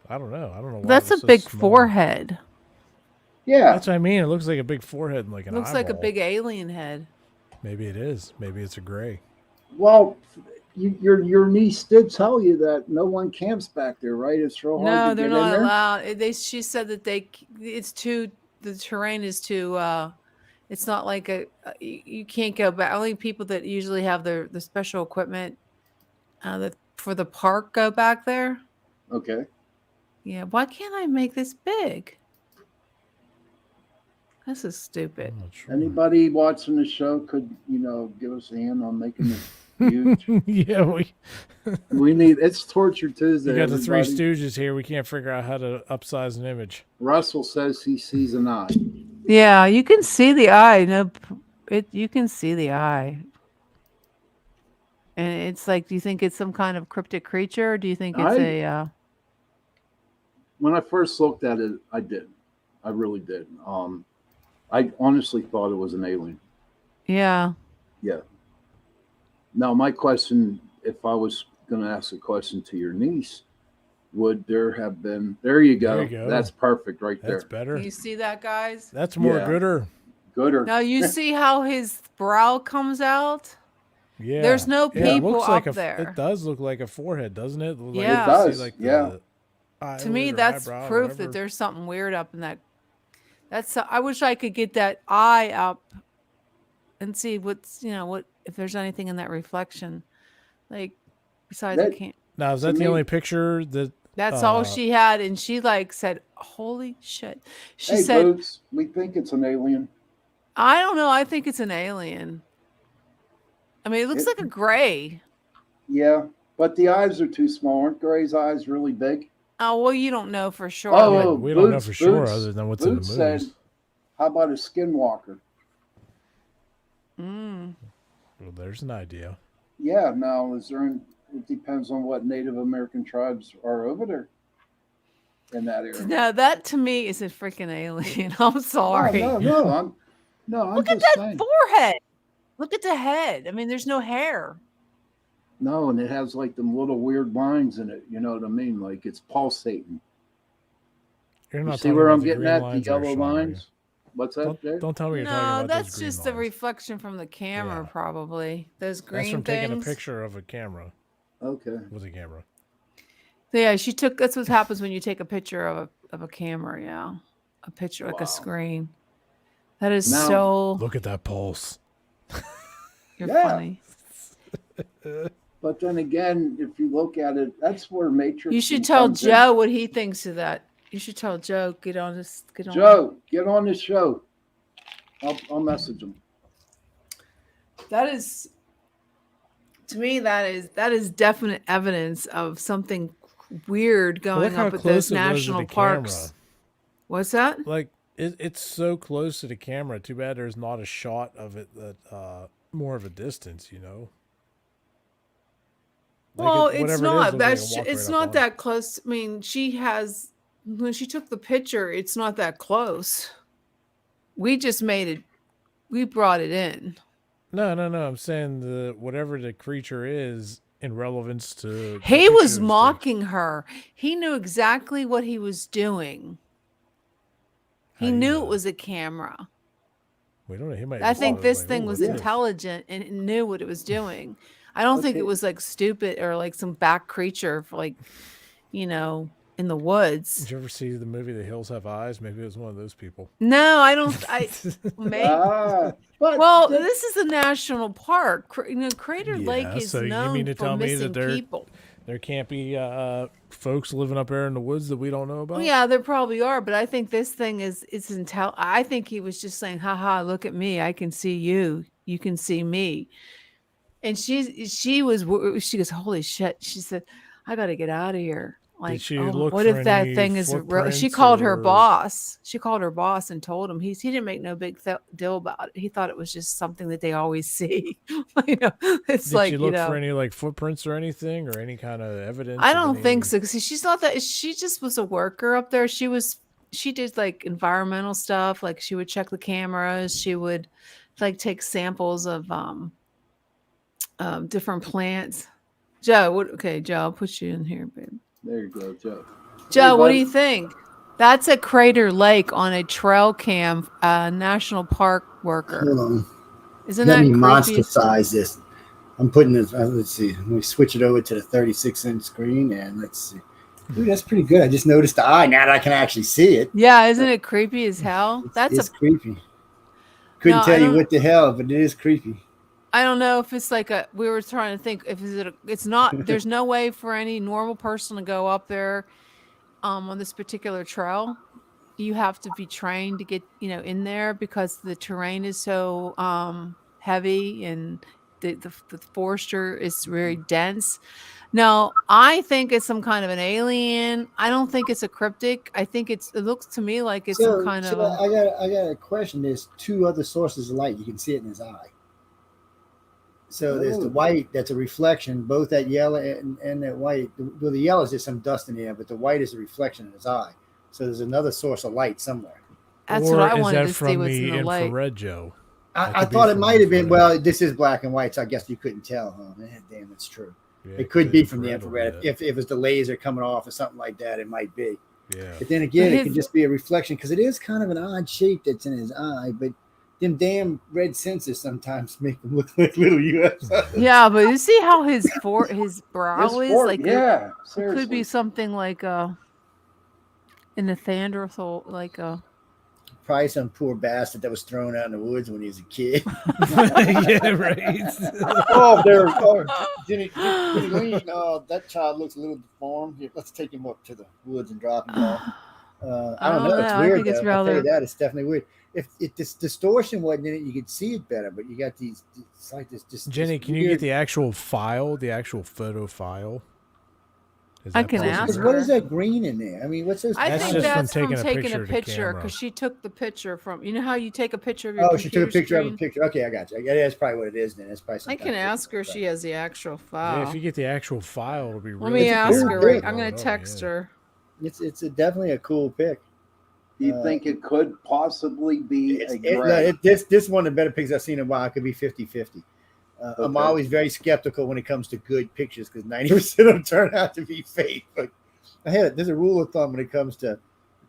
Speaker 3: I don't know. Why
Speaker 2: That's
Speaker 3: it
Speaker 2: a
Speaker 3: was so
Speaker 2: big
Speaker 3: small.
Speaker 2: forehead.
Speaker 4: Yeah,
Speaker 3: That's what I mean. It looks like a big forehead and like an
Speaker 2: Looks like a
Speaker 3: eyeball.
Speaker 2: big alien head.
Speaker 3: Maybe it is. Maybe it's a gray.
Speaker 4: well, your niece did tell you that no one camps back there, right? It's real hard
Speaker 2: No,
Speaker 4: to
Speaker 2: they're
Speaker 4: get in
Speaker 2: not
Speaker 4: there.
Speaker 2: allowed. She said that the terrain is too. It's not like you can't go back. Only people that usually have the special equipment, for the park go back there.
Speaker 4: Okay.
Speaker 2: Yeah. Why can't I make this big? This is stupid.
Speaker 3: I'm not sure.
Speaker 4: Anybody watching the show could give us a hand on making this huge.
Speaker 3: Yeah,
Speaker 4: We need it's Torture Tuesday.
Speaker 3: you got the Three
Speaker 4: everybody.
Speaker 3: Stooges here. We can't figure out how to upsize an image.
Speaker 4: Russell says he sees an eye.
Speaker 2: Yeah, you can see the eye. No, you can see the eye. And it's like, do you think it's some kind of cryptic creature? Or do you think it's
Speaker 4: When I first looked at it, I did. I really did. I honestly thought it was an alien.
Speaker 2: yeah.
Speaker 4: Yeah. Now, my question, if I was going to ask a question to your niece, would there have been? There you go.
Speaker 3: There you go.
Speaker 4: That's perfect right
Speaker 3: That's
Speaker 4: there.
Speaker 3: better.
Speaker 2: You see that, guys?
Speaker 3: That's more
Speaker 4: Yeah.
Speaker 3: gooder.
Speaker 4: Gooder.
Speaker 2: Now you see how his brow comes out?
Speaker 3: Yeah.
Speaker 2: There's no
Speaker 3: Yeah, it
Speaker 2: people
Speaker 3: looks like
Speaker 2: up there.
Speaker 3: It does look like a forehead, doesn't it? Like,
Speaker 2: Yeah.
Speaker 3: you
Speaker 4: It
Speaker 3: see,
Speaker 4: does,
Speaker 3: like,
Speaker 4: yeah.
Speaker 3: the eyelid
Speaker 2: To me,
Speaker 3: or
Speaker 2: that's
Speaker 3: eyebrow or
Speaker 2: proof
Speaker 3: whatever.
Speaker 2: that there's something weird up in that. I wish I could get that eye up and see what's, what if there's anything in that reflection. Like, besides, I
Speaker 4: That-
Speaker 2: can't.
Speaker 3: Now, is
Speaker 4: to
Speaker 3: that the
Speaker 4: me-
Speaker 3: only picture that?
Speaker 2: That's all she had, and she said, "Holy shit!" She
Speaker 4: Hey,
Speaker 2: said,
Speaker 4: Boots, we think it's an alien.
Speaker 2: "I don't know. I think it's an alien. I mean, it looks like a gray.
Speaker 4: Yeah, but the eyes are too small. Aren't Gray's eyes really big?
Speaker 2: Oh well, you don't know for sure.
Speaker 4: Oh,
Speaker 2: but-
Speaker 3: We don't know
Speaker 4: Boots-
Speaker 3: for sure,
Speaker 4: Boots-
Speaker 3: other than what's in the
Speaker 4: Boots
Speaker 3: movies.
Speaker 4: said, how about a skinwalker?
Speaker 2: Mm.
Speaker 3: Well, there's an idea.
Speaker 4: Yeah, now it depends on what Native American tribes are over there in that area.
Speaker 2: No, that to me is a freaking alien. I'm sorry.
Speaker 4: No, I'm
Speaker 2: Look at
Speaker 4: just
Speaker 2: that
Speaker 4: saying.
Speaker 2: forehead. Look at the head. I mean, there's no hair.
Speaker 4: No, and it has like them little weird lines in it. You know what I mean? Like it's pulsating.
Speaker 3: You're
Speaker 4: You
Speaker 3: not
Speaker 4: see
Speaker 3: talking
Speaker 4: where
Speaker 3: about
Speaker 4: I'm
Speaker 3: the
Speaker 4: getting
Speaker 3: green
Speaker 4: at? The
Speaker 3: lines there,
Speaker 4: yellow
Speaker 3: Sean, are you?
Speaker 4: lines. What's that? Jay?
Speaker 3: Don't tell me you're talking
Speaker 2: No,
Speaker 3: about
Speaker 2: that's
Speaker 3: those green
Speaker 2: just the
Speaker 3: lines.
Speaker 2: reflection from the camera,
Speaker 3: Yeah.
Speaker 2: probably. Those green
Speaker 3: That's from
Speaker 2: things.
Speaker 3: taking a picture of a camera
Speaker 4: Okay.
Speaker 3: with a camera.
Speaker 2: Yeah, she took. That's what happens when you take a picture of a camera. Yeah, a picture like
Speaker 4: Wow.
Speaker 2: a screen. That is
Speaker 4: Now-
Speaker 2: so.
Speaker 3: Look at that pulse.
Speaker 2: You're
Speaker 4: Yeah.
Speaker 2: funny.
Speaker 4: But then again, if you look at it, that's where Matrix.
Speaker 2: You should tell
Speaker 4: comes in.
Speaker 2: Joe what he thinks of that. You should tell Joe. Get on this. Get on.
Speaker 4: Joe, get on the show. I'll message him.
Speaker 2: That is, to me, that is definite evidence of something weird
Speaker 3: Well, look
Speaker 2: going
Speaker 3: how
Speaker 2: up at
Speaker 3: close
Speaker 2: those
Speaker 3: it was to
Speaker 2: national
Speaker 3: the
Speaker 2: parks.
Speaker 3: camera.
Speaker 2: What's that?
Speaker 3: Like it's so close to the camera. Too bad there's not a shot of it that more of a distance. Like
Speaker 2: Well,
Speaker 3: whatever it
Speaker 2: it's
Speaker 3: is,
Speaker 2: not.
Speaker 3: looks like it
Speaker 2: That's
Speaker 3: walked
Speaker 2: it's
Speaker 3: right up
Speaker 2: not
Speaker 3: on
Speaker 2: that close. I mean, when she took the picture, it's not that close. We just made it. We brought it in.
Speaker 3: No. I'm saying whatever the creature is in relevance to. the
Speaker 2: He
Speaker 3: picture
Speaker 2: was
Speaker 3: it
Speaker 2: mocking her. He knew exactly what he was doing.
Speaker 3: How
Speaker 2: He
Speaker 3: do you
Speaker 2: knew
Speaker 3: know?
Speaker 2: it was a camera.
Speaker 3: We don't know. He might.
Speaker 2: I
Speaker 3: just
Speaker 2: think
Speaker 3: thought,
Speaker 2: this
Speaker 3: like,
Speaker 2: thing
Speaker 3: "Oh,
Speaker 2: was
Speaker 3: what's this?"
Speaker 2: intelligent and it knew what it was doing. I don't think
Speaker 4: Okay.
Speaker 2: it was like stupid or like some back creature for like, in the woods.
Speaker 3: Did you ever see the movie The Hills Have Eyes? Maybe it was one of those people.
Speaker 2: No, I don't. Maybe.
Speaker 4: But
Speaker 2: Well, this is a national park. Crater
Speaker 3: Yeah,
Speaker 2: Lake is
Speaker 3: so you
Speaker 2: known
Speaker 3: mean to
Speaker 2: for
Speaker 3: tell me that
Speaker 2: missing
Speaker 3: they're-
Speaker 2: people.
Speaker 3: There can't be folks living up there in the woods that we don't know about.
Speaker 2: Well, yeah, there probably are, but I think this thing is I think he was just saying, "Ha, look at me. I can see you. You can see me." And she goes, "Holy shit." She said, "I got to get out of here." Like,
Speaker 3: she
Speaker 2: oh,
Speaker 3: look
Speaker 2: what
Speaker 3: for
Speaker 2: if that
Speaker 3: any
Speaker 2: thing is real? She
Speaker 3: footprints
Speaker 2: called her
Speaker 3: or-
Speaker 2: boss. She called her boss and told him. He didn't make no big deal about it. He thought it was just something that they always see. You know, it's
Speaker 3: Did
Speaker 2: like,
Speaker 3: she
Speaker 2: you
Speaker 3: look
Speaker 2: know,
Speaker 3: for any like footprints or anything or any kind of evidence?
Speaker 2: I
Speaker 3: of
Speaker 2: don't think
Speaker 3: any-
Speaker 2: so. Because she's not that. She just was a worker up there. She did like environmental stuff. Like she would check the cameras. She would like take samples of different plants. Joe, okay, Joe, I'll put you in here, babe.
Speaker 4: There you go, Joe.
Speaker 2: Joe, what do
Speaker 4: bud.
Speaker 2: you think? That's at Crater Lake on a trail cam, national park worker.
Speaker 6: Hold on.
Speaker 2: Isn't
Speaker 6: Let
Speaker 2: that
Speaker 6: me
Speaker 2: creepy?
Speaker 6: monster size this. I'm putting this. Let's see. Let me switch it over to the 36-inch screen, and let's see. Ooh, that's pretty good. I just noticed the eye now that I can actually see it.
Speaker 2: Yeah, isn't it creepy as hell?
Speaker 6: It's creepy. Couldn't
Speaker 2: No,
Speaker 6: tell
Speaker 2: I
Speaker 6: you
Speaker 2: don't-
Speaker 6: what the hell, but it is creepy.
Speaker 2: I don't know if it's like we were trying to think if it's not, there's no way for any normal person to go up there on this particular trail. You have to be trained to get, in there because the terrain is so heavy and the forester is very dense. No, I think it's some kind of an alien. I don't think it's a cryptic. I think it looks to me like it's some kind of
Speaker 6: I got a question. There's two other sources of light. You can see it in his eye. So there's the white that's a reflection, both that yellow and that white. Well, the yellow is just some dust in the air, but the white is a reflection in his eye. So there's another source of light somewhere.
Speaker 2: That's
Speaker 3: or
Speaker 2: what I
Speaker 3: is
Speaker 2: wanted
Speaker 3: that
Speaker 2: to see
Speaker 3: from
Speaker 2: what's in
Speaker 3: the
Speaker 2: the light.
Speaker 3: infrared, Joe? That
Speaker 6: I
Speaker 3: could be
Speaker 6: thought it
Speaker 3: from
Speaker 6: might have been.
Speaker 3: infrared.
Speaker 6: Well, this is black and white, so I guess you couldn't tell. Oh man, damn, it's true.
Speaker 3: Yeah,
Speaker 6: It could
Speaker 3: the
Speaker 6: be from the
Speaker 3: will
Speaker 6: infrared.
Speaker 3: be it.
Speaker 6: If it's the laser coming off or something like that, it might be.
Speaker 3: Yeah.
Speaker 6: But then again,
Speaker 2: But
Speaker 6: it could just be a reflection because it is kind of an odd shape that's in his eye. But them damn red sensors sometimes make them look like little UFOs.
Speaker 2: Yeah, but you see how his brow
Speaker 4: His
Speaker 2: is
Speaker 4: fork,
Speaker 2: like
Speaker 4: yeah,
Speaker 2: it
Speaker 4: seriously.
Speaker 2: could be something like in the Neanderthal, like
Speaker 6: Probably some poor bastard that was thrown out in the woods when he was a kid.
Speaker 3: Yeah, right.
Speaker 6: Oh, there. Oh, Jenny Lean. Oh, that child looks a little deformed. Here, let's take him up to the woods and drop him off. I don't know. It's
Speaker 2: I
Speaker 6: weird.
Speaker 2: think it's
Speaker 6: Though. I'll tell you
Speaker 2: rather-
Speaker 6: that. It's definitely weird. If this distortion wasn't in it, you could see it better. But you got these. It's like this. Just
Speaker 3: Jenny,
Speaker 6: this
Speaker 3: can you
Speaker 6: weird-
Speaker 3: get the actual file, the actual photo file? Is
Speaker 2: I
Speaker 3: that
Speaker 2: can
Speaker 3: possible?
Speaker 2: ask
Speaker 6: What
Speaker 2: her.
Speaker 6: is that green in there? I mean, what's those?
Speaker 2: I
Speaker 3: That's
Speaker 2: think
Speaker 3: just from
Speaker 2: that's from
Speaker 3: taking a
Speaker 2: taking
Speaker 3: picture
Speaker 2: a
Speaker 3: of the
Speaker 2: picture
Speaker 3: camera.
Speaker 2: because she took the picture from. You know how you take a picture of your.
Speaker 6: Oh, she took a
Speaker 2: computer
Speaker 6: picture of a
Speaker 2: screen?
Speaker 6: picture. Okay, I got you. Yeah, that's probably what it is. Then that's probably. Some
Speaker 2: I
Speaker 6: kind
Speaker 2: can
Speaker 6: of
Speaker 2: ask her if
Speaker 6: picture.
Speaker 2: she has the actual
Speaker 3: Yeah,
Speaker 2: file.
Speaker 3: if you get the actual file, it'll be really
Speaker 2: Let me
Speaker 6: It's a
Speaker 2: ask
Speaker 6: cool
Speaker 2: her.
Speaker 6: pic.
Speaker 2: Right, I'm gonna text her.
Speaker 6: It's definitely a cool pic.
Speaker 4: Do you think it could possibly be a
Speaker 6: No,
Speaker 4: gray?
Speaker 6: this one of the better pictures I've seen in a while. It could be 50-50. I'm
Speaker 4: Okay.
Speaker 6: always very skeptical when it comes to good pictures because 90% of them turn out to be fake. But there's a rule of thumb when it comes to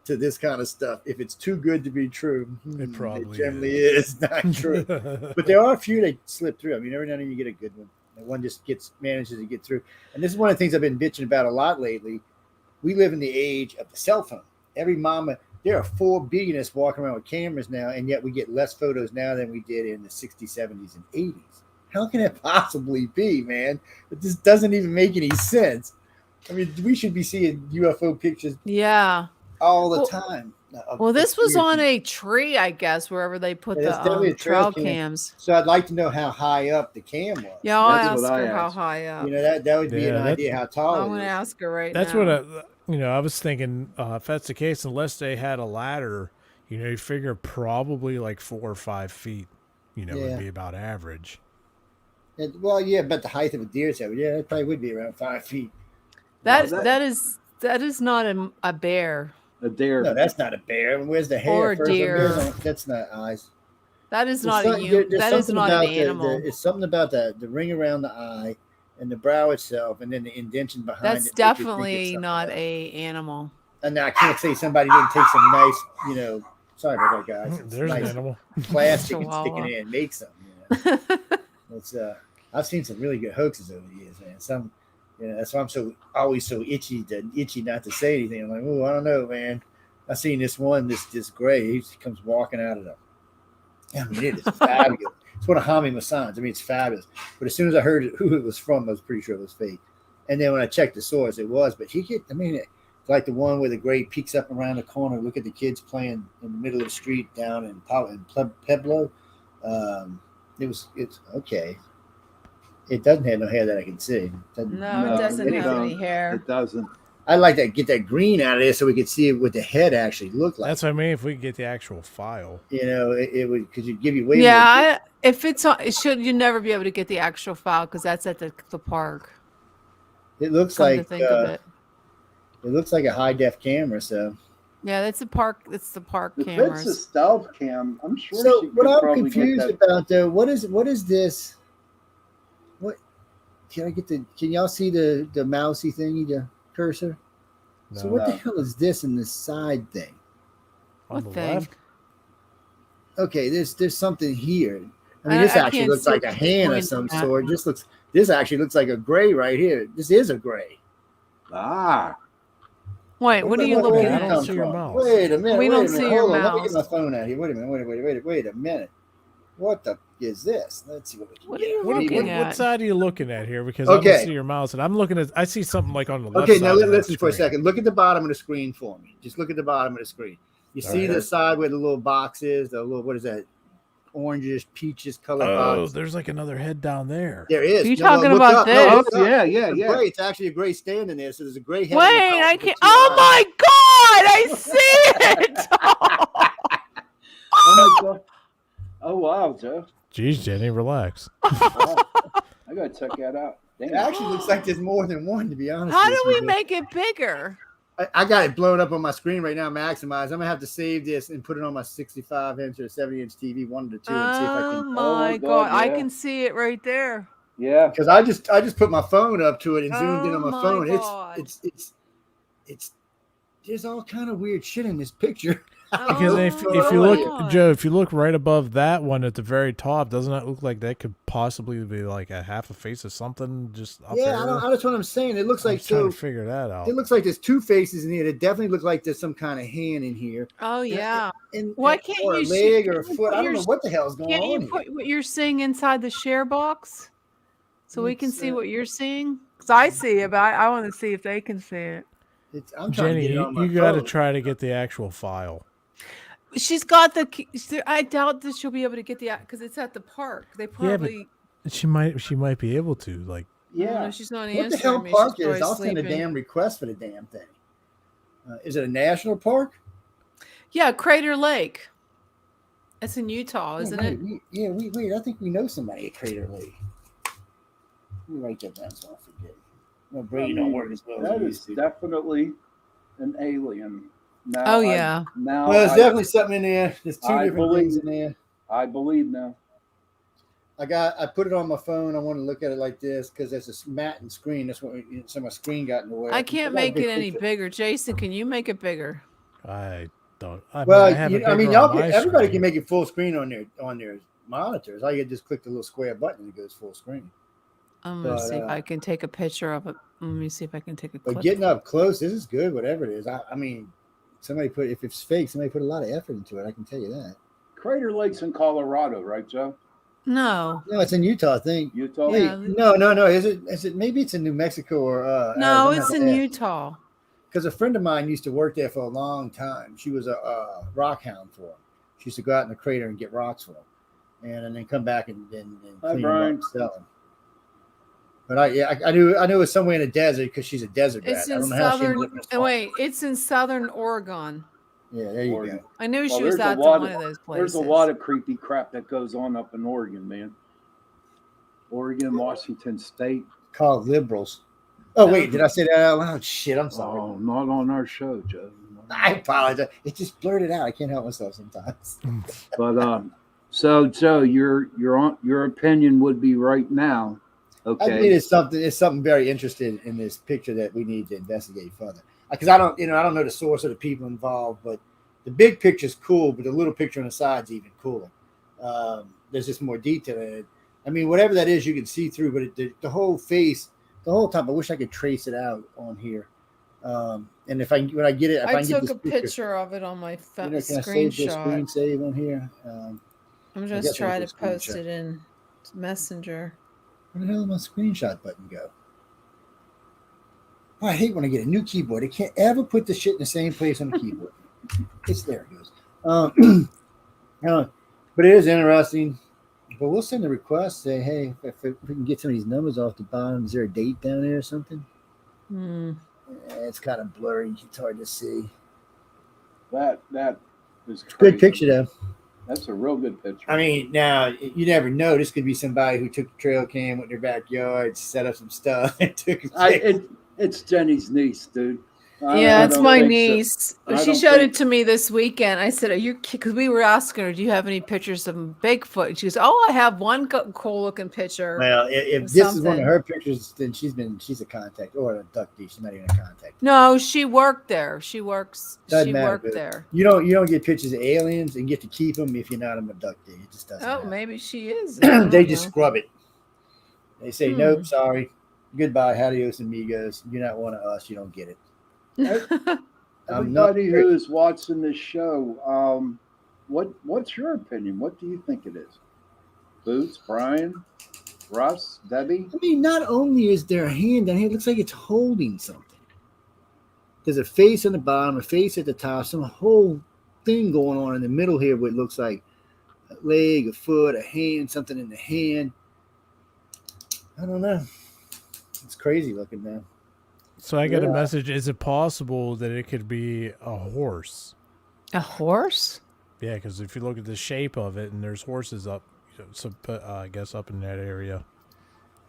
Speaker 6: this kind of stuff. If it's too good to be true,
Speaker 3: It probably
Speaker 6: generally is not true. But there are a few that slip through. I mean, every now and then you get a good one. And one just manages to get through. And this is one of the things I've been bitching about a lot lately. We live in the age of the cell phone. Every mama. There are 4 billionaires walking around with cameras now, and yet we get less photos now than we did in the 60s, 70s, and 80s. How can that possibly be, man? It just doesn't even make any sense. I mean, we should be seeing UFO pictures
Speaker 2: Yeah.
Speaker 6: all the
Speaker 2: Well-
Speaker 6: time.
Speaker 2: Well, this was on a tree, I guess, wherever they put
Speaker 6: Yeah, it's definitely
Speaker 2: the
Speaker 6: a trail
Speaker 2: trail
Speaker 6: cam.
Speaker 2: cams.
Speaker 6: So I'd like to know how high up the cam was.
Speaker 2: Yeah, I'll
Speaker 4: That's
Speaker 2: ask
Speaker 4: what I
Speaker 2: her how
Speaker 4: asked.
Speaker 2: high up.
Speaker 6: You know, that would be
Speaker 3: Yeah,
Speaker 6: an
Speaker 3: that's-
Speaker 6: idea how tall
Speaker 2: I'm
Speaker 6: it
Speaker 2: gonna
Speaker 6: is.
Speaker 2: ask her right
Speaker 3: That's
Speaker 2: now.
Speaker 3: what I was thinking. If that's the case, unless they had a ladder, you figure probably like 4 or 5 feet,
Speaker 6: Yeah.
Speaker 3: would be about average.
Speaker 6: Well, yeah, but the height of a deer's head, yeah, it probably would be around 5 feet.
Speaker 2: That
Speaker 4: Well,
Speaker 2: that is not a bear.
Speaker 4: A dare.
Speaker 6: No, that's not a bear. Where's the hair?
Speaker 2: Or a
Speaker 6: First, look,
Speaker 2: deer.
Speaker 6: that's not eyes.
Speaker 2: That is
Speaker 6: There's
Speaker 2: not
Speaker 6: some-
Speaker 2: a
Speaker 6: there-
Speaker 2: human.
Speaker 6: there's
Speaker 2: That is
Speaker 6: something
Speaker 2: not an
Speaker 6: about
Speaker 2: animal.
Speaker 6: it's something about the ring around the eye and the brow itself, and then the indention behind
Speaker 2: That's
Speaker 6: it. makes you think it's
Speaker 2: definitely
Speaker 6: something
Speaker 2: not
Speaker 6: else.
Speaker 2: a animal.
Speaker 6: And I can't say somebody didn't take some nice, sorry about that, guys. It's
Speaker 3: There's an
Speaker 6: nice
Speaker 3: animal.
Speaker 6: plastic and
Speaker 2: Chihuahua.
Speaker 6: stick it in and make something. It's I've seen some really good hoaxes over the years, man. Some, that's why I'm always so itchy not to say anything. I'm like, oh, I don't know, man. I seen this one, this gray. He comes walking out of the. I mean, it is fabulous. It's one of Hami Massan's. I mean, it's fabulous. But as soon as I heard who it was from, I was pretty sure it was fake. And then when I checked the source, it was. But it's like the one where the gray peeks up around the corner. Look at the kids playing in the middle of the street down in Pueblo. It's okay. It doesn't have no hair that I can see.
Speaker 2: No, it doesn't
Speaker 4: it
Speaker 2: have
Speaker 4: don't.
Speaker 2: any hair.
Speaker 4: It doesn't.
Speaker 6: I'd like to get that green out of there so we could see what the head actually looked like.
Speaker 3: That's what I mean. If we could get the actual file,
Speaker 6: It would, because you'd give you way more.
Speaker 2: Yeah, if it's on, you never be able to get the actual file because that's at the park.
Speaker 6: It looks
Speaker 2: Come to
Speaker 6: like
Speaker 2: think of it.
Speaker 6: It looks like a high def camera. So
Speaker 2: Yeah, that's the park. It's the park
Speaker 4: If it's a
Speaker 2: cameras.
Speaker 4: stealth cam, I'm sure.
Speaker 6: So
Speaker 4: she
Speaker 6: what
Speaker 4: could
Speaker 6: I'm
Speaker 4: probably
Speaker 6: confused
Speaker 4: get that.
Speaker 6: about though, what is this? What can I get the? Can y'all see the mousy thingy, the cursor?
Speaker 3: no,
Speaker 6: So what the
Speaker 4: No.
Speaker 6: hell is this in this side thing?
Speaker 3: on
Speaker 2: What
Speaker 3: the
Speaker 2: thing?
Speaker 3: left.
Speaker 6: Okay, there's something here. I
Speaker 2: I
Speaker 6: mean, this
Speaker 2: I
Speaker 6: actually
Speaker 2: can't
Speaker 6: looks
Speaker 2: see
Speaker 6: like a
Speaker 2: what
Speaker 6: hand
Speaker 2: you're
Speaker 6: of
Speaker 2: pointing
Speaker 6: some
Speaker 2: at.
Speaker 6: sort. This actually looks like a gray right here. This is a gray.
Speaker 4: Ah,
Speaker 2: Wait, what are you
Speaker 6: Where
Speaker 2: looking
Speaker 6: did it
Speaker 3: I don't
Speaker 2: at?
Speaker 6: come
Speaker 3: see your
Speaker 6: from?
Speaker 3: mouse.
Speaker 6: Wait a minute.
Speaker 2: We
Speaker 6: wait
Speaker 2: don't
Speaker 6: a minute.
Speaker 2: see your
Speaker 6: Hold on. Let me get
Speaker 2: mouse.
Speaker 6: my phone out here. Wait a minute. Wait a minute. What the is this? Let's see what we can
Speaker 2: What
Speaker 6: get.
Speaker 2: are you
Speaker 3: What,
Speaker 2: looking
Speaker 3: what,
Speaker 2: at?
Speaker 3: what side are you looking at here? Because I
Speaker 6: Okay.
Speaker 3: don't see your mouse, and I'm looking at. I see something like on the left.
Speaker 6: Okay,
Speaker 3: side
Speaker 6: now
Speaker 3: of that
Speaker 6: listen for a
Speaker 3: screen.
Speaker 6: second. Look at the bottom of the screen for me. Just look at the bottom of the screen. You
Speaker 3: All
Speaker 6: see
Speaker 3: right.
Speaker 6: the side where the little box is, the little, what is that? Orangish, peaches colored
Speaker 3: Oh,
Speaker 6: box.
Speaker 3: there's like another head down there.
Speaker 6: There is.
Speaker 2: Are you
Speaker 6: No,
Speaker 2: talking
Speaker 6: look
Speaker 2: about
Speaker 6: up. No,
Speaker 2: this?
Speaker 6: look
Speaker 4: Oh,
Speaker 6: up.
Speaker 4: yeah, yeah,
Speaker 6: It's
Speaker 4: yeah.
Speaker 6: gray. It's actually a gray stand in there. So there's a gray head.
Speaker 2: Wait,
Speaker 6: on the top
Speaker 2: I
Speaker 6: with the
Speaker 2: can't.
Speaker 6: two
Speaker 2: Oh
Speaker 6: eyes.
Speaker 2: my God, I see it.
Speaker 4: Oh my God. Oh wow, Joe.
Speaker 3: Jeez, Jenny, relax.
Speaker 4: Wow. I gotta check that out. Damn.
Speaker 6: It actually looks like there's more than one, to be honest.
Speaker 2: How
Speaker 6: with
Speaker 2: do
Speaker 6: you.
Speaker 2: we make it bigger?
Speaker 6: I got it blown up on my screen right now, maximized. I'm gonna have to save this and put it on my 65-inch or 70-inch TV, one of the two, and see if I
Speaker 2: Oh
Speaker 6: can.
Speaker 2: my
Speaker 4: God,
Speaker 2: God, I
Speaker 4: yeah.
Speaker 2: can see it right there.
Speaker 4: Yeah.
Speaker 6: Because I just put my phone up to it and zoomed in
Speaker 2: Oh
Speaker 6: on my
Speaker 2: my
Speaker 6: phone.
Speaker 2: God.
Speaker 6: It's there's all kind of weird shit in this picture.
Speaker 3: Because
Speaker 2: Oh
Speaker 3: if
Speaker 2: my
Speaker 3: you look,
Speaker 2: God.
Speaker 3: Joe, if you look right above that one at the very top, doesn't that look like that could possibly be like a half a face of something just up
Speaker 6: Yeah,
Speaker 3: there?
Speaker 6: that's what I'm saying. It looks
Speaker 3: I'm
Speaker 6: like
Speaker 3: trying
Speaker 6: so.
Speaker 3: to figure that out.
Speaker 6: It looks like there's two faces in here. It definitely looks like there's some kind of hand in here.
Speaker 2: Oh yeah.
Speaker 6: And
Speaker 2: Why can't
Speaker 6: or a
Speaker 2: you
Speaker 6: leg or a
Speaker 2: can't you
Speaker 6: foot?
Speaker 2: put
Speaker 6: I don't
Speaker 2: your-
Speaker 6: know what the hell's going
Speaker 2: Can't
Speaker 6: on
Speaker 2: you
Speaker 6: here.
Speaker 2: put what you're seeing inside the share box so we can
Speaker 6: It's,
Speaker 2: see what you're seeing? Because I see it, but I want to see if they can see it.
Speaker 6: I'm trying
Speaker 3: Jenny,
Speaker 6: to get it on my
Speaker 3: you got to
Speaker 6: phone.
Speaker 3: try to get the actual file.
Speaker 2: She's got the. I doubt that she'll be able to get the because it's at the park. They
Speaker 3: but-
Speaker 2: probably.
Speaker 3: She might be able to. Like,
Speaker 4: Yeah.
Speaker 2: No, she's not
Speaker 6: What the
Speaker 2: answering
Speaker 6: hell
Speaker 2: me.
Speaker 6: park
Speaker 2: She's
Speaker 6: is? I'll
Speaker 2: probably
Speaker 6: send a
Speaker 2: sleeping.
Speaker 6: damn request for the damn thing. Is it a national park?
Speaker 2: Yeah, Crater Lake. It's in Utah, isn't it?
Speaker 6: Wait. I think we know somebody at Crater Lake. Let me write that down so I don't forget. My brain don't work as well as
Speaker 4: That
Speaker 6: it
Speaker 4: is
Speaker 6: used to.
Speaker 4: definitely an alien. Now
Speaker 2: Oh,
Speaker 4: I-
Speaker 2: yeah.
Speaker 4: Now
Speaker 6: Well, there's
Speaker 4: I,
Speaker 6: definitely something in there. There's two
Speaker 4: I
Speaker 6: different
Speaker 4: believe-
Speaker 6: things in there.
Speaker 4: I believe now.
Speaker 6: I put it on my phone. I want to look at it like this because there's a mat and screen. That's what so my screen got in the way.
Speaker 2: I can't
Speaker 6: got a
Speaker 2: make
Speaker 6: big
Speaker 2: it any
Speaker 6: picture.
Speaker 2: bigger. Jason, can you make it bigger?
Speaker 3: I don't. I mean,
Speaker 6: Well,
Speaker 3: I have it
Speaker 6: I mean,
Speaker 3: bigger
Speaker 6: y'all
Speaker 3: on my
Speaker 6: everybody
Speaker 3: screen.
Speaker 6: can make it full screen on their monitors. All you gotta just click the little square button and it goes full screen.
Speaker 2: I'm gonna
Speaker 6: But,
Speaker 2: see if I can take a picture of it. Let me see if I can take a clip.
Speaker 6: But getting up close, this is good. Whatever it is, I mean, if it's fake, somebody put a lot of effort into it. I can tell you that.
Speaker 4: Crater Lake's in Colorado, right, Joe?
Speaker 2: No,
Speaker 6: No, it's in Utah, I think.
Speaker 4: Utah.
Speaker 6: Wait,
Speaker 2: Yeah.
Speaker 6: no. Is it? Maybe it's in New Mexico or
Speaker 2: no, it's in Utah.
Speaker 6: Because a friend of mine used to work there for a long time. She was a rock hound for him. She used to go out in the crater and get rocks for him, and then come back and
Speaker 4: Hi,
Speaker 6: clean them up
Speaker 4: Brian.
Speaker 6: and sell them. But I knew it was somewhere in the desert because she's a desert rat.
Speaker 2: It's
Speaker 6: I
Speaker 2: in
Speaker 6: don't know how she
Speaker 2: southern.
Speaker 6: ended up in a swamp.
Speaker 2: Wait, it's in southern Oregon.
Speaker 6: Yeah, there you
Speaker 4: Oregon.
Speaker 6: go.
Speaker 2: I knew
Speaker 4: Well,
Speaker 2: she was
Speaker 4: there's a
Speaker 2: out to
Speaker 4: lot
Speaker 2: one
Speaker 4: of-
Speaker 2: of those places.
Speaker 4: There's a lot of creepy crap that goes on up in Oregon, man. Oregon, Washington State.
Speaker 6: Called liberals. Oh wait, did I say that out loud? Shit, I'm sorry.
Speaker 4: Oh, not on our show, Joe.
Speaker 6: I apologize. It just blurted out. I can't help myself sometimes.
Speaker 4: But so Joe, your opinion would be right now.
Speaker 6: I think
Speaker 4: Okay.
Speaker 6: it's something very interesting in this picture that we need to investigate further. Because I don't know the source of the people involved, but the big picture's cool, but the little picture on the side's even cooler. There's just more detail in it. I mean, whatever that is, you can see through, but the whole face, the whole time. I wish I could trace it out on here. And when I get it, if I
Speaker 2: I
Speaker 6: can get
Speaker 2: took
Speaker 6: this
Speaker 2: a picture of it on my phone.
Speaker 6: can I save this
Speaker 2: Screenshot.
Speaker 6: screen save on here?
Speaker 2: I'm
Speaker 6: guess
Speaker 2: just
Speaker 6: I'll
Speaker 2: trying
Speaker 6: do
Speaker 2: to
Speaker 6: a
Speaker 2: post
Speaker 6: screenshot.
Speaker 2: it in Messenger.
Speaker 6: Where the hell did my screenshot button go? Oh, I hate when I get a new keyboard. I can't ever put the shit in the same place on the keyboard. There it goes. But it is interesting. But we'll send a request. Say, hey, if we can get some of these numbers off the bottom, is there a date down there or something? It's kind of blurry. It's hard to see.
Speaker 4: That is crazy.
Speaker 6: Good picture though.
Speaker 4: That's a real good picture.
Speaker 6: I mean, now you never know. This could be somebody who took the trail cam with their backyard, set up some stuff, and took a picture.
Speaker 4: It's Jenny's niece, dude.
Speaker 2: Yeah, it's my
Speaker 4: think so.
Speaker 2: niece.
Speaker 4: I
Speaker 2: She
Speaker 4: don't
Speaker 2: showed
Speaker 4: think-
Speaker 2: it to me this weekend. I said, "Are you?" Because we were asking her, "Do you have any pictures of Bigfoot?" And she goes, "Oh, I have one cool-looking picture."
Speaker 6: Well, if this is one
Speaker 2: something.
Speaker 6: of her pictures, then she's a contact or a abductee. She's not even a contact.
Speaker 2: No, she worked there. She works.
Speaker 6: Doesn't
Speaker 2: she
Speaker 6: matter,
Speaker 2: worked
Speaker 6: but
Speaker 2: there.
Speaker 6: You don't get pictures of aliens and get to keep them if you're not an abductee. It just doesn't.
Speaker 2: Oh,
Speaker 6: matter.
Speaker 2: maybe she is. I don't
Speaker 6: They just
Speaker 2: know.
Speaker 6: scrub it. They say,
Speaker 2: Hmm.
Speaker 6: nope, sorry, goodbye, adios amigos. You're not one of us. You don't get it. I'm not
Speaker 4: Everybody who is watching this show, what's your opinion? What do you think it is? Boots, Brian, Russ, Debbie?
Speaker 6: I mean, not only is there a hand down here, it looks like it's holding something. There's a face on the bottom, a face at the top, some whole thing going on in the middle here where it looks like a leg, a foot, a hand, something in the hand. I don't know. It's crazy looking, man.
Speaker 3: So I got a
Speaker 4: Yeah.
Speaker 3: message. Is it possible that it could be a horse?
Speaker 2: A horse?
Speaker 3: Yeah, because if you look at the shape of it, and there's horses up, I guess up in that area.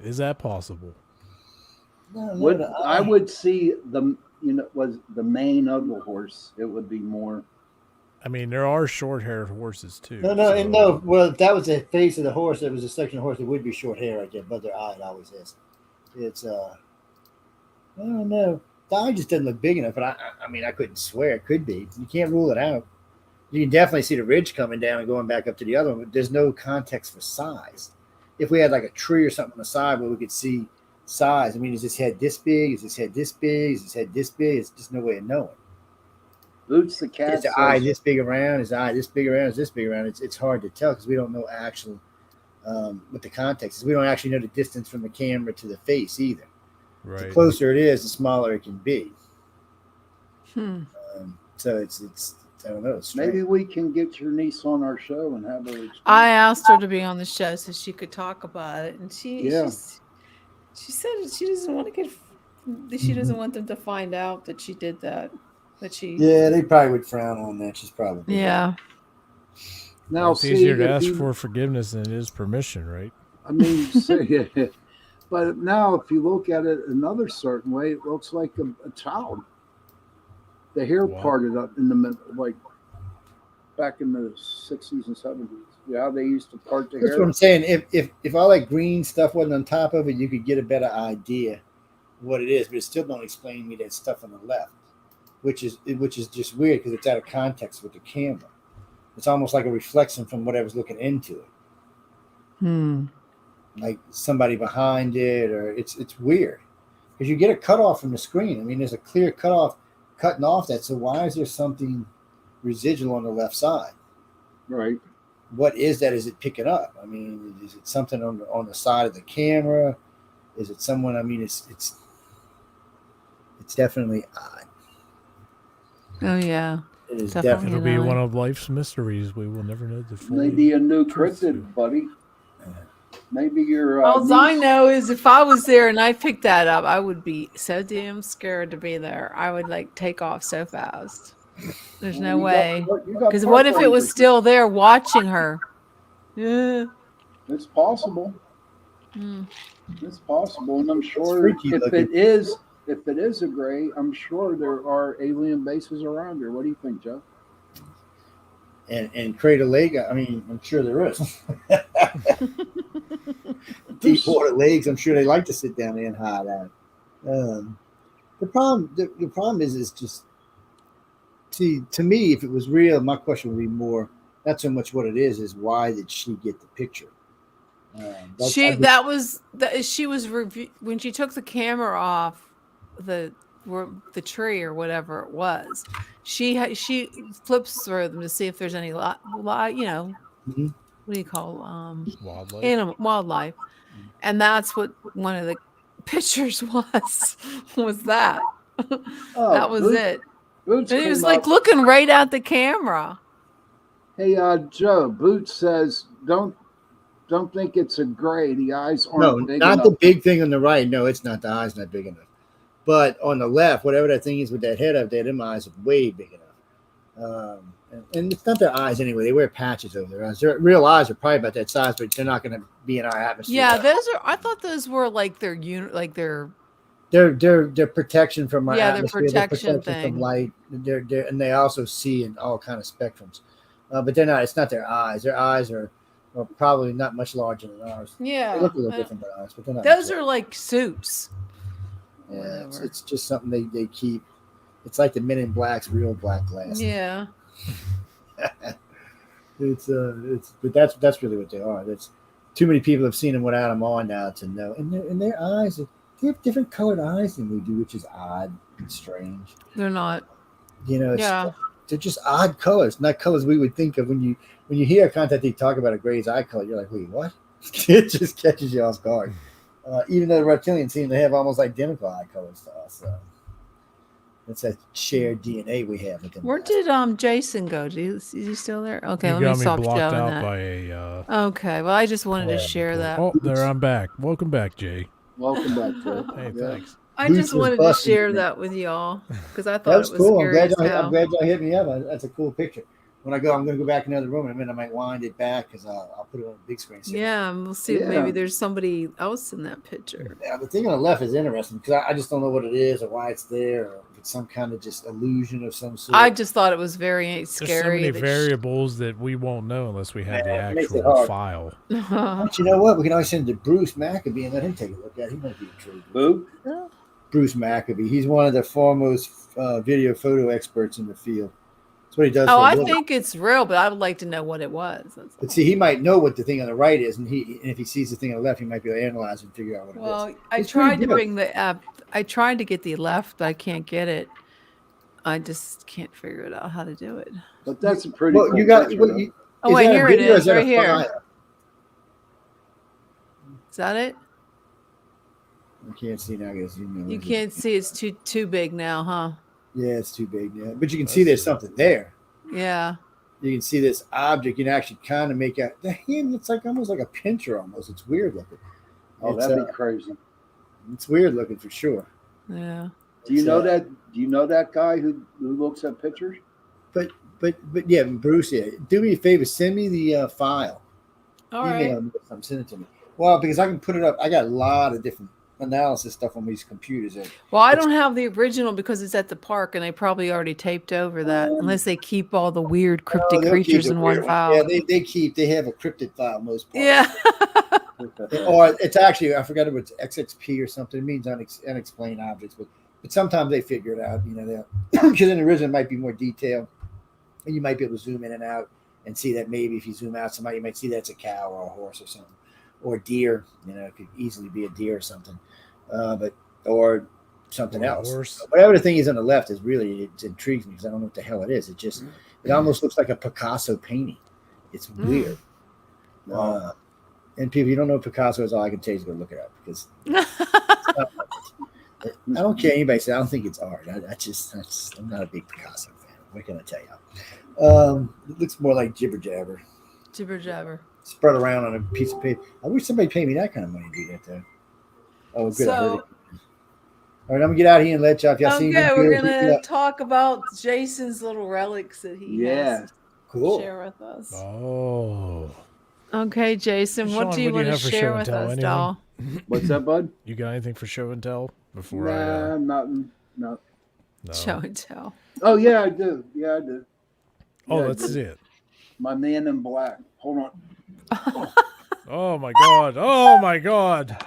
Speaker 3: Is that possible?
Speaker 4: I would see was the mane of the horse. It would be more.
Speaker 3: I mean, there are short-haired horses too.
Speaker 6: No. Well, if that was the face of the horse, it was a section of horse, it would be short hair right there, but their eye it always is. It's I don't know. The eye just doesn't look big enough, but I mean, I couldn't swear it could be. You can't rule it out. You can definitely see the ridge coming down and going back up to the other one, but there's no context for size. If we had like a tree or something on the side where we could see size, I mean, is this head this big? Is this head this big? Is this head this big? It's just no way of knowing.
Speaker 4: Boots the cat.
Speaker 6: Is the eye this big around? Is the eye this big around? Is this big around? It's hard to tell because we don't know actual what the context is. We don't actually know the distance from the camera to the face either.
Speaker 3: Right.
Speaker 6: The closer it is, the smaller it can be.
Speaker 2: Hmm.
Speaker 6: So it's I don't know. It's strange.
Speaker 4: Maybe we can get your niece on our show and have her explain.
Speaker 2: I asked her to be on the show so she could talk about it, and she said she doesn't want to get. She doesn't want them to find out that she did that. That she.
Speaker 6: Yeah, they probably would frown on that. She's probably
Speaker 2: Yeah.
Speaker 4: Now,
Speaker 3: It's easier to
Speaker 4: if
Speaker 3: ask
Speaker 4: you-
Speaker 3: for forgiveness than it is permission, right?
Speaker 4: I mean, but now if you look at it another certain way, it looks like a child. The hair
Speaker 3: Wow.
Speaker 4: parted up in the middle, like back in the 60s and 70s. Yeah, they used to part the
Speaker 6: That's
Speaker 4: hair.
Speaker 6: what I'm saying. If all that green stuff wasn't on top of it, you could get a better idea what it is. But it still don't explain to me that stuff on the left, which is just weird because it's out of context with the camera. It's almost like a reflection from whatever's looking into it,
Speaker 2: Hmm.
Speaker 6: like somebody behind it, or it's weird because you get a cutoff from the screen. I mean, there's a clear cutoff cutting off that. So why is there something residual on the left side?
Speaker 4: Right.
Speaker 6: What is that? Is it picking up? I mean, is it something on the side of the camera? Is it someone? I mean, it's definitely odd.
Speaker 2: Oh yeah.
Speaker 6: It is
Speaker 2: Definitely.
Speaker 6: definitely.
Speaker 3: It'll be
Speaker 2: know.
Speaker 3: one of life's mysteries. We will never know the full.
Speaker 4: Maybe a new
Speaker 3: truth to
Speaker 4: cryptid, buddy. Maybe your
Speaker 2: All I
Speaker 4: niece-
Speaker 2: know is if I was there and I picked that up, I would be so damn scared to be there. I would like take off so fast. There's no
Speaker 4: You got-
Speaker 2: way.
Speaker 4: you got
Speaker 2: Because what if it was
Speaker 4: part-timers.
Speaker 2: still there watching her? Yeah.
Speaker 4: It's possible.
Speaker 2: Hmm.
Speaker 4: It's possible, and I'm sure
Speaker 6: freaky
Speaker 4: if
Speaker 6: looking.
Speaker 4: it is a gray, I'm sure there are alien bases around here. What do you think, Joe?
Speaker 6: And Crater Lake. I mean, I'm sure there is. Deep water lakes. I'm sure they like to sit down there and hide out. The problem is just. See, to me, if it was real, my question would be more not so much what it is why did she get the picture?
Speaker 2: She was when she took the camera off the tree or whatever it was. She flips through them to see if there's any
Speaker 6: Mhm.
Speaker 2: what do you call
Speaker 3: wildlife.
Speaker 2: wildlife, and that's what one of the pictures was that.
Speaker 4: Oh,
Speaker 2: That was it.
Speaker 4: Boots
Speaker 2: And he was
Speaker 4: came
Speaker 2: like
Speaker 4: up-
Speaker 2: looking right at the camera.
Speaker 4: Hey, Joe. Boots says, "Don't think it's a gray. The eyes aren't
Speaker 6: No,
Speaker 4: big
Speaker 6: not
Speaker 4: enough."
Speaker 6: the big thing on the right. No, it's not. The eye's not big enough. But on the left, whatever that thing is with that head up there, them eyes are way big enough. And it's not their eyes anyway. They wear patches over their eyes. Their real eyes are probably about that size, but they're not going to be in our atmosphere.
Speaker 2: Yeah, those are. I thought those were like their
Speaker 6: They're protection from our
Speaker 2: Yeah, their
Speaker 6: atmosphere.
Speaker 2: protection
Speaker 6: They're
Speaker 2: thing.
Speaker 6: from light. They're and they also see in all kind of spectrums. But they're not. It's not their eyes. Their eyes are probably not much larger than ours.
Speaker 2: Yeah,
Speaker 6: They look a little different than ours, but they're not.
Speaker 2: those
Speaker 6: much
Speaker 2: are like suits.
Speaker 6: larger. Yeah,
Speaker 2: whatever.
Speaker 6: it's just something they keep. It's like the Men in Black's real black glasses.
Speaker 2: Yeah.
Speaker 6: But that's really what they are. That's too many people have seen them without them on now to know. And their eyes, they have different colored eyes than we do, which is odd and strange.
Speaker 2: They're not.
Speaker 6: You know,
Speaker 2: Yeah.
Speaker 6: they're just odd colors, not colors we would think of when you hear a contactee talk about a gray's eye color. You're like, wait, what? It just catches you off guard. Even though the reptilians seem to have almost identical eye colors to us. It's that shared DNA we have with them.
Speaker 2: Where did Jason go? Is he still there? Okay,
Speaker 3: You
Speaker 2: let
Speaker 3: got
Speaker 2: me
Speaker 3: me
Speaker 2: stop
Speaker 3: blocked
Speaker 2: showing
Speaker 3: out
Speaker 2: that.
Speaker 3: by a.
Speaker 2: Okay, well, I just wanted to share that.
Speaker 3: Oh, there I'm back. Welcome back, Jay.
Speaker 4: Welcome back, Joe.
Speaker 3: Hey,
Speaker 4: Yeah.
Speaker 3: thanks.
Speaker 2: I
Speaker 6: Boots
Speaker 2: just
Speaker 6: was
Speaker 2: wanted to
Speaker 6: busted,
Speaker 2: share
Speaker 6: man.
Speaker 2: that with y'all because I
Speaker 6: That
Speaker 2: thought
Speaker 6: was
Speaker 2: it was
Speaker 6: cool. I'm
Speaker 2: scary
Speaker 6: glad,
Speaker 2: as
Speaker 6: y'all,
Speaker 2: hell.
Speaker 6: I'm glad y'all hit me up. That's a cool picture. When I'm going to go back in another room in a minute. I might wind it back because I'll put it on the big screen.
Speaker 2: Yeah, and we'll see if
Speaker 4: Yeah.
Speaker 2: maybe there's somebody else in that picture.
Speaker 6: Yeah, the thing on the left is interesting because I just don't know what it is or why it's there, or if it's some kind of just illusion of some sort.
Speaker 2: I just thought it was very
Speaker 3: There's so
Speaker 2: scary.
Speaker 3: many
Speaker 2: that
Speaker 3: variables that we won't know unless we have the
Speaker 6: Yeah, it makes it
Speaker 3: actual
Speaker 6: hard.
Speaker 3: file.
Speaker 6: But you know what? We can always send it to Bruce Maccabee and let him take a look at it. He might be intrigued.
Speaker 4: Who?
Speaker 6: Bruce Maccabee. He's one of the foremost video photo experts in the field. That's what he does.
Speaker 2: Oh,
Speaker 6: for a
Speaker 2: I
Speaker 6: living.
Speaker 2: think it's real, but I would like to know what it was. That's
Speaker 6: But
Speaker 2: all.
Speaker 6: see, he might know what the thing on the right is, and if he sees the thing on the left, he might be able to analyze and figure out what it is.
Speaker 2: Well, I
Speaker 6: It's pretty
Speaker 2: tried to
Speaker 6: good.
Speaker 2: bring the app. I tried to get the left, but I can't get it. I just can't figure it out how to do it.
Speaker 4: But that's a pretty
Speaker 6: Well,
Speaker 4: cool
Speaker 6: you got.
Speaker 4: picture,
Speaker 6: Well,
Speaker 4: though.
Speaker 2: Oh, wait,
Speaker 6: that a
Speaker 2: here it
Speaker 6: video or
Speaker 2: is,
Speaker 6: that a
Speaker 2: right here.
Speaker 6: file?
Speaker 2: Is that it?
Speaker 6: I can't see now. I guess
Speaker 2: You can't see. It's too big now, huh?
Speaker 6: Yeah, it's too big. Yeah, but you can see there's something there.
Speaker 2: Yeah.
Speaker 6: You can see this object. You can actually kind of make out the hand. It's like almost like a pincher. Almost. It's weird looking.
Speaker 4: Oh,
Speaker 6: It's,
Speaker 4: that'd be crazy.
Speaker 6: it's weird looking for sure.
Speaker 2: Yeah.
Speaker 4: Do you
Speaker 6: It's,
Speaker 4: know that? Do you know that guy who looks at pictures?
Speaker 6: But yeah, Bruce. Yeah, do me a favor. Send me the file.
Speaker 2: All right.
Speaker 6: Email me something. Send it to me. Well, because I can put it up. I got a lot of different analysis stuff on these computers.
Speaker 2: Well, I don't have the original because it's at the park, and they probably already taped over that, unless they keep all the weird cryptic
Speaker 6: they'll keep
Speaker 2: creatures
Speaker 6: the
Speaker 2: in one
Speaker 6: weird
Speaker 2: file.
Speaker 6: Yeah, they have a cryptid file most parts.
Speaker 2: Yeah.
Speaker 6: Or it's actually, I forgot if it's XXP or something. It means unexplained objects, but sometimes they figure it out. You know, because in the original it might be more detailed, and you might be able to zoom in and out and see that maybe if you zoom out, you might see that's a cow or a horse or something, or deer. You know, it could easily be a deer or something, or something
Speaker 3: Or a
Speaker 6: else.
Speaker 3: horse.
Speaker 6: Whatever the thing is on the left is really it intrigues me because I don't know what the hell it is. It almost looks like a Picasso painting. It's weird.
Speaker 4: Wow.
Speaker 6: And people, you don't know what Picasso is, all I can tell you is go look it up because I don't care anybody says I don't think it's art. I'm not a big Picasso fan. What can I tell you? It looks more like jibber jabber
Speaker 2: Jibber jabber.
Speaker 6: spread around on a piece of paper. I wish somebody paid me that kind of money to do that though. Oh, good. I heard it. All right, I'm gonna get out of here and let y'all. If y'all see
Speaker 2: Okay,
Speaker 6: anything,
Speaker 2: we're
Speaker 6: hit me
Speaker 2: gonna
Speaker 6: up.
Speaker 2: talk about Jason's little relics that he has to
Speaker 6: Cool.
Speaker 2: share with us.
Speaker 3: Oh.
Speaker 2: Okay, Jason, what
Speaker 3: Sean,
Speaker 2: do you
Speaker 3: what do
Speaker 2: want
Speaker 3: you
Speaker 2: to
Speaker 3: have for
Speaker 2: share
Speaker 3: show and
Speaker 2: with
Speaker 3: tell?
Speaker 2: us,
Speaker 3: Anything?
Speaker 2: doll?
Speaker 4: What's that, bud?
Speaker 3: You got anything for show and tell before
Speaker 4: Nah, nothing. No.
Speaker 3: No.
Speaker 2: Show and tell.
Speaker 4: Oh yeah, I do. Yeah, I do.
Speaker 3: Oh,
Speaker 4: Yeah, I
Speaker 3: that's
Speaker 4: do.
Speaker 3: it.
Speaker 4: My man in black. Hold on.
Speaker 3: Oh my god. Oh my god.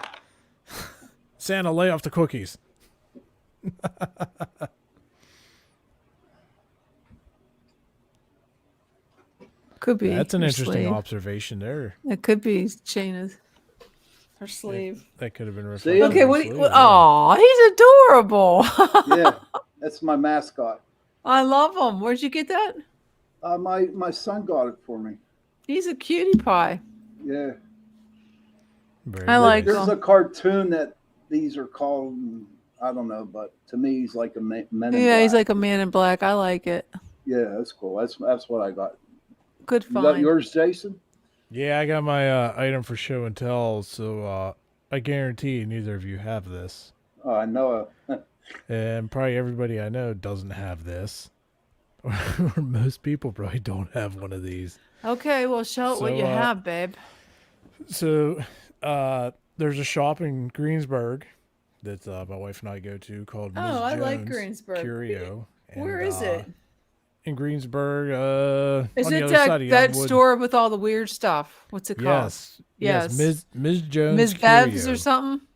Speaker 3: Santa, lay off the cookies.
Speaker 2: Could be.
Speaker 3: That's an
Speaker 2: her
Speaker 3: interesting
Speaker 2: sleeve.
Speaker 3: observation there.
Speaker 2: It could be Shayna's. Her sleeve.
Speaker 3: That could have been
Speaker 4: See?
Speaker 3: reflected.
Speaker 2: Okay,
Speaker 3: on
Speaker 2: what?
Speaker 3: the
Speaker 2: Do you,
Speaker 3: sleeve,
Speaker 2: oh, he's adorable.
Speaker 4: Yeah, that's my mascot.
Speaker 2: I love him. Where'd you get that?
Speaker 4: My son got it for me.
Speaker 2: He's a cutie pie.
Speaker 4: Yeah.
Speaker 3: Very
Speaker 2: I like
Speaker 3: nice.
Speaker 4: There's a cartoon that these are called. I don't know, but to me, he's like a man. In
Speaker 2: Yeah, he's
Speaker 4: black.
Speaker 2: like a man in black. I like it.
Speaker 4: Yeah, that's cool. That's what I got.
Speaker 2: Good
Speaker 4: You got
Speaker 2: find.
Speaker 4: yours, Jason?
Speaker 3: Yeah, I got my item for show and tell, so I guarantee neither of you have this.
Speaker 4: Oh, I know.
Speaker 3: And probably everybody I know doesn't have this. Or most people probably don't have one of these.
Speaker 2: Okay, well, show it what you have, babe.
Speaker 3: So there's a shop in Greensburg that my wife and I go to called Ms.
Speaker 2: Oh, I
Speaker 3: Jones
Speaker 2: like Greensburg.
Speaker 3: Curio.
Speaker 2: Where is it?
Speaker 3: In Greensburg,
Speaker 2: Is
Speaker 3: on the
Speaker 2: it
Speaker 3: other side of
Speaker 2: that
Speaker 3: Youngwood.
Speaker 2: store with all the weird stuff? What's it called?
Speaker 3: Yes. Ms. Jones
Speaker 2: Ms.
Speaker 3: Curio.
Speaker 2: Bev's or something?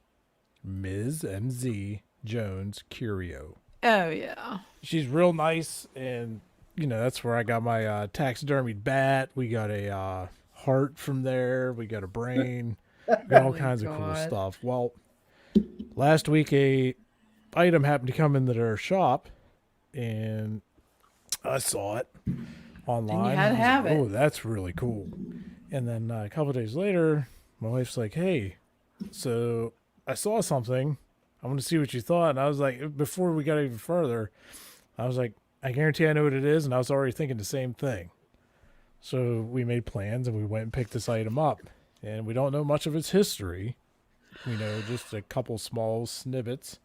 Speaker 3: Ms. MZ Jones Curio.
Speaker 2: Oh, yeah.
Speaker 3: She's real nice, and that's where I got my taxidermied bat. We got a heart from there. We got a brain. Got all kinds of cool stuff. Well, last week a item happened to come into their shop, and I saw it online.
Speaker 2: And you had to have it.
Speaker 3: Oh, that's really cool. And then a couple of days later, my wife's like, "Hey, so I saw something. I want to see what you thought." And I was like, before we got even further, I was like, "I guarantee I know what it is." And I was already thinking the same thing. So we made plans and we went and picked this item up. And we don't know much of its history. We know just a couple small snippets.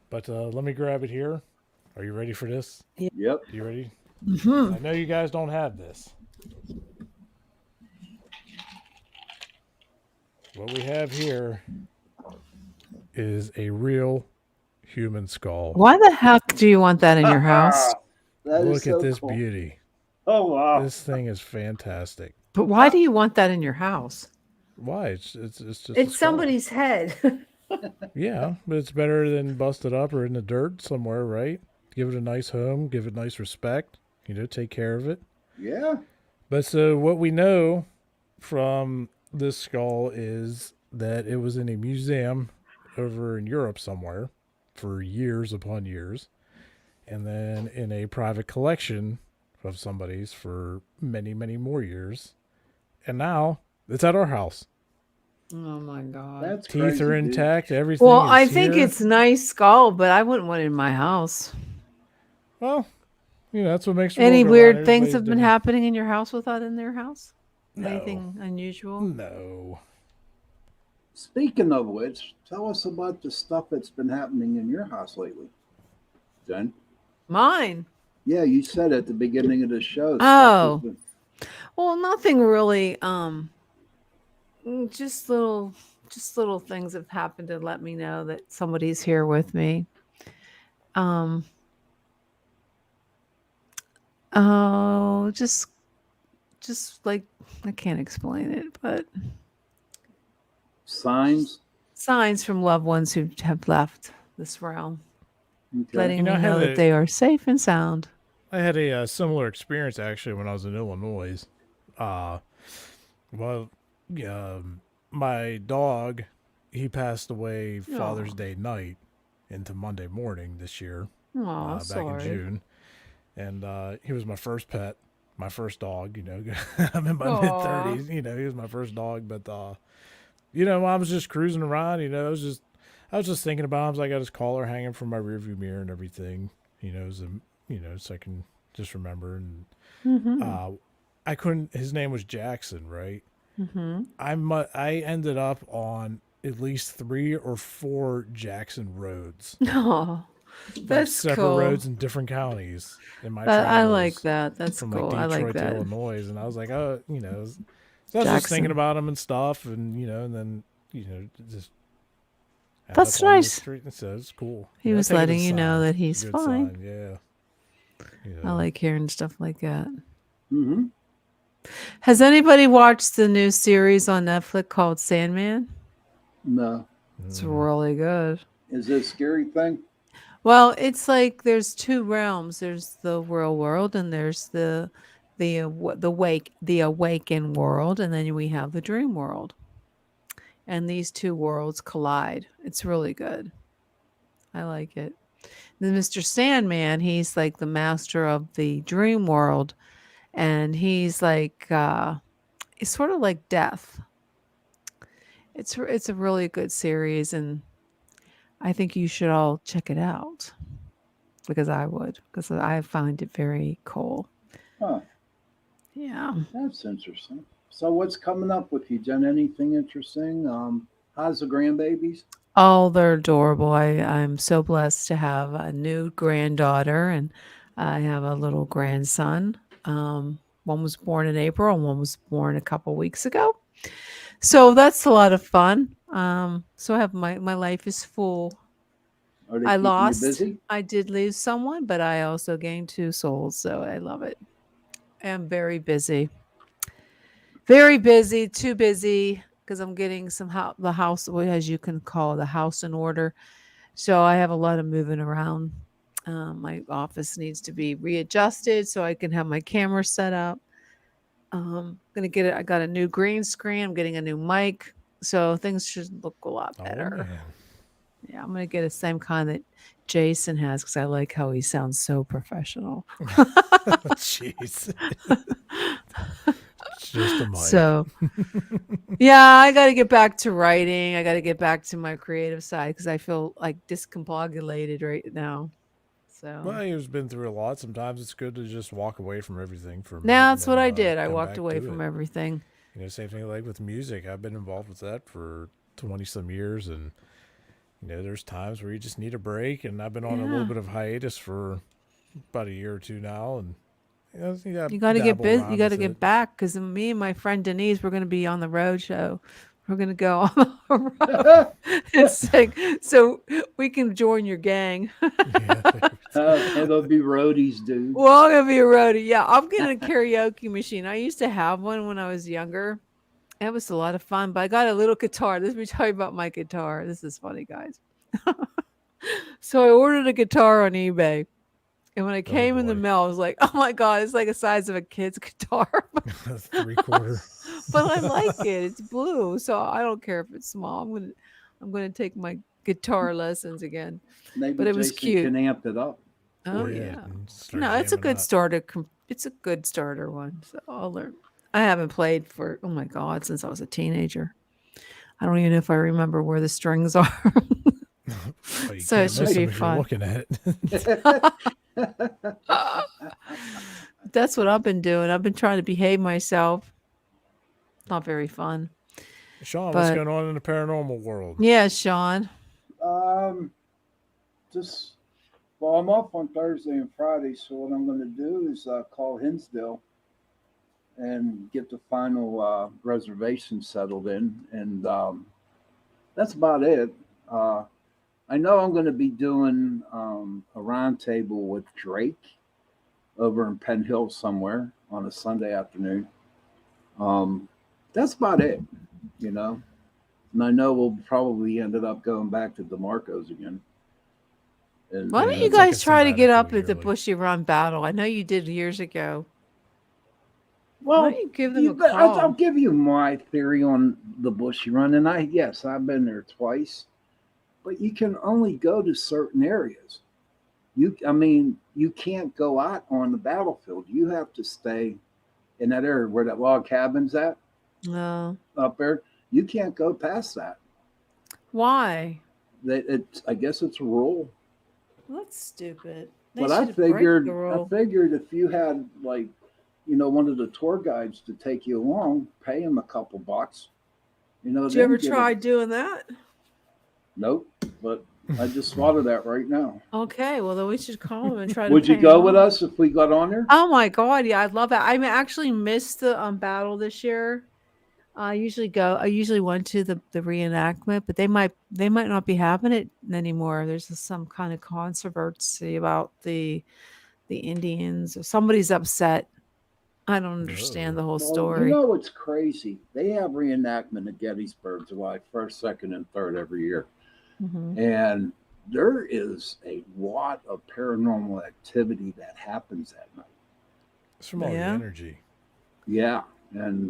Speaker 3: But let me grab it here. Are you ready for this?
Speaker 4: Yep.
Speaker 3: You ready?
Speaker 2: Mm-hmm.
Speaker 3: I know you guys don't have this. What we have here is a real human skull.
Speaker 2: Why the heck do you want that in your house?
Speaker 3: Look at this beauty.
Speaker 4: Oh, wow.
Speaker 3: This thing is fantastic.
Speaker 2: But why do you want that in your house?
Speaker 3: Why? It's just a skull.
Speaker 2: It's somebody's head.
Speaker 3: Yeah, but it's better than busted up or in the dirt somewhere, right? Give it a nice home, give it nice respect, take care of it.
Speaker 4: Yeah.
Speaker 3: But so what we know from this skull is that it was in a museum over in Europe somewhere for years upon years, and then in a private collection of somebody's for many, many more years. And now it's at our house.
Speaker 2: Oh my God.
Speaker 4: That's
Speaker 3: Teeth
Speaker 4: crazy,
Speaker 3: are
Speaker 4: dude.
Speaker 3: intact. Everything
Speaker 2: Well,
Speaker 3: is
Speaker 2: I think
Speaker 3: here.
Speaker 2: it's nice skull, but I wouldn't want it in my house.
Speaker 3: Well, that's what makes the
Speaker 2: Any
Speaker 3: world go
Speaker 2: weird
Speaker 3: round.
Speaker 2: things
Speaker 3: Everybody's
Speaker 2: have been
Speaker 3: different.
Speaker 2: happening in your house without in their house?
Speaker 3: No.
Speaker 2: Anything unusual?
Speaker 3: No.
Speaker 4: Speaking of which, tell us about the stuff that's been happening in your house lately. Jen?
Speaker 2: Mine.
Speaker 4: Yeah, you said at the beginning of the show.
Speaker 2: Oh.
Speaker 4: stuff has been-
Speaker 2: Well, nothing really. Just little things have happened to let me know that somebody's here with me. Oh, just like I can't explain it, but
Speaker 4: signs.
Speaker 2: signs from loved ones who have left this realm,
Speaker 4: Okay.
Speaker 2: letting
Speaker 3: I
Speaker 2: me know
Speaker 3: had
Speaker 2: that they are safe and sound.
Speaker 3: I had a similar experience actually when I was in Illinois. My dog, he passed away Father's
Speaker 2: Aw.
Speaker 3: Day night into Monday morning this year,
Speaker 2: Oh,
Speaker 3: back
Speaker 2: sorry.
Speaker 3: in June. And he was my first pet, my first dog, I'm in my
Speaker 2: Aw.
Speaker 3: mid-30s, he was my first dog. But, I was just cruising around, I was just thinking about him. I was like, I got his collar hanging from my rearview mirror and everything, so I can just remember. And
Speaker 2: Mm-hmm.
Speaker 3: I couldn't, his name was Jackson, right?
Speaker 2: Mm-hmm.
Speaker 3: I ended up on at least 3 or 4 Jackson roads.
Speaker 2: Oh,
Speaker 3: Like
Speaker 2: that's
Speaker 3: separate
Speaker 2: cool.
Speaker 3: roads in different counties in my
Speaker 2: I
Speaker 3: travels
Speaker 2: like that. That's
Speaker 3: from
Speaker 2: cool.
Speaker 3: like
Speaker 2: I
Speaker 3: Detroit
Speaker 2: like
Speaker 3: to
Speaker 2: that.
Speaker 3: Illinois. And I was like, so I was just
Speaker 2: Jackson.
Speaker 3: thinking about him and stuff, and and then just ended
Speaker 2: That's
Speaker 3: up on the
Speaker 2: nice.
Speaker 3: street, and so it's cool.
Speaker 2: He
Speaker 3: I
Speaker 2: was
Speaker 3: take it
Speaker 2: letting
Speaker 3: as a
Speaker 2: you know
Speaker 3: sign.
Speaker 2: that he's
Speaker 3: Good
Speaker 2: fine.
Speaker 3: sign, yeah.
Speaker 2: I like hearing stuff like that.
Speaker 4: Mm-hmm.
Speaker 2: Has anybody watched the new series on Netflix called Sandman?
Speaker 4: No.
Speaker 2: It's really good.
Speaker 4: Is it a scary thing?
Speaker 2: Well, it's like there's 2 realms. There's the real world, and there's the awakened world, and then we have the dream world. And these 2 worlds collide. It's really good. I like it. Then Mr. Sandman, he's like the master of the dream world, and he's like it's sort of like death. It's a really good series, and I think you should all check it out because I find it very cool.
Speaker 4: Huh.
Speaker 2: Yeah.
Speaker 4: That's interesting. So what's coming up with you, Jen? Anything interesting? How's the grandbabies?
Speaker 2: Oh, they're adorable. I'm so blessed to have a new granddaughter, and I have a little grandson. One was born in April, and one was born a couple weeks ago. So that's a lot of fun. So I have my life is full.
Speaker 4: Are they keeping you busy?
Speaker 2: I did lose someone, but I also gained 2 souls, so I love it. I'm very busy. Very busy, too busy because I'm getting the house, well, as you can call the house in order. So I have a lot of moving around. My office needs to be readjusted so I can have my camera set up. Gonna get it. I got a new green screen. I'm getting a new mic, so things should look a lot
Speaker 3: Oh
Speaker 2: better.
Speaker 3: man.
Speaker 2: Yeah, I'm gonna get the same kind that Jason has because I like how he sounds so professional.
Speaker 3: Jeez. It's just a mic.
Speaker 2: So, yeah, I got to get back to writing. I got to get back to my creative side because I feel like discombobulated right now. So,
Speaker 3: Well, you've been through a lot. Sometimes it's good to just walk away from everything for a minute.
Speaker 2: now
Speaker 3: and
Speaker 2: that's what
Speaker 3: then,
Speaker 2: I did. I
Speaker 3: come
Speaker 2: walked
Speaker 3: back
Speaker 2: away
Speaker 3: to
Speaker 2: from
Speaker 3: it.
Speaker 2: everything.
Speaker 3: You know, same thing like with music. I've been involved with that for 20 some years, and you know, there's times where you just need a break. And I've been on a little
Speaker 2: Yeah.
Speaker 3: bit of hiatus for about a year or two now, and
Speaker 2: You got to get
Speaker 3: dabble
Speaker 2: busy. You
Speaker 3: around
Speaker 2: got to
Speaker 3: with
Speaker 2: get
Speaker 3: it.
Speaker 2: back because me and my friend Denise, we're going to be on the road show. We're going to go on the road. It's like, so we can join your gang.
Speaker 3: Yeah.
Speaker 4: And there'll be roadies, dude.
Speaker 2: Well, I'm going to be a roadie. Yeah, I'm getting a karaoke machine. I used to have one when I was younger. It was a lot of fun, but I got a little guitar. Let me tell you about my guitar. This is funny, guys. So I ordered a guitar on eBay. And when it came in the
Speaker 3: boy.
Speaker 2: mail, I was like, oh my God, it's like the size of a kid's guitar.
Speaker 3: 3/4.
Speaker 2: But I like it. It's blue. So I don't care if it's small. I'm gonna take my guitar lessons again.
Speaker 4: Maybe
Speaker 2: But it was
Speaker 4: Jason
Speaker 2: cute.
Speaker 4: can amp it up.
Speaker 2: Oh
Speaker 3: For you
Speaker 2: yeah.
Speaker 3: and start
Speaker 2: No, it's a
Speaker 3: jamming
Speaker 2: good
Speaker 3: out.
Speaker 2: starter. It's a good starter one. So I'll learn. I haven't played for, oh my God, since I was a teenager. I don't even know if I remember where the strings are.
Speaker 3: Well, you
Speaker 2: So
Speaker 3: can't
Speaker 2: it should
Speaker 3: miss them
Speaker 2: be
Speaker 3: if you're
Speaker 2: fun.
Speaker 3: looking at it.
Speaker 2: That's what I've been doing. I've been trying to behave myself. Not very fun.
Speaker 3: Sean, what's
Speaker 2: But
Speaker 3: going on in the paranormal world?
Speaker 2: yeah, Sean.
Speaker 4: Just well, I'm off on Thursday and Friday, so what I'm going to do is call Hinsdale and get the final reservation settled in, and that's about it. I know I'm going to be doing a roundtable with Drake over in Penn Hill somewhere on a Sunday afternoon. That's about it, you know. And I know we'll probably ended up going back to DeMarco's again. And,
Speaker 2: Why don't
Speaker 3: Yeah,
Speaker 2: you
Speaker 3: it's like a
Speaker 2: guys try to get up
Speaker 3: sabbatical
Speaker 2: at the
Speaker 3: yearly.
Speaker 2: Bushy Run battle? I know you did years ago. Why
Speaker 4: well,
Speaker 2: don't you give them a
Speaker 4: I'll
Speaker 2: call?
Speaker 4: give you my theory on the Bushy Run, and I've been there twice, but you can only go to certain areas. You can't go out on the battlefield. You have to stay in that area where that log cabin's at
Speaker 2: No.
Speaker 4: up there. You can't go past that.
Speaker 2: Why?
Speaker 4: I guess it's a rule.
Speaker 2: Well, that's stupid. They
Speaker 4: But I
Speaker 2: should break
Speaker 4: figured,
Speaker 2: the rule.
Speaker 4: if you had like, one of the tour guides to take you along, pay him a couple bucks.
Speaker 2: Did you
Speaker 4: then
Speaker 2: ever
Speaker 4: give
Speaker 2: try
Speaker 4: it-
Speaker 2: doing that?
Speaker 4: Nope. But I just thought of that right now.
Speaker 2: Okay, well then we should call them and try to.
Speaker 4: Would you
Speaker 2: pay
Speaker 4: go
Speaker 2: 'em
Speaker 4: with
Speaker 2: off.
Speaker 4: us if we got on there?
Speaker 2: Oh my God, yeah, I'd love it. I actually missed the battle this year. I usually went to the reenactment, but they might not be having it anymore. There's some kind of controversy about the Indians, or somebody's upset. I don't understand the whole
Speaker 4: Well,
Speaker 2: story.
Speaker 4: what's crazy? They have reenactment at Gettysburg July 1st, 2nd, and 3rd every year.
Speaker 2: Mhm.
Speaker 4: And there is a lot of paranormal activity that happens that night.
Speaker 3: It's from all the
Speaker 2: Yeah.
Speaker 3: energy.
Speaker 4: Yeah. And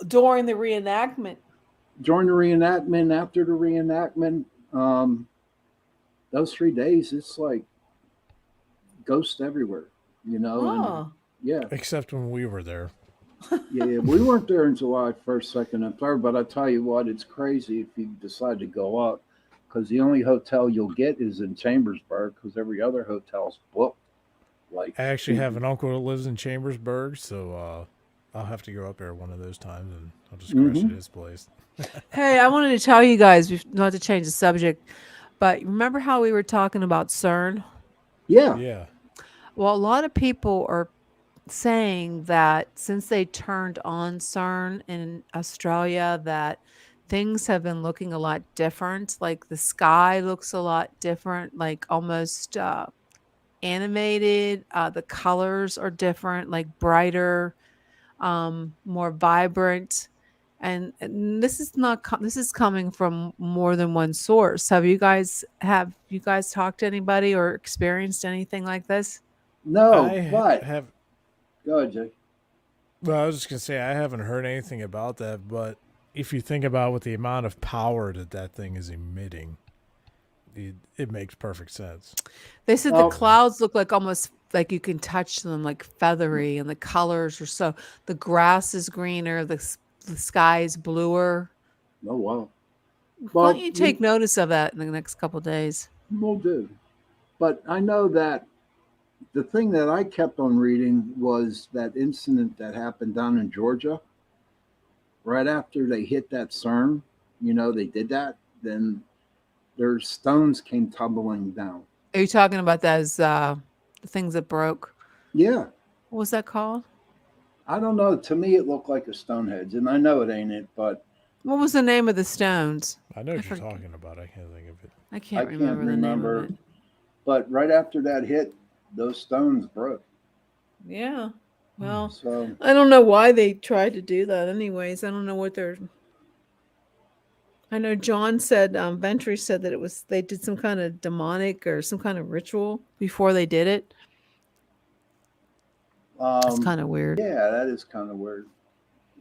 Speaker 2: During the reenactment.
Speaker 4: during the reenactment, after the reenactment, those 3 days, it's like ghosts everywhere, and
Speaker 2: Oh,
Speaker 4: yeah.
Speaker 3: Except when we were there.
Speaker 4: Yeah, we weren't there in July 1st, 2nd, and 3rd, but I tell you what, it's crazy if you decide to go up because the only hotel you'll get is in Chambersburg because every other hotel's booked. Like,
Speaker 3: I actually have an uncle that lives in Chambersburg, so I'll have to go up there one of those times, and I'll just crash at his place.
Speaker 2: Hey, I wanted to tell you guys, not to change the subject, but remember how we were talking about CERN?
Speaker 4: Yeah.
Speaker 3: Yeah.
Speaker 2: Well, a lot of people are saying that since they turned on CERN in Australia, that things have been looking a lot different. Like the sky looks a lot different, like almost animated. The colors are different, like brighter, more vibrant. And this is not this is coming from more than one source. Have you guys talked to anybody or experienced anything like this?
Speaker 4: No,
Speaker 3: I
Speaker 4: but
Speaker 3: have.
Speaker 4: go ahead, Jay.
Speaker 3: Well, I was just gonna say I haven't heard anything about that, but if you think about what the amount of power that thing is emitting, it makes perfect sense.
Speaker 2: They said
Speaker 4: Well,
Speaker 2: the clouds look like almost like you can touch them, like feathery, and the colors are so. The grass is greener, the sky is bluer.
Speaker 4: oh wow.
Speaker 2: Why don't you take notice of that in the next couple of days?
Speaker 4: We'll do. But I know that the thing that I kept on reading was that incident that happened down in Georgia. Right after they hit that CERN, they did that. Then their stones came tumbling down.
Speaker 2: Are you talking about those the things that broke?
Speaker 4: Yeah.
Speaker 2: What was that called?
Speaker 4: I don't know. To me, it looked like a Stonehenge, and I know it ain't it, but
Speaker 2: What was the name of the stones?
Speaker 3: I know what you're talking about. I can't think of it.
Speaker 2: I can't remember the name of it.
Speaker 4: But right after that hit, those stones broke.
Speaker 2: Yeah. Well,
Speaker 4: So
Speaker 2: I don't know why they tried to do that anyways. I don't know what they're I know John said, Ventry said that they did some kind of demonic or some kind of ritual before they did it. It's kind of weird.
Speaker 4: yeah, that is kind of weird.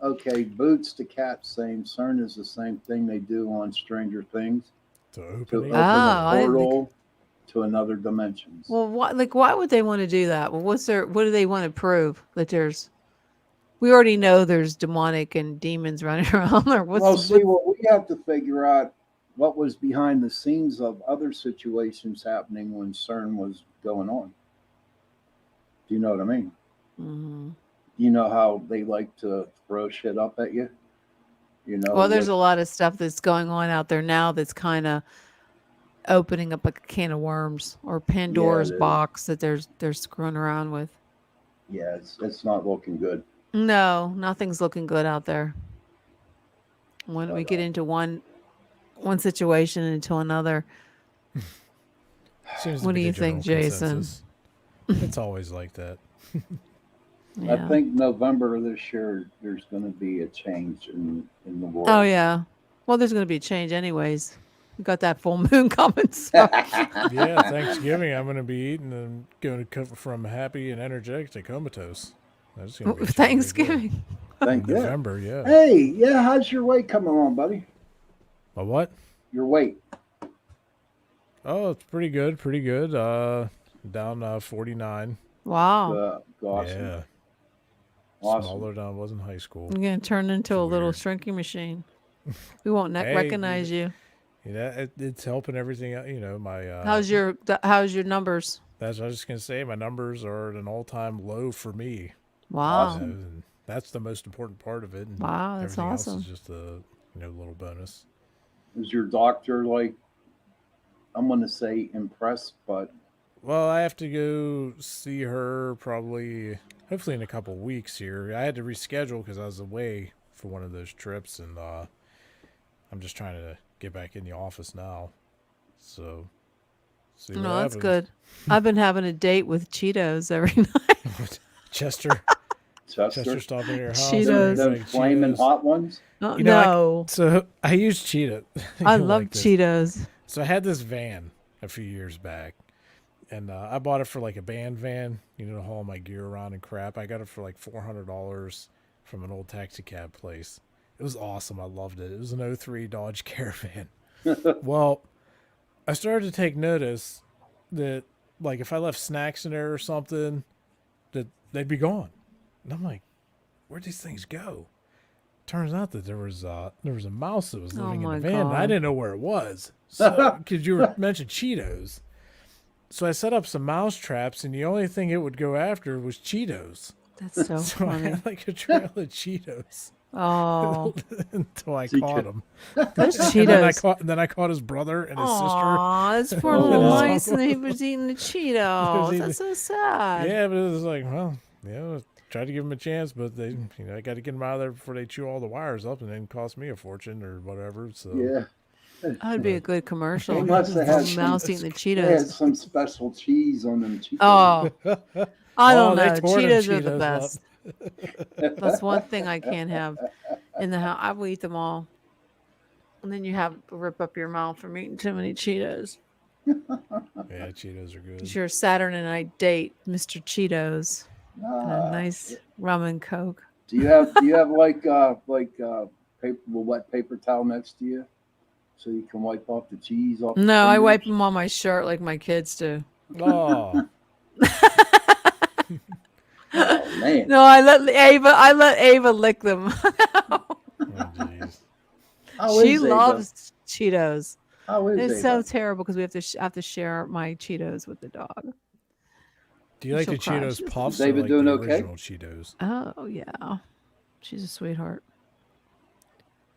Speaker 4: Okay, Boots the Cat saying CERN is the same thing they do on Stranger Things
Speaker 3: To
Speaker 4: to
Speaker 3: open
Speaker 4: open
Speaker 3: it.
Speaker 2: I
Speaker 4: a
Speaker 2: didn't think-
Speaker 4: portal to another dimensions.
Speaker 2: Well, why would they want to do that? Well, what do they want to prove? That we already know there's demonic and demons running around. Or
Speaker 4: What we have to figure out what was behind the scenes of other situations happening when CERN was going on. Do you know what I mean?
Speaker 2: Mhm.
Speaker 4: You know how they like to throw shit up at you?
Speaker 2: Well, there's a lot of stuff that's going on out there now that's kind of opening up like a can of worms or Pandora's
Speaker 4: it is.
Speaker 2: box that they're screwing around with.
Speaker 4: Yeah, it's not looking good.
Speaker 2: No, nothing's looking good out there. When we get into one situation into another.
Speaker 3: Seems to
Speaker 2: What
Speaker 3: be
Speaker 2: do
Speaker 3: the
Speaker 2: you think,
Speaker 3: general
Speaker 2: Jason?
Speaker 3: consensus. It's always like that.
Speaker 2: Yeah.
Speaker 4: I think November of this year, there's going to be a change in the world.
Speaker 2: Oh yeah. Well, there's going to be a change anyways. We got that full moon coming. So.
Speaker 3: Yeah, Thanksgiving I'm going to be eating and going to come from happy and energetic to comatose. That's going to be a change right
Speaker 2: Thanksgiving.
Speaker 4: Thank
Speaker 3: there.
Speaker 4: you.
Speaker 3: November, yeah.
Speaker 4: Hey, yeah, how's your weight coming along, buddy?
Speaker 3: A what?
Speaker 4: Your weight.
Speaker 3: Oh, it's pretty good. Pretty good. Down 49.
Speaker 2: Wow.
Speaker 4: Awesome.
Speaker 3: Yeah.
Speaker 4: Awesome.
Speaker 3: Smaller than I was in high school.
Speaker 2: You're going to turn into
Speaker 3: It's
Speaker 2: a little
Speaker 3: weird.
Speaker 2: shrinking machine. We won't
Speaker 3: Hey,
Speaker 2: recognize you.
Speaker 3: Yeah, it's helping everything out. My
Speaker 2: How's your numbers?
Speaker 3: That's what I was just gonna say. My numbers are at an all-time low for me.
Speaker 2: Wow.
Speaker 3: And that's the most important part of it. And
Speaker 2: Wow, that's
Speaker 3: everything
Speaker 2: awesome.
Speaker 3: else is just a little bonus.
Speaker 4: Is your doctor like? I'm going to say impressed, but
Speaker 3: Well, I have to go see her hopefully in a couple weeks here. I had to reschedule because I was away for one of those trips, and I'm just trying to get back in the office now. So, see what
Speaker 2: No, that's
Speaker 3: happens.
Speaker 2: good. I've been having a date with Cheetos every night.
Speaker 3: Chester
Speaker 4: Chester,
Speaker 3: stopping at your house.
Speaker 2: Cheetos.
Speaker 4: the
Speaker 3: Like
Speaker 4: flaming
Speaker 3: Cheetos.
Speaker 4: hot ones.
Speaker 2: Oh,
Speaker 3: You know,
Speaker 2: no,
Speaker 3: So I use Cheetah.
Speaker 2: I
Speaker 3: You'll
Speaker 2: love
Speaker 3: like this.
Speaker 2: Cheetos.
Speaker 3: So I had this van a few years back, and I bought it for like a band van, to haul my gear around and crap. I got it for like $400 from an old taxi cab place. It was awesome. I loved it. It was an 03 Dodge Caravan. Well, I started to take notice that, like, if I left snacks in there or something, that they'd be gone. And I'm like, where'd these things go? Turns out that there was a mouse that was
Speaker 2: Oh
Speaker 3: living in
Speaker 2: my
Speaker 3: the van, and I
Speaker 2: God.
Speaker 3: didn't know where it was. So, because you mentioned Cheetos. So I set up some mouse traps, and the only thing it would go after was Cheetos.
Speaker 2: That's so
Speaker 3: So I
Speaker 2: funny.
Speaker 3: had like a trail of Cheetos
Speaker 2: Oh,
Speaker 3: until I
Speaker 4: Secret.
Speaker 3: caught him.
Speaker 2: those
Speaker 3: And
Speaker 2: Cheetos.
Speaker 3: then I caught his brother and his sister.
Speaker 2: Aw, this poor
Speaker 4: Oh,
Speaker 2: little
Speaker 4: wow.
Speaker 2: mice, and he was eating the Cheetos.
Speaker 3: eating-
Speaker 2: That's so sad.
Speaker 3: Yeah, but it was like, well, tried to give him a chance, but they, I got to get them out of there before they chew all the wires up, and then cost me a fortune or whatever. So
Speaker 4: Yeah.
Speaker 2: That would be a good commercial.
Speaker 4: They must have had
Speaker 2: Little mouse eating the
Speaker 4: They had
Speaker 2: Cheetos.
Speaker 4: some special cheese on them Cheetos.
Speaker 2: Oh, I don't
Speaker 3: they
Speaker 2: know.
Speaker 3: tore them
Speaker 2: Cheetos are the
Speaker 3: Cheetos
Speaker 2: best. That's one thing I can't have in the house. I will eat them all. And then you have to rip up your mouth from eating too many Cheetos.
Speaker 3: yeah, Cheetos are good.
Speaker 2: It's your Saturday night date, Mr. Cheetos. And a nice rum and Coke.
Speaker 4: Do you have paper, wet paper towel next to you, so you can wipe off the cheese off? the
Speaker 2: No, I
Speaker 4: fingers?
Speaker 2: wipe them on my shirt like my kids do.
Speaker 3: Oh,
Speaker 4: Oh man.
Speaker 2: No, I let Ava lick them.
Speaker 3: oh, jeez.
Speaker 4: How
Speaker 2: She
Speaker 4: is Ava?
Speaker 2: loves Cheetos.
Speaker 4: How is
Speaker 2: It's
Speaker 4: Ava?
Speaker 2: so terrible because we have to share my Cheetos with the dog.
Speaker 3: Do you like the
Speaker 2: She'll cry.
Speaker 3: Cheetos puffs
Speaker 4: Is Ava
Speaker 3: or like
Speaker 4: doing
Speaker 3: the
Speaker 4: okay?
Speaker 3: original Cheetos?
Speaker 2: Oh yeah, she's a sweetheart.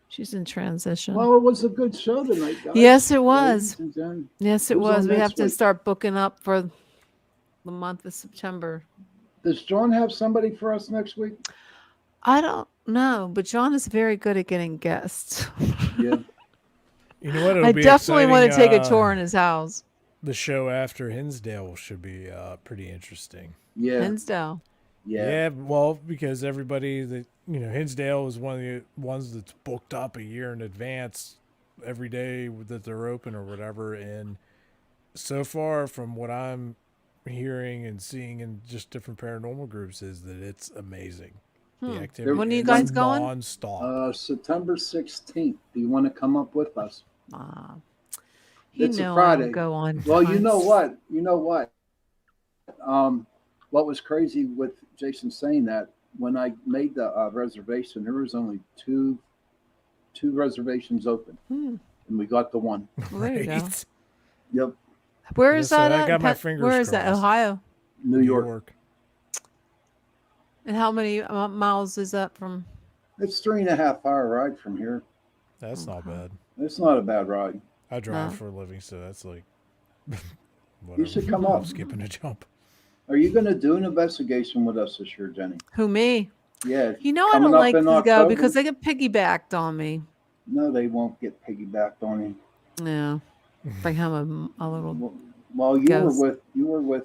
Speaker 2: She's in transition.
Speaker 4: Well, it was a good show tonight, guys.
Speaker 2: Yes, it was.
Speaker 4: Ladies and gentlemen.
Speaker 2: Yes, it
Speaker 4: Who's on
Speaker 2: was. We
Speaker 4: next
Speaker 2: have to
Speaker 4: week?
Speaker 2: start booking up for the month of September.
Speaker 4: Does John have somebody for us next week?
Speaker 2: I don't know, but John is very good at getting guests.
Speaker 4: Yeah.
Speaker 3: You know what? It'll
Speaker 2: I
Speaker 3: be
Speaker 2: definitely want to take
Speaker 3: exciting,
Speaker 2: a tour in his house.
Speaker 3: The show after Hinsdale should be pretty interesting.
Speaker 4: Yeah.
Speaker 2: Hinsdale.
Speaker 4: Yeah.
Speaker 3: Well, because everybody that Hinsdale is one of the ones that's booked up a year in advance every day that they're open or whatever. And so far, from what I'm hearing and seeing in just different paranormal groups, is that it's amazing. The activity.
Speaker 2: When are you
Speaker 3: is
Speaker 2: guys going?
Speaker 3: Non-stop.
Speaker 4: September 16th. Do you want to come up with us?
Speaker 2: He
Speaker 4: It's a
Speaker 2: know I
Speaker 4: Friday.
Speaker 2: would go on.
Speaker 4: Well, you know
Speaker 2: hunts.
Speaker 4: what? What was crazy with Jason saying that, when I made the reservation, there was only two reservations open, and we got the one.
Speaker 2: Well, there you go.
Speaker 3: Right?
Speaker 4: Yep,
Speaker 2: Where is
Speaker 3: So
Speaker 2: that
Speaker 3: I
Speaker 2: at?
Speaker 3: got my fingers
Speaker 2: Where is that?
Speaker 3: crossed.
Speaker 2: Ohio.
Speaker 4: New York.
Speaker 2: And how many miles is that from?
Speaker 4: It's 3.5 hour ride from here.
Speaker 3: That's not bad.
Speaker 4: It's not a bad ride.
Speaker 3: I drive
Speaker 2: No.
Speaker 3: for a living, so that's like.
Speaker 4: You should
Speaker 3: whatever.
Speaker 4: come
Speaker 3: I'm
Speaker 4: up.
Speaker 3: skipping a jump.
Speaker 4: Are you going to do an investigation with us this year, Jenny?
Speaker 2: Who, me?
Speaker 4: Yeah.
Speaker 2: You know I
Speaker 4: Coming
Speaker 2: don't
Speaker 4: up
Speaker 2: like
Speaker 4: in
Speaker 2: to go
Speaker 4: October?
Speaker 2: because they get piggybacked on me.
Speaker 4: No, they won't get piggybacked on you.
Speaker 2: Yeah. Like I'm a little.
Speaker 4: Well, you
Speaker 2: Ghost.
Speaker 4: were with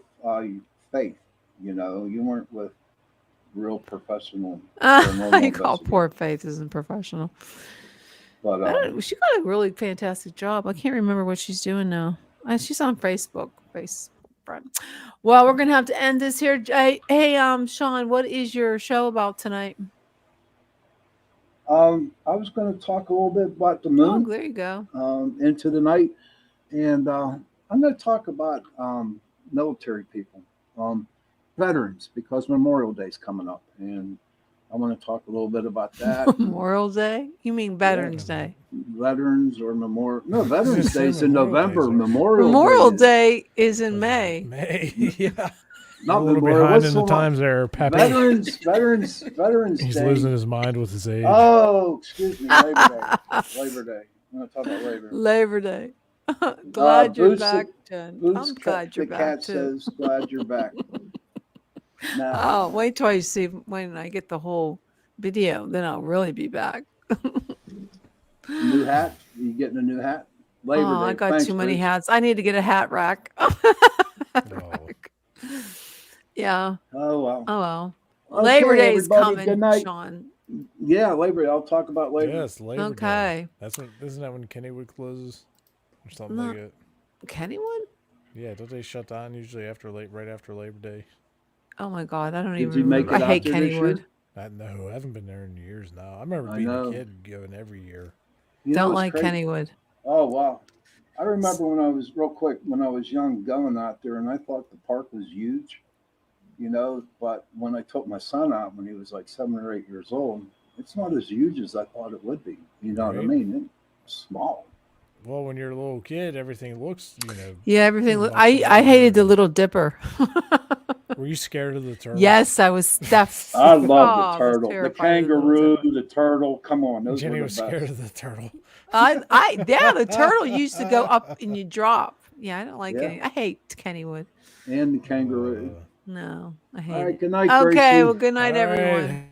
Speaker 4: Faith. You weren't with real professional. paranormal
Speaker 2: You call
Speaker 4: investigators.
Speaker 2: poor Faith isn't professional.
Speaker 4: But
Speaker 2: I don't, she got a really fantastic job. I can't remember what she's doing now. She's on Facebook. Well, we're gonna have to end this here. Hey, Sean, what is your show about tonight?
Speaker 4: I was going to talk a little bit about the
Speaker 2: Oh,
Speaker 4: moon
Speaker 2: there you go.
Speaker 4: into the night, and I'm going to talk about military people, veterans, because Memorial Day is coming up, and I want to talk a little bit about that.
Speaker 2: Memorial Day? You mean Veterans Day?
Speaker 4: Veterans or Memorial? No, Veterans
Speaker 3: Just say
Speaker 4: Day is in
Speaker 3: Memorial
Speaker 4: November.
Speaker 3: Days, right?
Speaker 2: Memorial
Speaker 4: Day.
Speaker 2: Day is in May.
Speaker 3: May. Yeah.
Speaker 4: Not
Speaker 3: a little
Speaker 4: Memorial.
Speaker 3: behind
Speaker 4: What's
Speaker 3: in the
Speaker 4: one?
Speaker 3: times there, Pepe.
Speaker 4: Veterans
Speaker 3: He's
Speaker 4: Day.
Speaker 3: losing his mind with his age.
Speaker 4: Oh, excuse me, Labor Day. Labor Day. I'm going to talk about Labor Day.
Speaker 2: Labor Day. Glad you're
Speaker 4: Boots the-
Speaker 2: back, Jen. I'm glad you're
Speaker 4: the
Speaker 2: back
Speaker 4: cat
Speaker 2: too.
Speaker 4: says, glad you're back. Now,
Speaker 2: Oh, wait till you see when I get the whole video, then I'll really be back.
Speaker 4: new hat? You getting a new hat? Labor Day.
Speaker 2: I got
Speaker 4: Thanks,
Speaker 2: too many
Speaker 4: Bruce.
Speaker 2: hats. I need to get a hat rack.
Speaker 3: Oh.
Speaker 2: Yeah.
Speaker 4: Oh, well.
Speaker 2: Oh well.
Speaker 4: Okay,
Speaker 2: Labor Day is
Speaker 4: everybody,
Speaker 2: coming,
Speaker 4: good night.
Speaker 2: Sean.
Speaker 4: Yeah, Labor Day. I'll talk about Labor Day.
Speaker 3: Yes, Labor Day.
Speaker 2: Okay.
Speaker 3: Isn't that when Kennywood closes or something
Speaker 2: No.
Speaker 3: like it?
Speaker 2: Kennywood?
Speaker 3: Yeah, don't they shut down usually right after Labor Day?
Speaker 2: Oh my God, I don't
Speaker 4: Did
Speaker 2: even
Speaker 4: you make
Speaker 2: remember. I
Speaker 4: it
Speaker 2: hate
Speaker 4: out there this year?
Speaker 2: Kennywood.
Speaker 3: I haven't been there in years now. I remember
Speaker 4: I
Speaker 3: being
Speaker 4: know.
Speaker 3: a kid going every year.
Speaker 4: You know
Speaker 2: Don't
Speaker 4: what's
Speaker 2: like
Speaker 4: crazy?
Speaker 2: Kennywood.
Speaker 4: Oh, wow. I remember when I was young going out there, and I thought the park was huge, but when I took my son out when he was like 7 or 8 years old, it's not as huge as I thought it would be. You know what I
Speaker 3: Right.
Speaker 4: mean? It's small.
Speaker 3: Well, when you're a little kid, everything looks,
Speaker 2: Yeah, everything.
Speaker 3: much
Speaker 2: I hated the
Speaker 3: larger.
Speaker 2: Little Dipper.
Speaker 3: Were you scared of the turtle?
Speaker 2: Yes, I was.
Speaker 4: I love
Speaker 2: Oh,
Speaker 4: the
Speaker 2: I was
Speaker 4: turtle, the
Speaker 2: terrified of the little
Speaker 4: kangaroo,
Speaker 2: turtle.
Speaker 4: the turtle. Come on, those
Speaker 3: Jenny
Speaker 4: were
Speaker 3: was
Speaker 4: the
Speaker 3: scared
Speaker 4: best.
Speaker 3: of the turtle.
Speaker 2: Yeah, the turtle used to go up and you drop. Yeah, I don't like
Speaker 4: Yeah.
Speaker 2: any. I hate Kennywood.
Speaker 4: And the kangaroo.
Speaker 2: No, I hate
Speaker 4: All right,
Speaker 2: it.
Speaker 4: good night,
Speaker 2: Okay,
Speaker 4: Gracie.
Speaker 2: well, good night,
Speaker 3: All right.
Speaker 2: everyone.